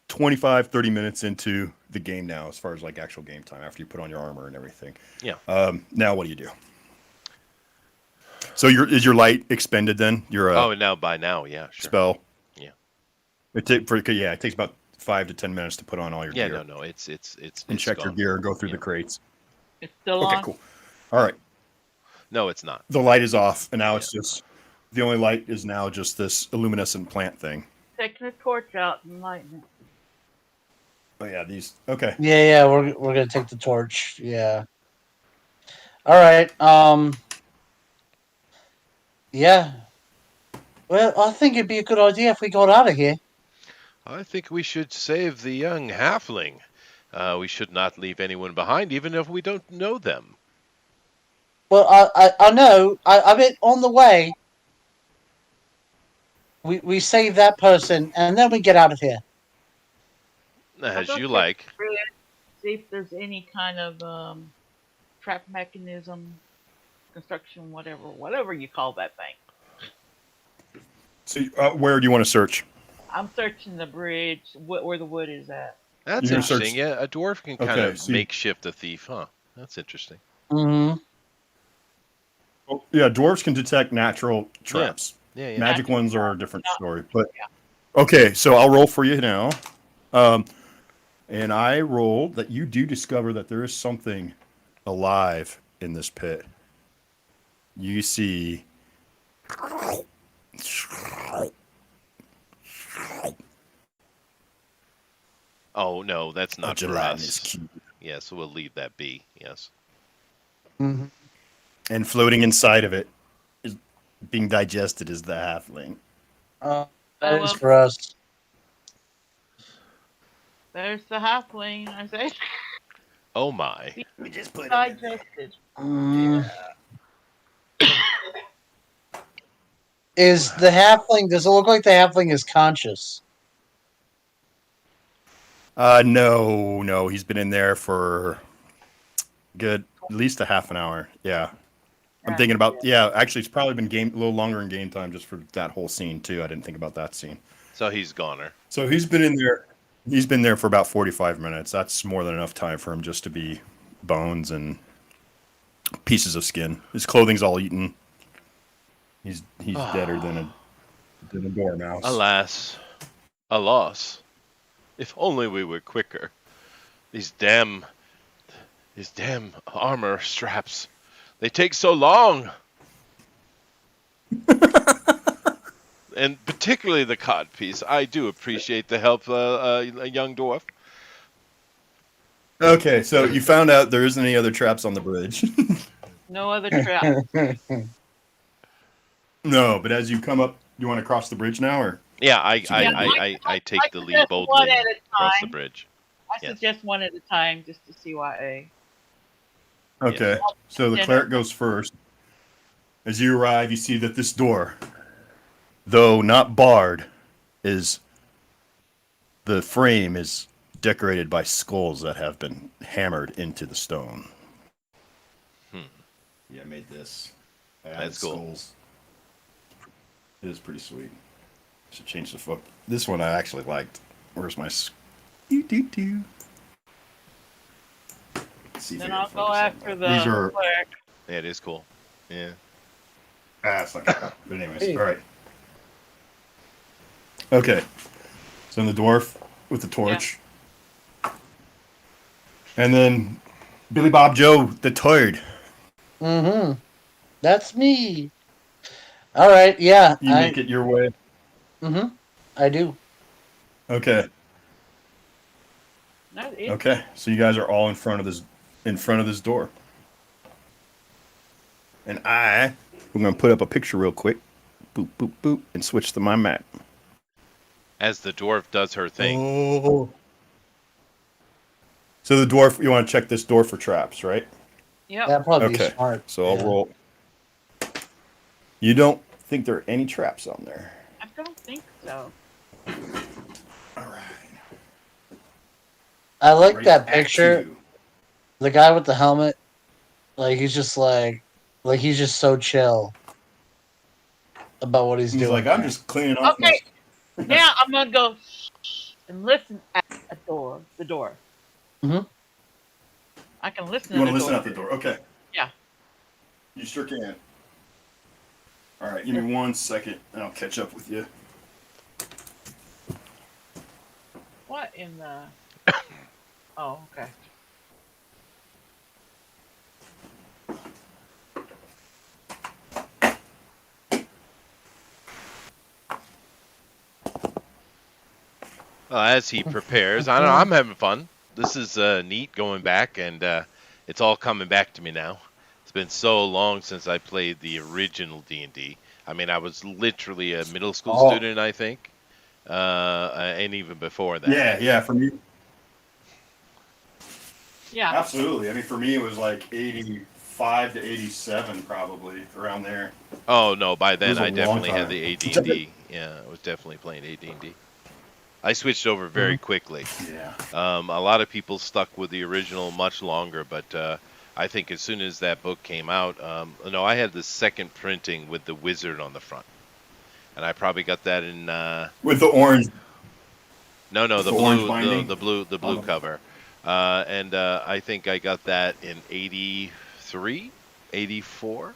25, 30 minutes into the game now, as far as like actual game time after you put on your armor and everything. Yeah. Now what do you do? So is your light expended then? Your Oh, now by now, yeah, sure. spell. Yeah. It takes about 5 to 10 minutes to put on all your Yeah, gear no, and it's check your gone. gear and go through Yeah. the crates. It's still Okay, on. cool. All right, No, it's not. the light is off, and now Yeah. it's just the only light is now just this luminescent plant thing. Taking the torch out and lighting it. Oh yeah, these. Okay. Yeah, we're gonna take the torch. Yeah. All right. Yeah. Well, I think it'd be a good idea if we got out of here. I think we should save the young halfling. We should not leave anyone behind, even if we don't know them. Well, I know. I mean, on the way, we save that person, and then we get out of here. I'll As go you check like. the bridge, see if there's any kind of trap mechanism, construction, whatever you call that thing. So where do you want to search? I'm searching the bridge, where the wood is at. That's You're gonna interesting. search- Yeah, a dwarf can kind Okay, of so makeshift a thief, huh? That's interesting. Mm-hmm. Oh, yeah, dwarves can detect natural traps. Yeah, yeah. Magic Natural ones are a traps, different not- story. But yeah. okay, so I'll roll for you now. And I rolled that you do discover that there is something alive in this pit. You see Oh no, that's a not for gelatinous us. cube. Yeah, so we'll leave that be. Yes. Mm-hmm. And floating inside of it is being digested is the halfling. That is well, for us. there's the halfling. I say, Oh my. We just put digested. Mm. Is the halfling? Does it look like the halfling is conscious? No, he's been in there for good at least a half an hour. Yeah. I'm thinking about actually it's probably been a little longer in game time just for that whole scene too. I didn't think about that scene. So he's goner. So he's been in there. He's been there for about 45 minutes. That's more than enough time for him just to be bones and pieces of skin. His clothing's all eaten. He's deader than a dormouse. Alas, a loss. If only we were quicker. These damn armor straps. They take so long. And particularly the cod piece. I do appreciate the help, a young dwarf. Okay, so you found out there isn't any other traps on the bridge. No other trap. No, but as you come up, you want to cross the bridge now, or Yeah, I take the lead suggest boldly one at a across the time. bridge. I Yes. suggest one at a time just to see why. okay? So the cleric goes first. As you arrive, you see that this door, though not barred, the frame is decorated by skulls that have been hammered into the stone. Yeah, I made this. That's cool. Skulls. It is pretty sweet. Should change the foot. This one I actually liked. Where's my? Do. Then I'll go after the These are. cleric. Yeah, it is cool. Yeah. It's not good. But anyways, all right. Okay. So the dwarf with the torch. And then Billy Bob Joe the Toad. Mm-hmm. That's me. All right. Yeah. You make it your way. Mm-hmm. I do. Okay. Okay. So you guys are all in front of this door. And we're gonna put up a picture real quick. Boop, boop, boop, and switch to my map. As the dwarf does her thing. Oh. So the dwarf, you want to check this door for traps, right? Yep. That'd probably be Okay. smart. So I'll roll. You don't think there are any traps on there? I don't think so. All right. I like that Act picture. two. The guy with the helmet Like he's just he's just so chill about what he's He's doing. like, I'm just cleaning off my. Okay, now I'm gonna go and listen at the door. Mhm. I can listen You at want the to listen door. at the door? Okay, Yeah. you sure can. All right, give me 1 second, and I'll catch up with you. What in the? Oh, okay. Well, as he prepares, I don't know, I'm having fun. This is neat going back, and it's all coming back to me now. It's been so long since I played the original D&D. I mean, I was literally a middle school Oh, student, I think, and even before that. yeah. For me, Yeah. absolutely. I mean, for me, it was like 85 to 87, probably around there. Oh no, by It then was a I long definitely had time. the AD&D. Yeah, I was definitely playing AD&D. I switched over very quickly. Yeah. A lot of people stuck with the original much longer, but I think as soon as that book came out, no, I had the second printing with the wizard on the front, and I probably got that in With the orange, no, the the orange blue, binding. the On blue the, cover, and I think I got that in 83, 84.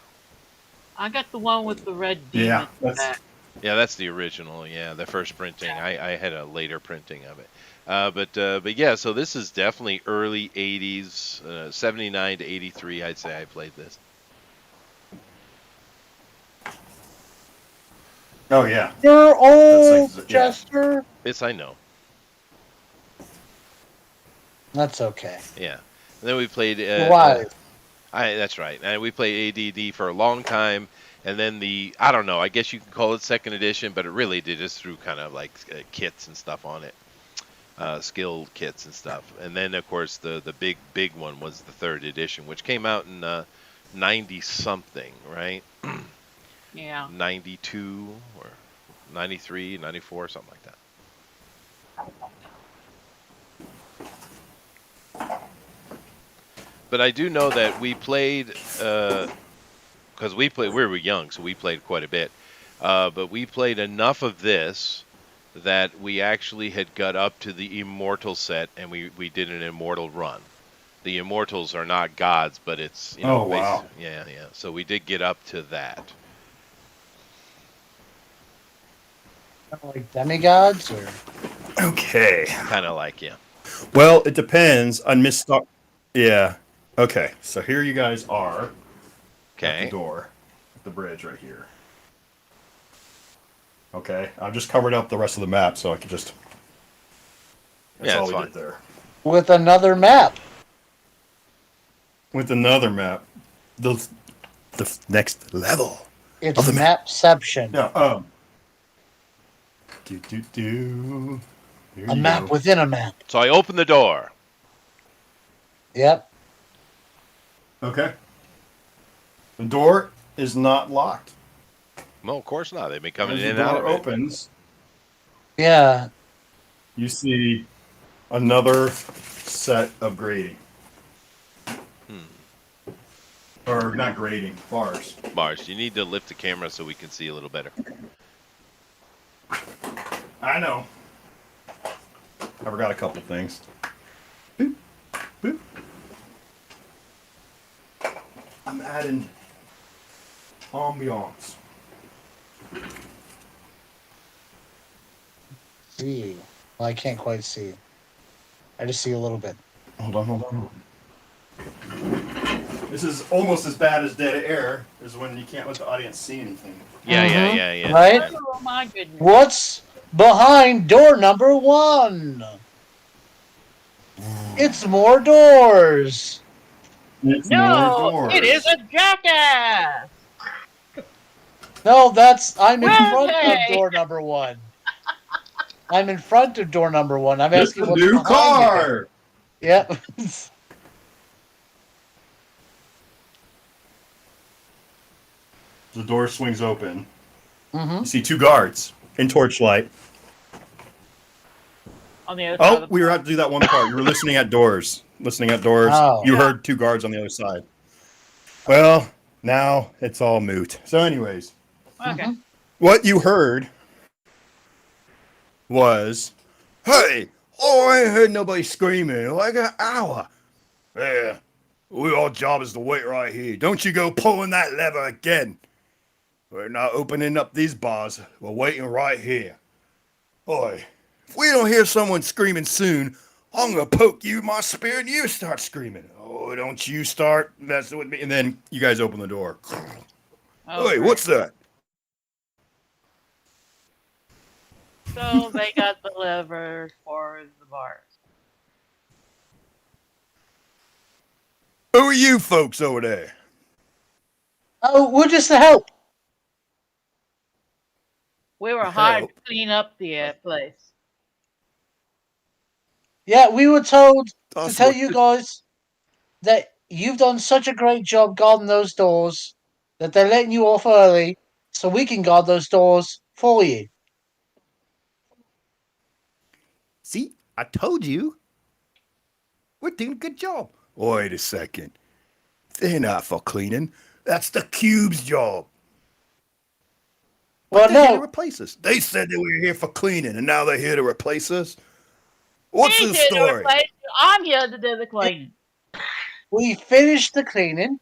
I got the one with the red yeah, demon that's back. Yeah, that's the original. Yeah, the first printing. I had a later printing of it. But yeah, so this is definitely early 80s, 79 to 83, I'd say I played this. oh yeah. You're old, That's like yeah. Jester. Yes, I know. That's okay. Yeah. And then we played Why? that's right. And we played ADD for a long time, and then I don't know, I guess you can call it second edition, but it really did just threw kind of like kits and stuff on it. Skill kits and stuff. And then of course the big one was the third edition, which came out in 90 something, right? Yeah. 92 or 93, 94, something like that. But I do know that we played because we were young, so we played quite a bit. But we played enough of this that we actually had got up to the immortal set, and we did an immortal run. The immortals are not gods, but it's Oh wow. yeah. So we did get up to that. Like demigods, or Okay. Kind of like, yeah. Well, it depends on Miss Star. Yeah. Okay. So here you guys are at the Okay. door, at the bridge right here. Okay. I've just covered up the rest of the map, so I can just. That's Yeah, all it's we fine. did there. with another map. With another map, the next level. It's Of the mapception. Yeah. Do. Here A you map go. within a map. So I opened the door. Yep. Okay. The door is not locked. No, of course not. They've been coming As in the and out door of it. opens, Yeah. you see another set of grading. Or not grading, bars. Mars, you need to lift the camera so we can see a little better. I know. I forgot a couple things. Boop, boop. I'm adding ambiance. See. Well, I can't quite see. I just see a little bit. Hold on. This is almost as bad as dead air, is when you can't let the audience see anything. Yeah. Right? Oh my goodness. What's behind door number 1? It's more doors. It's more No, doors. it is a jackass. No, I'm in Where front are of they? door number 1. I'm in front of door number 1. I'm It's asking a what's new behind car. it. Yep. The door swings open. Mm-hmm. You see two guards in torchlight. On the other side Oh, of the we were about to do that one part. You were listening at doors. Oh. You Yeah. heard two guards on the other side. Well, now it's all moot. So, anyways, Okay. Mm-hmm. what you heard was, "Hey, oh, I ain't heard nobody screaming in like an hour. Yeah, our job is to wait right here. Don't you go pulling that lever again. We're not opening up these bars. We're waiting right here. Oi, if we don't hear someone screaming soon, I'm gonna poke you with my spear and you start screaming. Oh, don't you start messing with me." And then you guys open the door. Oh, Hey, great. what's that? So they got the lever for the bars. Who are you folks over there? Oh, we're just to help. We were hired to Help. clean up the place. Yeah, we were told to Us tell work. you guys that you've done such a great job guarding those doors that they're letting you off early so we can guard those doors for you. See, I told you. We're doing a good job. Wait a second. They're not for cleaning. That's the cube's job. But Well, they're here to no, replace us. They said they were here for cleaning, and now they're here to replace us. What's He's the here to story? replace you. I'm here to do the cleaning. we finished the cleaning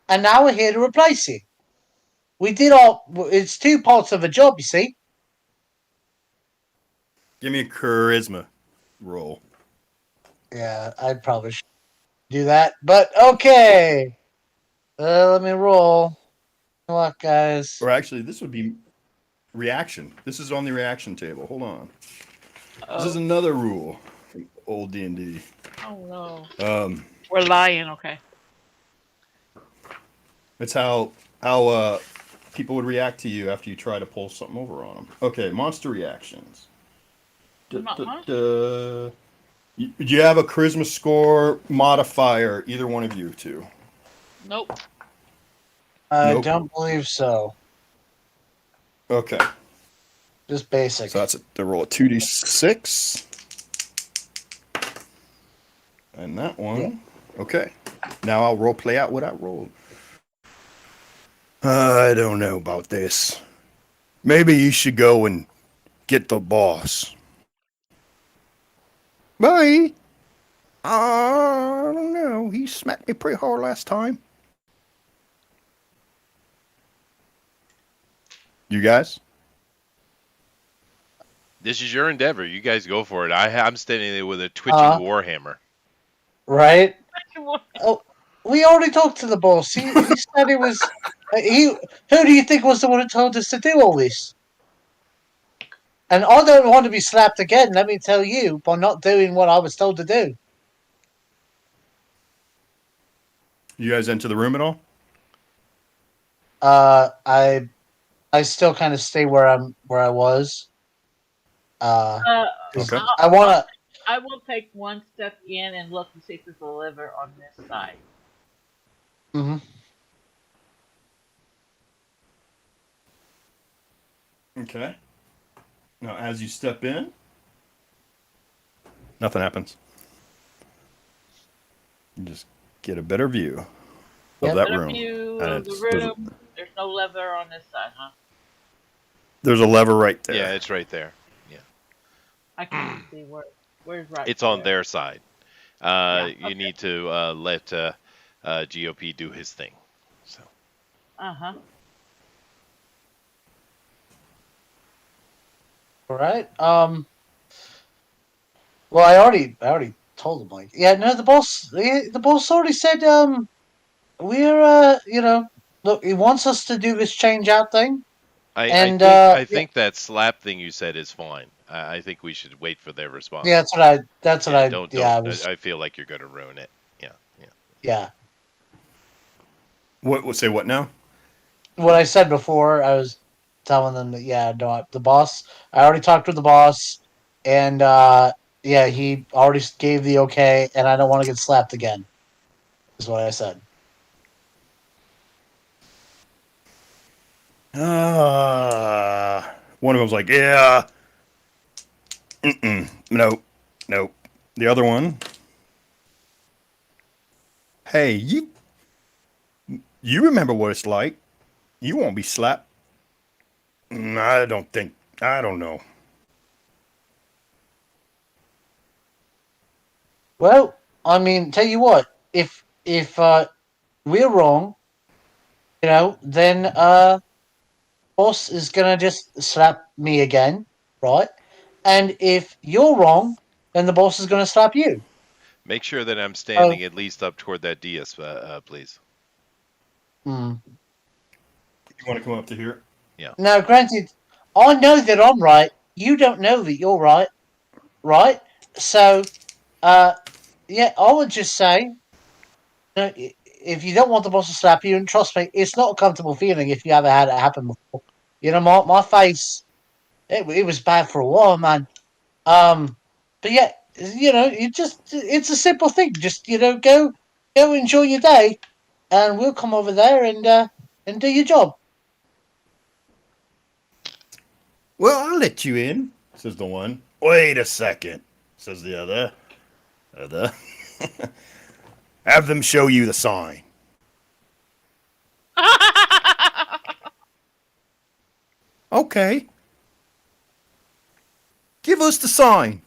and now we're here to replace you. We did all, it's two parts of a job, you see. Give me a charisma roll. Yeah, I probably should do that, but okay. Let me roll. Good luck, guys. Or actually, this would be reaction. This is on the reaction table. Hold on. This is Oh, another rule. Old D&D. oh no. Um, We're lying. Okay. it's how people would react to you after you try to pull something over on them. Okay, monster reactions. Duh, Not duh, much. duh. Do you have a charisma score modifier? Either one of you two. Nope. I Nope. don't believe so. Okay. Just So basic. that's the roll of 2d6. And that Yeah. one. Okay. Now I'll role play out what I rolled. I don't know about this. Maybe you should go and get the boss. Bye. I don't know. He smacked me pretty hard last time. You guys? This is your endeavor. You guys go for it. I'm standing there with a twitching Uh, warhammer. right? Oh, we already talked to the boss. He said it was. He. Who do you think was the one who told us to do all this? And I don't want to be slapped again. Let me tell you, by not doing what I was told to do. You guys into the room at all? Uh, I. I still kind of stay where I was. Uh, Uh, 'Cause Okay. I want to. I will take one step in and look to see if there's a liver on this side. Mm-hmm. Okay. Now, as you step in, nothing happens. You just get a better view of Yep. that Better room. view And of the room. There's no lever on this side, huh? there's a lever right there. Yeah, it's right there. I can't see where's right. It's on there? their side. Yeah. You Okay. need to let GOP do his thing. So Uh huh. All right. Well, I already told him. Like, yeah, no, the boss already said. We're look, he wants us to do this change out thing, I and think I yeah, think that slap thing you said is fine. I think we should wait for their yeah, response. that's what Yeah, I, yeah, don't. I was, I feel like you're gonna ruin it. Yeah, yeah. yeah. What? Say what now? What I said before, I was telling them that, yeah, no, the boss. I already talked with the boss, and yeah, he already gave the okay, and I don't want to get slapped again. Is what I said. One of them's like, yeah, nope, nope. The other one, hey, you You remember what it's like. You won't be slapped. I don't think. I don't know. Well, I mean, tell you what, if we're wrong, then boss is gonna just slap me again, right? And if you're wrong, then the boss is gonna slap you. Make sure that I'm Oh, standing at least up toward that dais, please. hmm. You want to come up to here? Yeah. Now, granted, I know that I'm right. You don't know that you're right, right? So, uh, yeah, I would just say, if you don't want the boss to slap you, and trust me, it's not a comfortable feeling if you ever had it happen before. My face, it was bad for a while, man. But yeah, it's a simple thing. Just go enjoy your day, and we'll come over there and do your job. Well, I'll let you in, says the one. Wait a second, says the other. Other. Have them show you the sign. Okay. Give us the sign.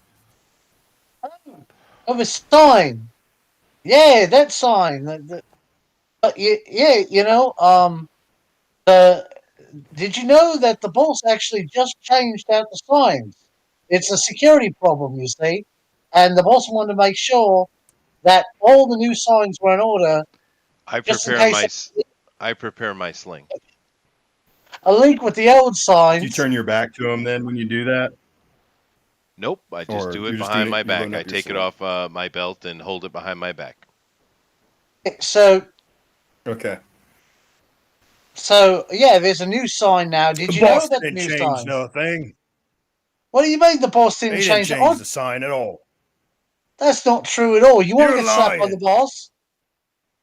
Of a sign, yeah, that sign. Yeah, the did you know that the boss actually just changed out the signs? It's a security problem, you see, and the boss wanted to make sure that all the new signs were in order, I just in prepare case my I prepare my sling. a link with the old Do you signs. turn your back to him then when you do that? Nope, I just Or do you're it just behind doing it, my you're back. loading I up your take it sling? off my belt and hold it behind my back. So, Okay. so yeah, there's a new sign now. Did The you know boss about the didn't new change signs? nothing. What do you mean the boss didn't He didn't change? change Oh, the sign at all. that's not true at all. You want to You're get slapped by the lying. boss?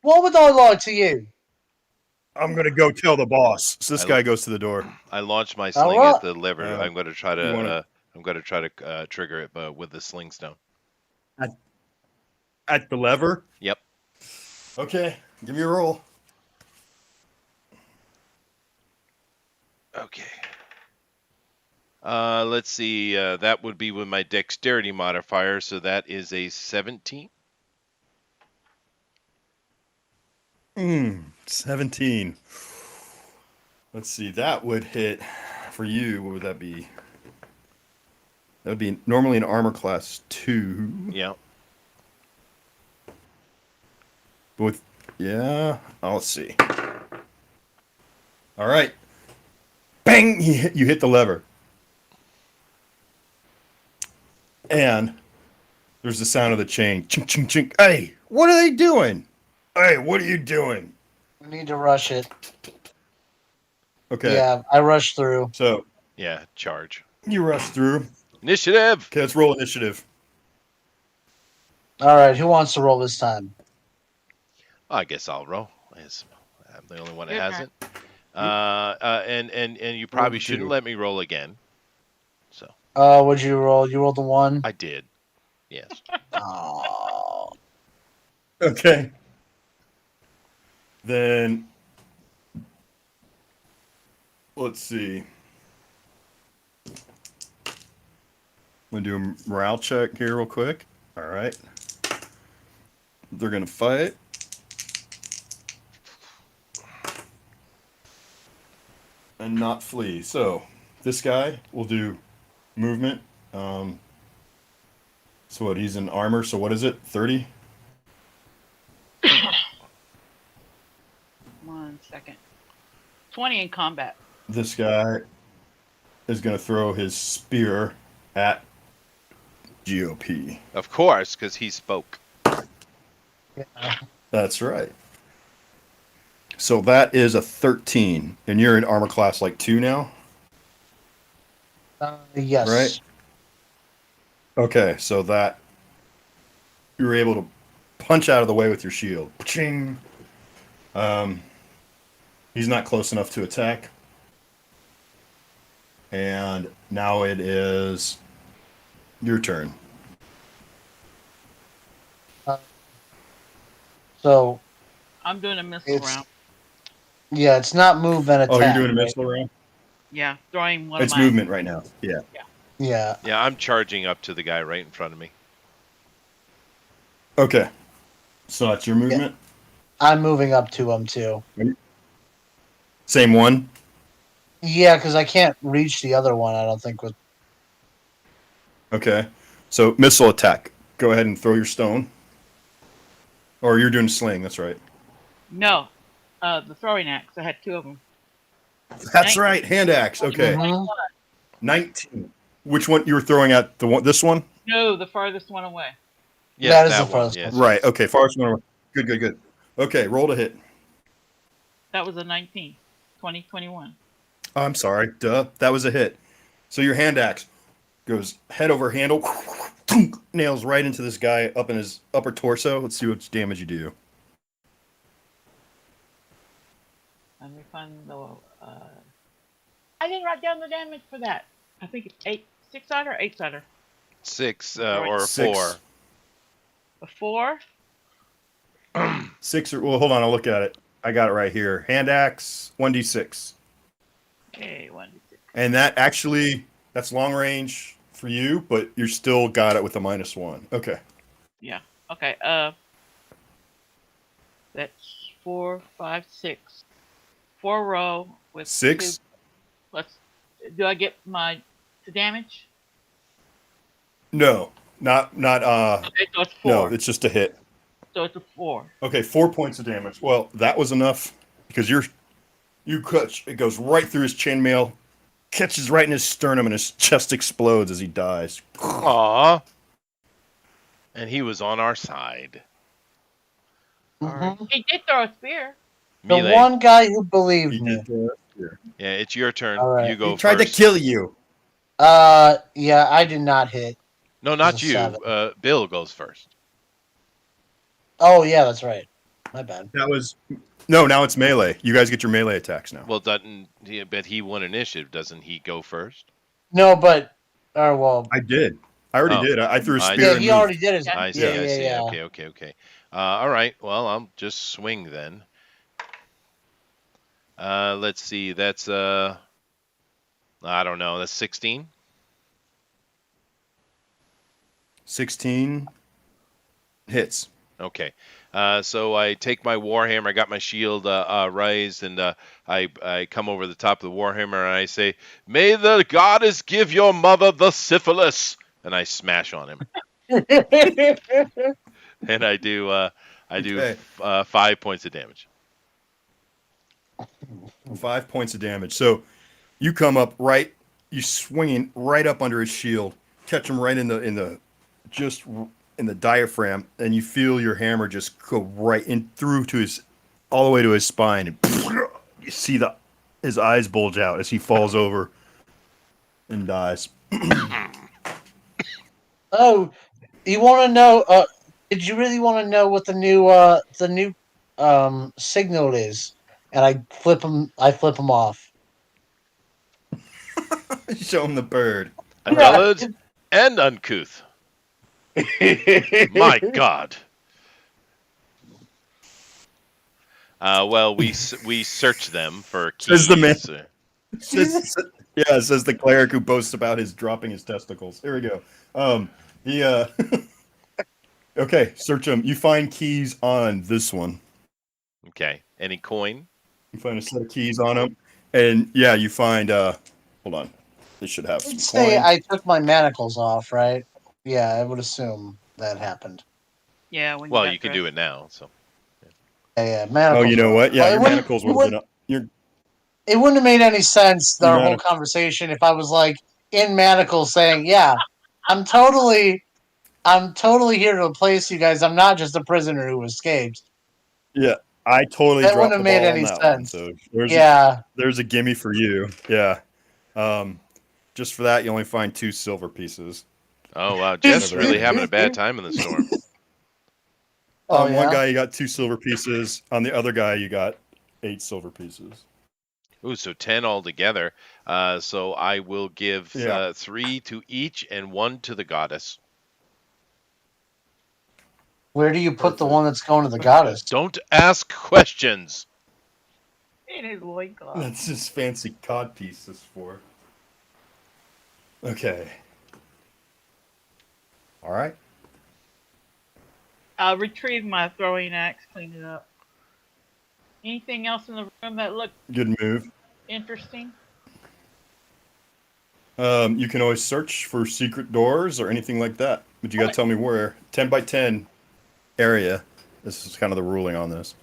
Why would I lie to you? I'm gonna go tell the boss. So this I guy goes to the door. I launch my All sling at right. the lever. Uh, you want I'm going to try to trigger it with the sling stone. to at the lever? Yep. Okay. Give me a roll. Okay. Let's see. That would be with my dexterity modifier, so that is a 17. 17. Let's see. That would hit for you. What would that be? That would be normally an armor class 2. Yeah. But with yeah, let's see. All right. Bang! You hit the lever. And there's the sound of the chain. Chink, chink, chink. Hey, what are they doing? Hey, what are you doing? We need to rush it. Okay, Yeah, I rushed through. so Yeah. Charge. you rush through. Initiative. Okay, let's roll initiative. All right, who wants to roll this time? I guess I'll roll. I'm the only one that Your has turn. it. And you Roll probably the shouldn't 2. let me roll again. So What'd you roll? You rolled the 1. I did. Yes. Oh. Okay. Then let's see. I'm gonna do a morale check here real quick. All right. They're gonna fight. And not flee. So this guy will do movement. Um, so what? He's in armor. So what is it? 30. 1 second. 20 in combat. This guy is gonna throw his spear at GOP. Of course, because he spoke. Yeah. That's right. So that is a 13, and you're in armor class like 2 now, Yes. right? Okay, so that you're able to punch out of the way with your shield. Ching. Um, he's not close enough to attack. And now it is your turn. So I'm doing a missile it's round. Yeah, it's not move and Oh, you're attack. doing a Right? missile round? Yeah, throwing one of It's my. movement right now. Yeah. Yeah, Yeah, I'm charging up to the guy right in front of me. Okay. So that's your yeah. movement? I'm moving up to him too. Same one? Yeah, because I can't reach the other one. I don't think with. Okay. So missile attack. Go ahead and throw your stone. Or you're doing sling, that's right. No, the throwing axe. I had two of them. That's right, hand axe. Okay. Mhm. 19. Which one you were throwing at the one this one? No, the farthest one away. Yes, That is the that one. first Yes, one. Right. yes. Okay, farthest one. Good, good, good. Okay, roll to hit. That was a 19. 2021. Oh, I'm sorry. Duh. That was a hit. So your hand axe goes head over handle, nails right into this guy up in his upper torso. Let's see what damage you do. Let me find the. I didn't write down the damage for that. I think it's 6-sider or 8-sider. 6 Right. or 6. 4. A 4. 6 or well, hold on, I'll look at it. I got it right here. Hand axe, 1d6. Okay, 1d6. And that actually that's long range for you, but you still got it with a -1. Okay. Yeah. Okay. That's 4, 5, 6. 4 row with 6. 2. Let's. Do I get my the damage? No. Not Okay, so it's 4. no, it's just a hit. So it's a 4. Okay, 4 points of damage. Well, that was enough because you cut it goes right through his chainmail, catches right in his sternum, and his chest explodes as he dies. Aw. And he was on our side. Mhm. He did throw a spear. The Melee. one guy who believed He me. did the Yeah, it's your turn. All right. You go He tried first. to kill you. Yeah, I did not hit. No, It was not a you. 7. Bill goes first. Oh yeah, that's right. My bad. That was no. Now it's melee. You guys get your melee attacks now. Well, doesn't he? But he won initiative. Doesn't he go first? No, but well, I did. I already Oh. did. I threw a I spear yeah, and he moved. already did his. Yeah. I see. Yeah, I yeah, see. yeah. Okay. Okay. Okay. All right. Well, I'll just swing then. Let's see. That's I don't know. That's 16. 16 hits. Okay. So I take my warhammer. I got my shield raised, and I come over the top of the warhammer, and I say, "May the goddess give your mother the syphilis," and I smash on him, and I do Okay. 5 points of damage. 5 points of damage. So you come up right, you swinging right up under his shield, catch him right in the just in the diaphragm, and you feel your hammer just go right in through to his all the way to his spine, and you see his eyes bulge out as he falls over and dies. Oh, you want to know? Did you really want to know what the new signal is? And I flip him. I flip him off. Show him the bird. Undulled and uncouth. My God. Well, we search them for keys. Says the man. Yeah, it says the cleric who boasts about his dropping his testicles. Here we go. He okay, search them. You find keys on this one. Okay. Any coin? You find a set of keys on him, and yeah, you find. Hold on, they should have some Say coin. I took my manacles off, right? Yeah, I would assume that happened. Yeah. When Well, got you can dressed. do it now. So Yeah, manacles. Oh, you know what? Yeah, Well, your manacles would have been up. It wouldn't have made any sense Your our whole manacle- conversation if I was like in manacles saying, "Yeah, I'm totally here to replace you guys. I'm not just a prisoner who escaped." Yeah, I totally That dropped wouldn't the have made ball on any that one. sense. So Yeah. there's a gimme for you. Yeah. Just for that, you only find 2 silver pieces. oh wow, Jeff's Never really happened. having a bad time in the storm. Oh, On one yeah? guy, you got 2 silver pieces. On the other guy, you got 8 silver pieces. Ooh, so 10 altogether. So I will give Yeah. 3 to each and 1 to the goddess. Where do you put the Perfect. one that's going to the goddess? Don't ask questions. In his loincloth. That's his fancy cod piece is for. Okay. All right. I'll retrieve my throwing axe, clean it up. Anything else in the room that looked Good move. interesting? You can always search for secret doors or anything like that, but you got to tell me where. 10 by 10 area. This is kind of the ruling on this.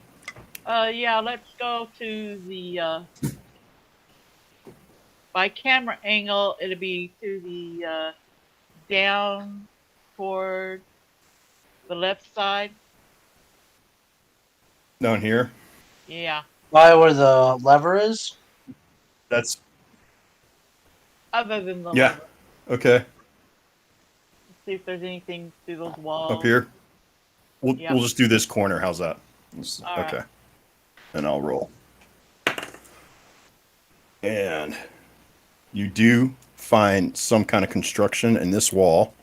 Yeah, let's go to the by camera angle. It'll be to the down toward the left side. Down here. Yeah. By where the lever is? That's Other than the yeah. lever. Okay. Let's see if there's anything through those Up walls. here. We'll Yep. we'll just do this corner. How's that? All Okay. right. And I'll roll. And you do find some kind of construction in this wall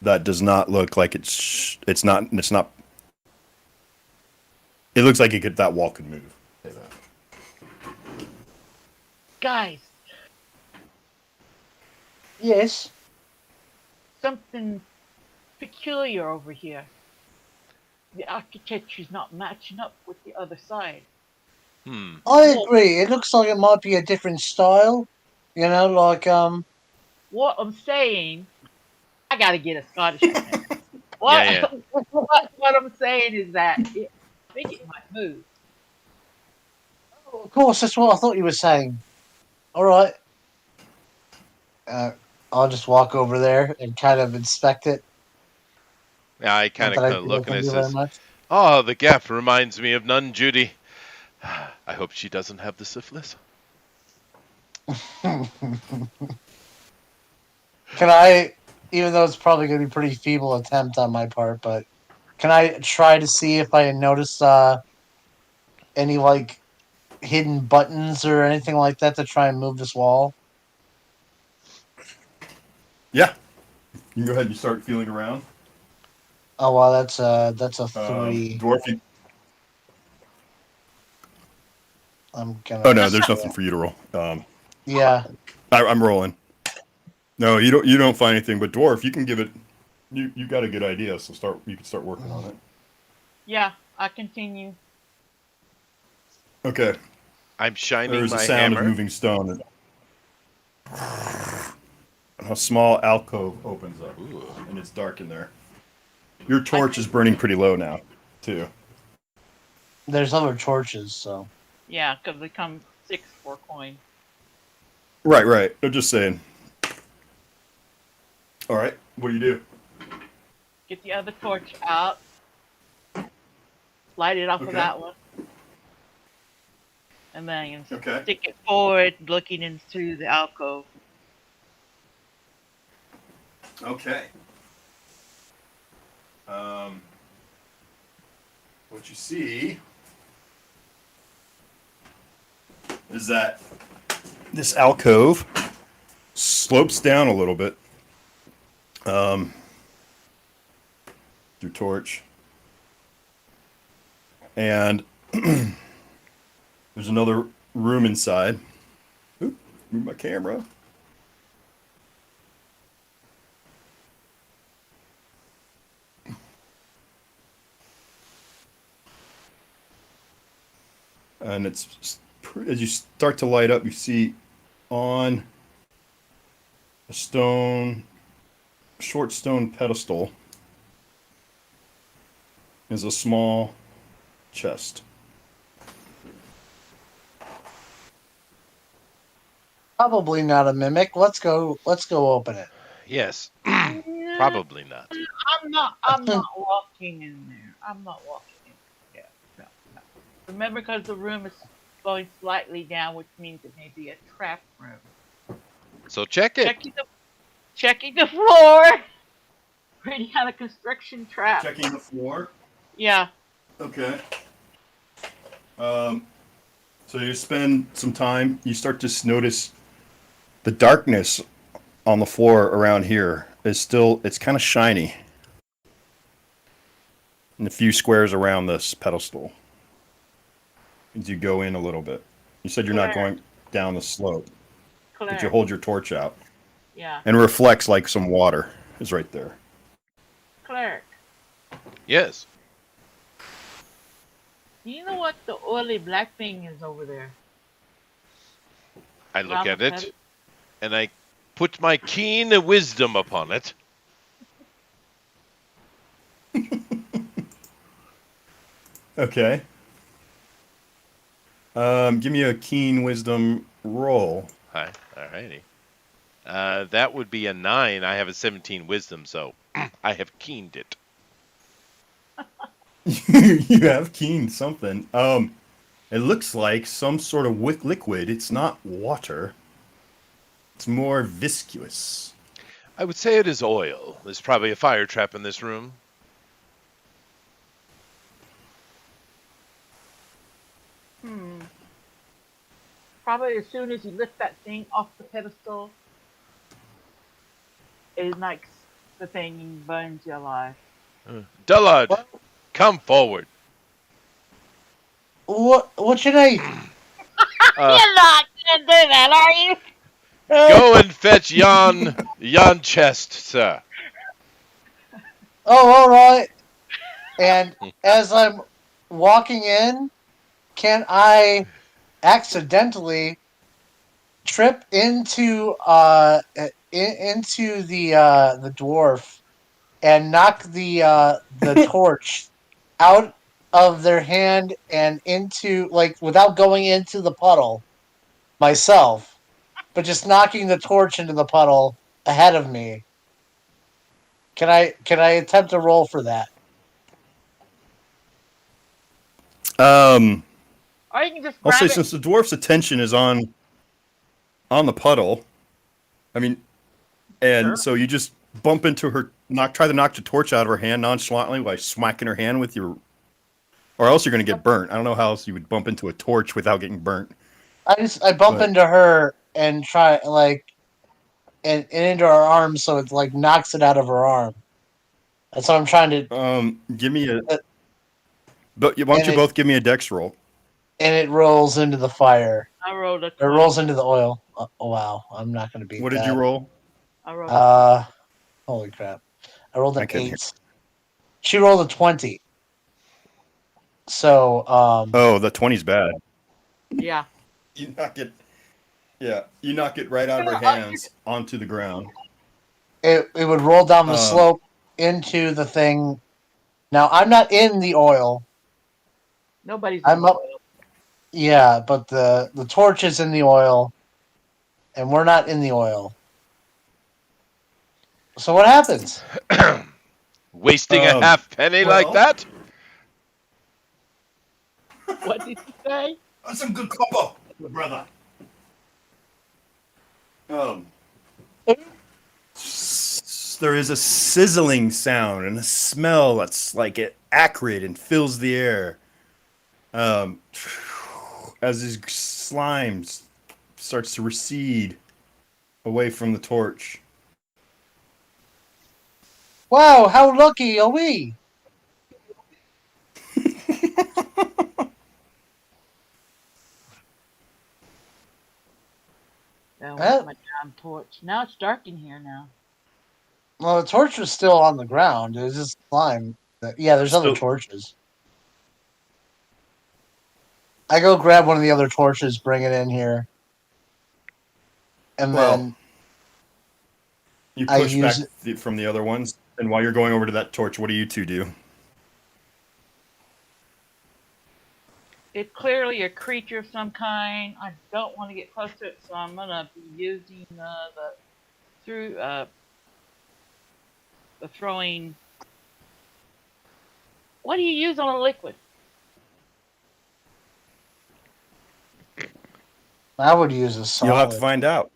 that does not look like it's not it looks like that wall could move. Say that. Guys, Yes. something peculiar over here. The architecture's not matching up with the other side. Hmm. I agree. It looks like it might be a different style. You know, like What I'm saying, I gotta get a Scottish accent. What, Yeah, what I'm saying is that I think it might move. of course that's what I thought you were saying. All right. I'll just walk over there and kind of inspect it. Yeah, I Not kind that I of do look and I anything very says, much. "Oh, the gaff reminds me of Nun Judy. I hope she doesn't have the syphilis." Can I, even though it's probably going to be a pretty feeble attempt on my part, but can I try to see if I notice any like hidden buttons or anything like that to try and move this wall? Yeah. You can go ahead and start feeling around. Oh well, that's a 3. Dwarf, you. I'm Oh gonna. no, there's nothing for you to roll. Yeah. I'm rolling. No, you don't find anything, but dwarf, you can give it. You got a good idea, so you can start working on it. Yeah, I continue. Okay. I'm shining There's a my sound of hammer. moving stone. A small alcove opens up, Ooh. and it's dark in there. Your torch is burning pretty low now, too. There's other torches, so. Yeah, because they come 6 for a coin. Right. I'm just saying. All right. What do you do? Get the other torch out. Light it off of Okay. that one. And then Okay. stick it forward, looking into the alcove. Okay. What you see is that this alcove slopes down a little bit. Your torch. And there's another room inside. Oop, move my camera. And it's as you start to light up, you see on a short stone pedestal is a small chest. Probably not a mimic. Let's go open it. Yes, No, probably not. I'm not walking in there. I'm not walking in there. Yeah, no. Remember, because the room is going slightly down, which means it may be a trap room. So check it. Checking the floor for any kind of construction trap. Checking the floor. Yeah. Okay. So you spend some time. You start to notice the darkness on the floor around here is still. It's kind of shiny. In a few squares around this pedestal. as you go in a little bit. You said you're not Cleric. going down the slope, but you Cleric. hold your torch out Yeah. and it reflects like some water is right there. Cleric. Yes. Do you know what the oily black thing is over there? I look Around the at it pedestal? and I put my keen wisdom upon it. Okay. Give me a keen wisdom roll. Hi. Alrighty. That would be a 9. I have a 17 wisdom, so I have keened it. You have keen something. It looks like some sort of liquid. It's not water. It's more viscous. I would say it is oil. There's probably a fire trap in this room. Hmm. Probably as soon as you lift that thing off the pedestal, it ignites the thing and burns you alive. Dullard, What? come forward. What's your name? You're not gonna do that, are you? Go and fetch yon chest, sir. Oh, all right. And as I'm walking in, can I accidentally trip into into the dwarf and knock the torch out of their hand and into, like, without going into the puddle myself, but just knocking the torch into the puddle ahead of me? Can I attempt a roll for that? Um, Or you can just I'll say grab it. since the dwarf's attention is on the puddle, I mean, and Sure. so you just bump into her, try to knock the torch out of her hand nonchalantly by smacking her hand with your, or else you're gonna get burnt. I don't know how else you would bump into a torch without getting burnt. I bump But into her and try, like, and into her arm, so it, like, knocks it out of her arm. That's what I'm trying to. give me a. Uh, But why don't and you it both give me a dex roll? rolls into the fire. I rolled a It 20. rolls into the oil. Oh, wow, I'm not going to beat What did you that. roll? I rolled a 20. Holy crap! I rolled I an couldn't hear. 8. She rolled a 20. So Oh, the 20's bad. Yeah. You knock it. Yeah, you knock it right out of her You hands onto the ground. it would roll down the Um, slope into the thing. Now I'm not in the oil. Nobody's in I'm the up. oil. Yeah, but the torch is in the oil, and we're not in the oil. So what happens? Wasting a half penny like well, that? What did you say? that's some good combo, brother. Um, there is a sizzling sound and a smell that's like it acrid and fills the air. Um, as his slime starts to recede away from the torch. Wow, how lucky are we? That Huh? was my damn torch. Now it's dark in here now. Well, the torch was still on the ground. It was just slime. Yeah, there's other Still, torches. I go grab one of the other torches, bring it in here, and well, then you I push use back it. from the other ones, and while you're going over to that torch, what do you two do? It's clearly a creature of some kind. I don't want to get close to it, so I'm gonna be using the throwing. What do you use on a liquid? I would use a You'll have to solid, find out.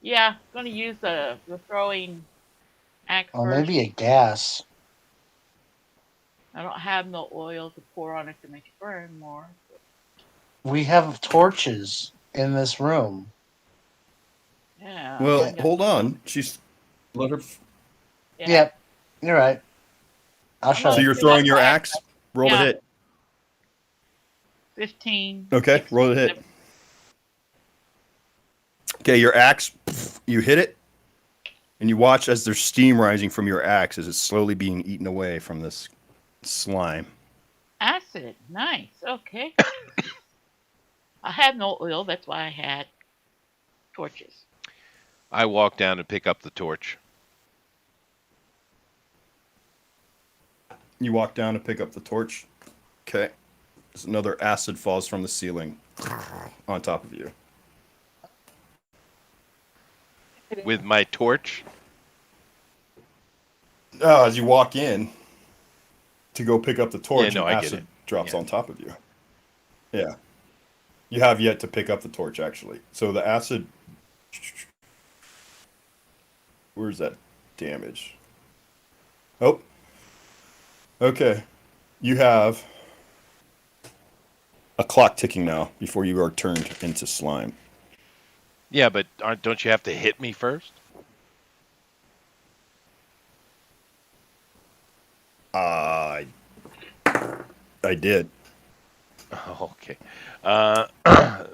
Yeah, I'm gonna use the throwing axe or first. maybe a gas. I don't have no oil to pour on it to make it burn more. We have torches in this room. Yeah. Well, Yeah. hold on. She's let her. Yeah. Yep, you're right. I'll I'm shut So gonna up. you're do that throwing your for axe. Roll to Yeah. hit. 15. Okay, 16, roll the hit. Okay, your axe, you hit it, and you watch as there's steam rising from your axe as it's slowly being eaten away from this slime. Acid. Nice. Okay. I had no oil. That's why I had torches. I walk down and pick up the torch. You walk down to pick up the torch. Okay. There's another acid falls from the ceiling on top of you. With my torch? As you walk in to go pick up the torch, Yeah, no, an I get acid it. drops Yeah. on top of you. Yeah. You have yet to pick up the torch, actually. So the acid... Where's that damage? Oh. Okay. You have a clock ticking now before you are turned into slime. Yeah, but don't you have to hit me first? I did. Okay.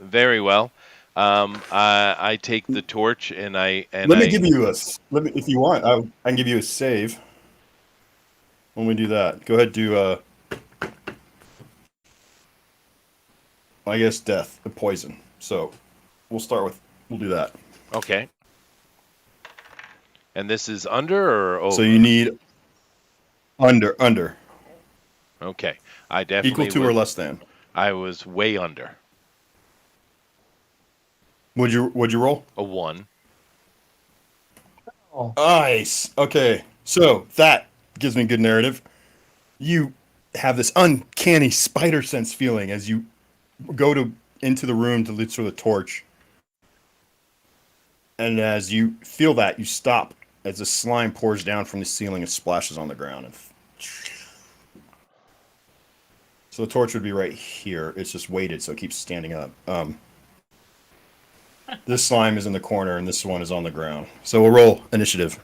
Very well. I take the torch and Let me give you a. Let me, if you want, I can give you a save. When we do that, go ahead. Do I guess death, the poison. So we'll start with. We'll do that. Okay. And this is under or over? So you need under Okay. I equal definitely to or less than. I was way under. Would you roll? A 1. Oh, Nice. Okay. So that gives me good narrative. You have this uncanny spider sense feeling as you go into the room to look for the torch. And as you feel that, you stop as the slime pours down from the ceiling and splashes on the ground. And so the torch would be right here. It's just weighted, so it keeps standing up. This slime is in the corner, and this one is on the ground. So we'll roll initiative.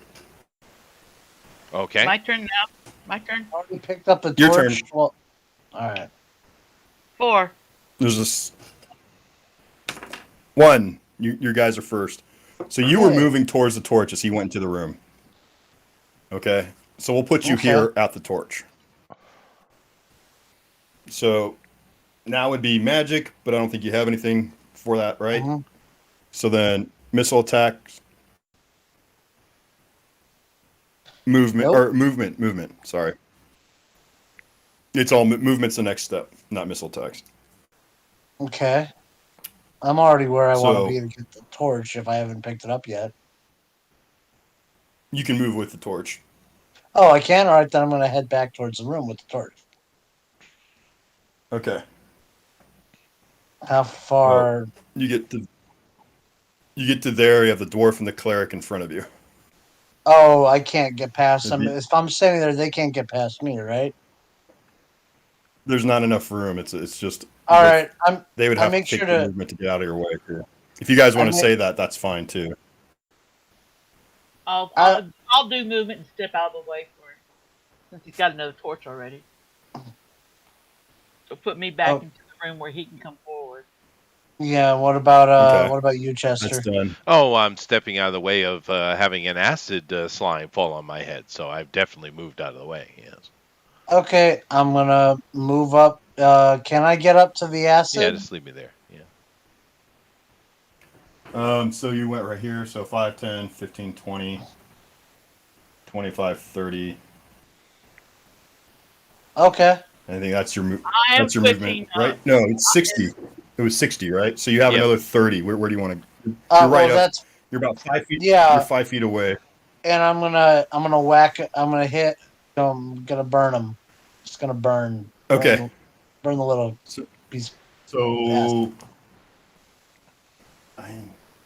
Okay. My turn now. My turn. I already picked up the torch. Your turn. Well, all right. 4. There's this one. Your guys are first. So you were Okay. moving towards the torch as he went into the room. Okay. So we'll put you Okay. here at the torch. So now would be magic, but I don't think you have anything for that, right? Mhm. So then missile attacks, movement Nope. or movement. Sorry, it's all movement's the next step, not missile attacks. Okay. I'm already where I want So- to be to get the torch if I haven't picked it up yet. You can move with the torch. Oh, I can? All right, then I'm going to head back towards the room with the torch. Okay. How far? You get to there. You have the dwarf and the cleric in front of you. Oh, I can't get past them. It'd be- If I'm standing there, they can't get past me, right? There's not enough room. It's just All right. They would I have to make take sure the to- movement to get out of your way too. If you guys want I to make- say that, that's fine too. I'll do movement and step out of the way for it, since he's got another torch already. So put me back Oh. into the room where he can come forward. Yeah. What about Okay. What about you, Chester? That's done. Oh, I'm stepping out of the way of having an acid slime fall on my head, so I've definitely moved out of the way. Yes. Okay, I'm gonna move up. Can I get up to the acid? Yeah, just leave me there. Yeah. So you went right here. So 5, 10, 15, 20, 25, 30. Okay. I think that's your I am that's your switching, movement, right? No, it's 60. It was 60, right? So you have Yep. another 30. Where do you want to? You're right well, up. that's You're about 5 feet. Yeah. You're 5 feet away. and I'm gonna whack. I'm gonna hit. I'm gonna burn them. Just gonna burn. Okay. Burn the little So- piece. So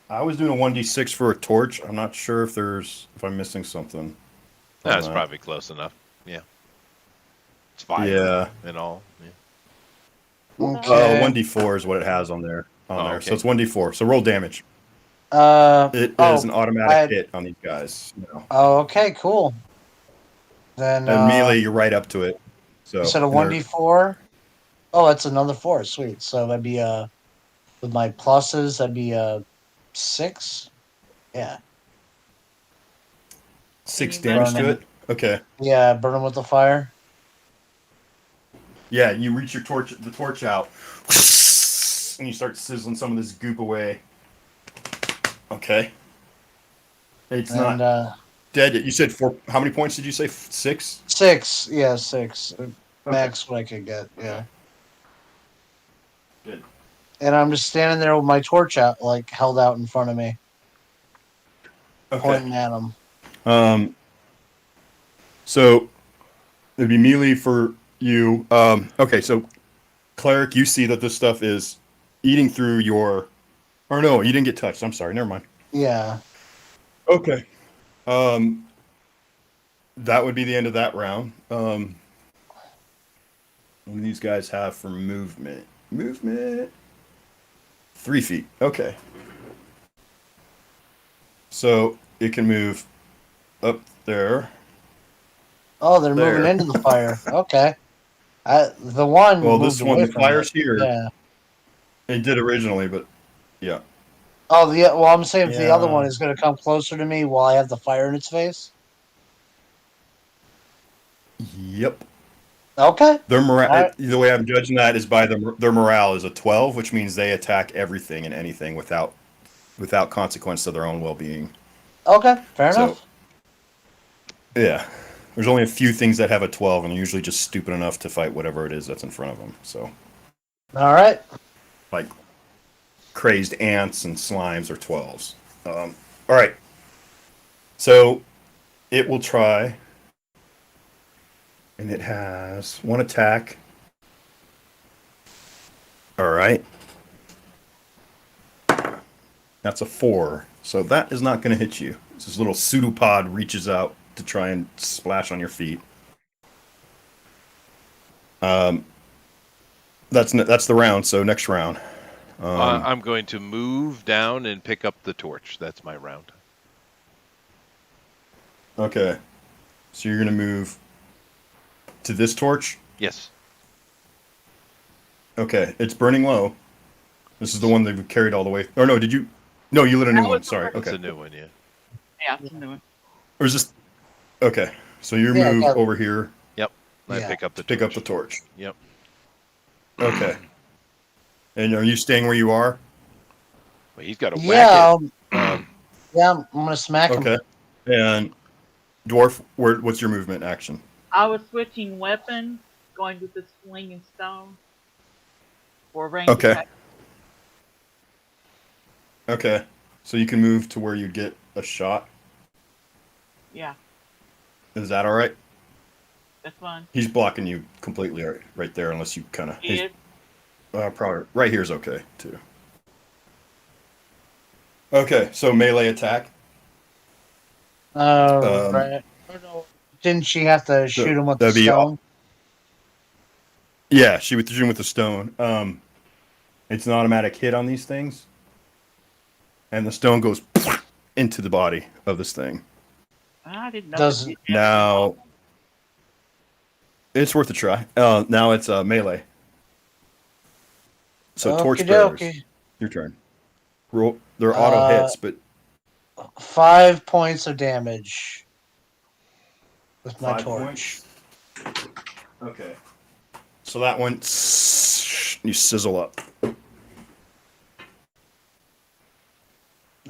I was doing a 1d6 for a torch. I'm not sure if I'm missing something. That's on that. probably close enough. Yeah. It's 5 Yeah. in all. Yeah. Okay. 1d4 is what it has on there. Oh, So okay. it's 1d4. So roll damage. It Oh, is an automatic hit on these guys. Oh, okay, cool. Then And melee, you're right up to it. So you said a and they're- 1d4. Oh, that's another 4. Sweet. So that'd be with my pluses, that'd be 6. Yeah. 6 And you damage to Burning. it. Okay. Yeah, burn them with the fire. Yeah, you reach the torch out, and you start sizzling some of this goop away. Okay. It's And not dead yet. You said 4. How many points did you say? 6? 6. Yeah, 6. Okay. Max what I could get. Okay. Yeah. Good. And I'm just standing there with my torch out, like held out in front of me, Okay. pointing at them. Um. So it'd be melee for you. Okay. So cleric, you see that this stuff is eating through your. Or no, you didn't get touched. I'm sorry. Never mind. Yeah. Okay. Um. That would be the end of that round. What do these guys have for movement? Movement. 3 feet. Okay. So it can move up there. Oh, they're moving There. into the fire. Okay. The one Well, moved this one, away the from it. fire's here. Yeah. It did originally, but yeah. Oh, well, I'm saying if the other one Yeah. is going to come closer to me while I have the fire in its face. Yep. Okay. Their morale. All right. The way I'm judging that is by their morale is a 12, which means they attack everything and anything without consequence to their own well-being. Okay. Fair So enough. yeah, there's only a few things that have a 12, and they're usually just stupid enough to fight whatever it is that's in front of them. So All right. like crazed ants and slimes are 12s. All right. So it will try, and it has one attack. All right. That's a 4. So that is not going to hit you. This little pseudopod reaches out to try and splash on your feet. Um, that's the round. So next round. I'm going to move down and pick up the torch. That's my round. Okay. So you're going to move to this torch. Yes. Okay. It's burning low. This is the one that we carried all the way. Or no, did you? No, you lit a new That one. was Sorry. That's Okay. a new one, yeah. yeah, it's a new one. Or is this? Okay. So you Yeah, move yeah. over here Yep. I Yeah. pick up the to pick torch. up the torch. Yep. Okay. And are you staying where you are? Well, he's got to Yeah. whack it. Yeah. I'm going to smack him. Okay. And dwarf, what's your movement action? I was switching weapons, going with the sling and stone for range Okay. attack. Okay. So you can move to where you get a shot. Yeah, Is that all right? that's fine. He's blocking you completely right there, unless you kind of. He is. Probably right here's okay too. Okay, so melee attack. Right. Oh, no. Didn't she have to shoot him with the That'd be stone? Yeah, she would shoot him with the stone. It's an automatic hit on these things, and the stone goes into the body of this thing. I didn't know. Does- that. Now, it's worth a try. Now it's melee. So torchbearers, Okey-dokey. your turn. Roll. They're auto hits, but 5 points of damage with my 5 torch. points. Okay. So that one, you sizzle up.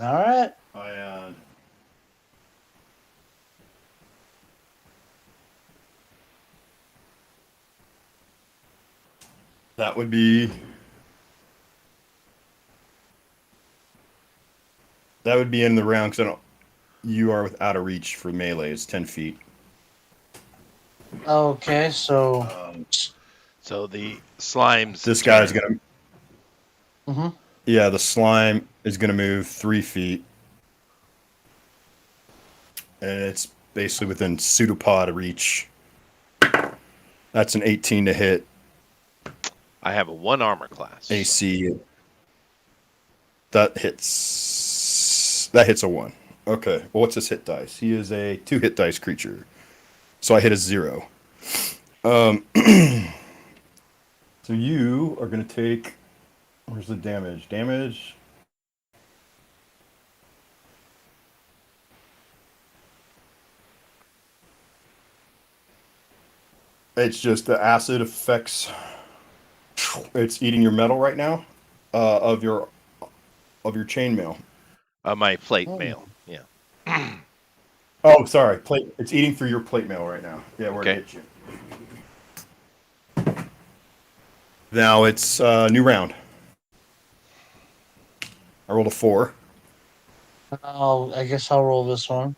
All right. I that would be in the round because you are out of reach for melee. It's 10 feet. Okay, so So the slimes. This guy's gonna. Mhm. Yeah, the slime is gonna move 3 feet, and it's basically within pseudopod reach. That's an 18 to hit. I have a 1 armor class. AC. That hits. That hits a 1. Okay. Well, what's his hit dice? He is a 2 hit dice creature. So I hit a 0. So So you are going to take. Where's the damage? Damage. It's just the acid affects. It's eating your metal right now, of your chainmail. My plate Hmm. mail. Yeah. Oh, sorry, plate. It's eating through your plate mail right now. Yeah, where it Okay. hit you. Now it's new round. I rolled a 4. I guess I'll roll this one.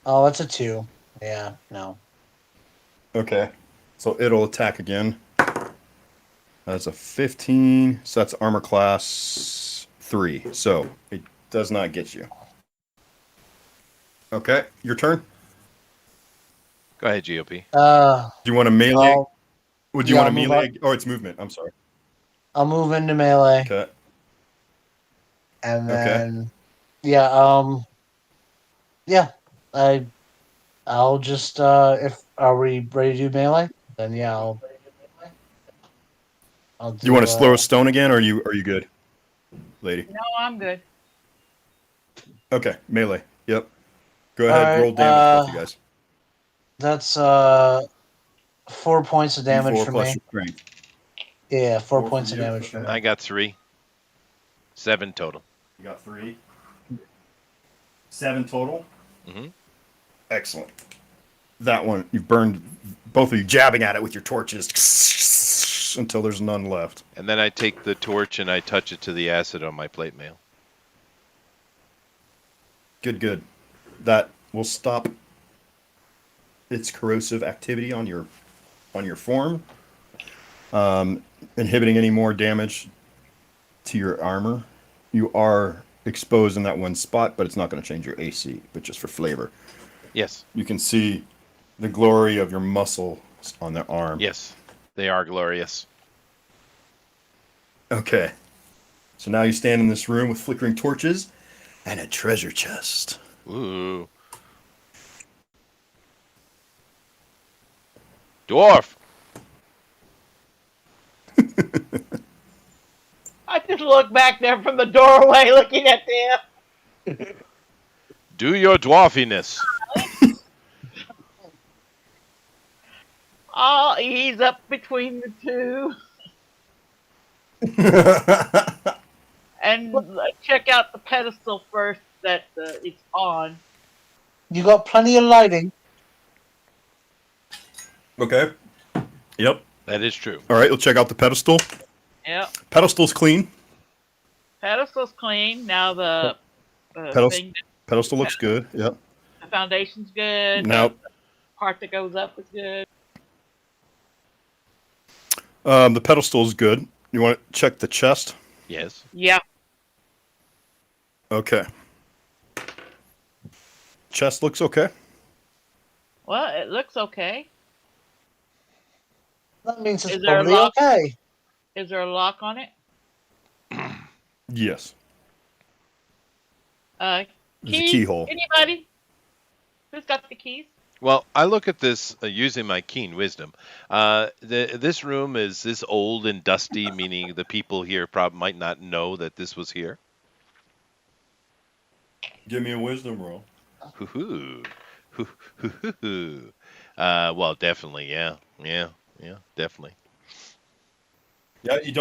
Oh, it's a 2. Yeah, no. Okay, so it'll attack again. That's a 15. So that's armor class 3. So it does not get you. Okay, your turn. Go ahead, GOP. Do you want to melee? I'll Would you yeah, want I'll to move up. melee? Oh, it's movement. I'm sorry. I'll move into melee, Okay. and Okay. then yeah, yeah. I I'll just if are we ready to do melee? Then yeah, I'll Do you want do to slow a stone again, or are you good, lady? No, I'm good. Okay, melee. Yep. Go all ahead. right. Roll damage, both you guys. That's 4 points of damage D4 for plus me. your strength. Yeah, 4 4 for points of you. damage for Okay. me. I got 3. 7 total. You got 3. 7 total. Hmm. Excellent. That one, you've burned, both of you jabbing at it with your torches until there's none left. And then I take the torch and I touch it to the acid on my plate mail. Good, good. That will stop its corrosive activity on your form, inhibiting any more damage to your armor. You are exposed in that one spot, but it's not going to change your AC, but just for flavor. Yes. You can see the glory of your muscles on the arm. Yes. They are glorious. Okay. So now you stand in this room with flickering torches and a treasure chest. Ooh. Dwarf! I just look back there from the doorway looking at them. Do your dwarfiness. I'll ease up between the two and check out the pedestal first that it's on. You got plenty of lighting. Okay. Yep. That is true. All right, we'll check out the pedestal. Yep. Pedestal's clean. Pedestal's clean. Now the Pedestal, pedestal looks good. Yep. the foundation's good. Now, The part that goes up is good. the pedestal is good. You want to check the chest? Yes. Yeah. Okay. Chest looks okay. Well, it looks okay. That means it's Is there a probably lock? okay. Is there a lock on it? Yes. Keys? There's a keyhole. Anybody? Who's got the keys? Well, I look at this using my keen wisdom. This room is this old and dusty, meaning the people here probably might not know that this was here. Give me a wisdom roll. Hoo-hoo. Hoo-hoo-hoo-hoo. Well, definitely, yeah. Yeah, definitely. Yeah, you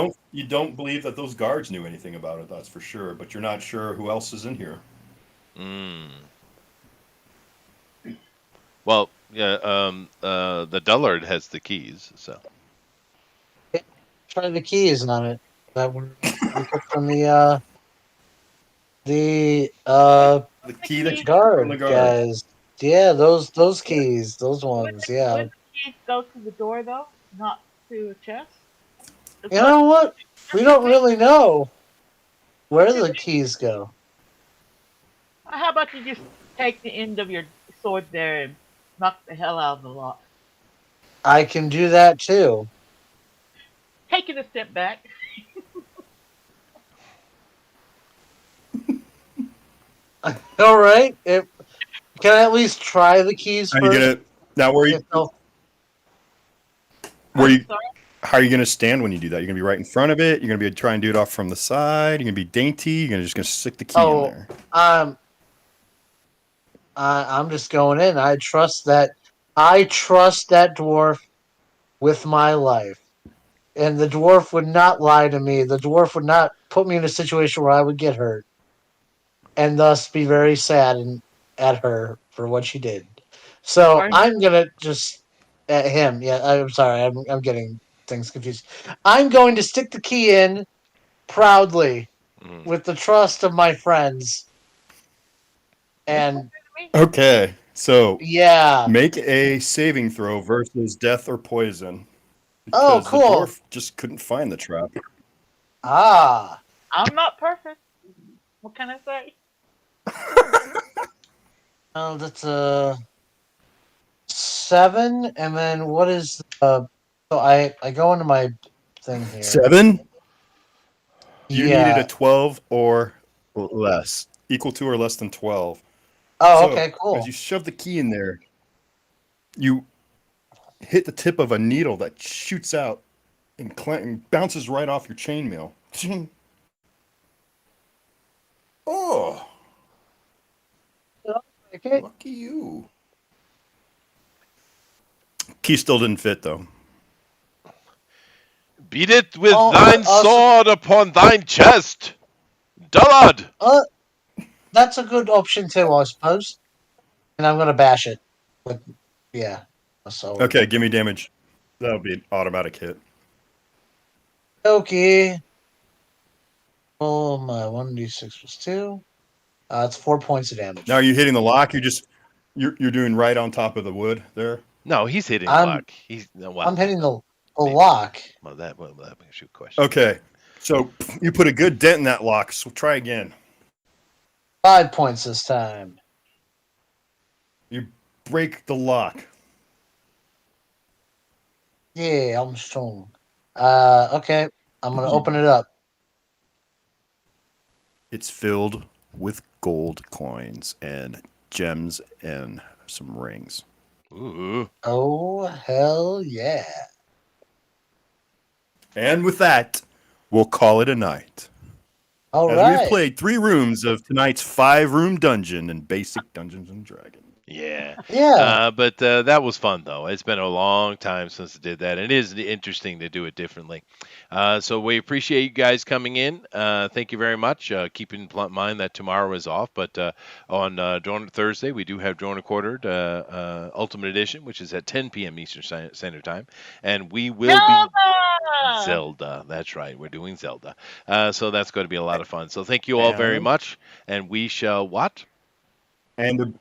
don't believe that those guards knew anything about it, that's for sure, but you're not sure who else is in here. Mm. Well, yeah, the dullard has the keys, so. Try the keys on it. That one we took from the The key that you took from guard the guard. guys. Yeah, those keys, those ones. Yeah. Would the keys go to the door though, not to a chest? It's You like- know what? We don't really know where the keys go. How about you just take the end of your sword there and knock the hell out of the lock? I can do that too. Take it a step back. All right. Can I at least try the keys Are you first? gonna now where If they'll- you Sorry? How are you going to stand when you do that? You're going to be right in front of it. You're going to be trying to do it off from the side. You're going to be dainty. You're just going to stick the key in Oh, there. I'm just going in. I trust that. I trust that dwarf with my life, and the dwarf would not lie to me. The dwarf would not put me in a situation where I would get hurt, and thus be very sad at her for what she did. So Are you I'm gonna just at him. Yeah, I'm sorry. I'm getting things confused. I'm going to stick the key in proudly Mhm. with the trust of my friends, and me? Okay. So yeah. make a saving throw versus death or poison Oh, because the cool. dwarf just couldn't find the trap. Ah. I'm not perfect. What can I say? Oh, that's a 7, and then what is so I go into my thing here. 7? You needed a Yeah. 12 or less, equal to or less than 12. Oh, So okay, as cool. you shove the key in there, you hit the tip of a needle that shoots out and bounces right off your chainmail. Oh, Okay. lucky you. Key still didn't fit though. Beat it with Oh, thine awesome. sword upon thine chest, dullard. Uh, that's a good option too, I suppose. And I'm gonna bash it with yeah, a sword. Okay, give me damage. That'll be an automatic hit. Okay. Oh my 1d6 plus 2. It's 4 points of Now damage. are you hitting the lock? You're doing right on top of the wood there. No, he's hitting the I'm lock. He's no, I'm well, hitting the maybe. lock. Well, that makes you question. Okay, so you put a good dent in that lock. So try again. 5 points this time. You break the lock. Yeah, I'm strong. Okay. I'm gonna open it up. It's filled with gold coins and gems and some rings. Ooh. Oh hell yeah! And with that, we'll call it a night. All As we have right. played 3 rooms of tonight's 5-room dungeon in basic Dungeons and Dragons. Yeah. Yeah. But that was fun, though. It's been a long time since I did that. And it is interesting to do it differently. So we appreciate you guys coming in. Thank you very much. Keep in mind that tomorrow is off. But on Drone Thursday, we do have Drone Quartered Ultimate Edition, which is at 10 p.m. Eastern Standard Time. And we will be Zelda! Zelda. That's right. We're doing Zelda. So that's going to be a lot of fun. So thank you all very And much. And we shall what? and a,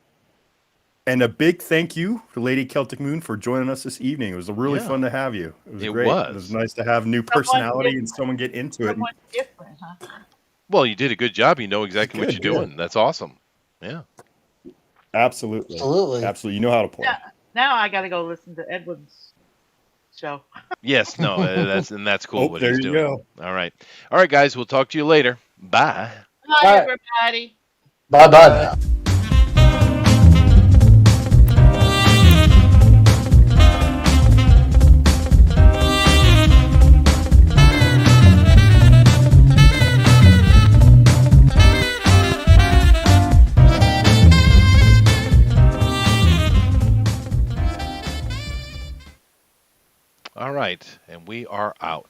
and a big thank you to Lady Celtic Moon for joining us this evening. It was really Yeah, fun to have you. It was it great. It was was. nice to have new Someone personality and different. someone get into it. Someone different, huh? Well, you did a good job. You know exactly what Good, you're good. doing. That's awesome. Yeah. Absolutely. Absolutely. Absolutely. You know how to play. Now I gotta go listen to Edwin's show. Yes. No. That's cool Oh, what there he's you doing. go. All right. All right, guys. We'll talk to you later. Bye. Hi, All right. everybody. Bye bye. All right. And we are out.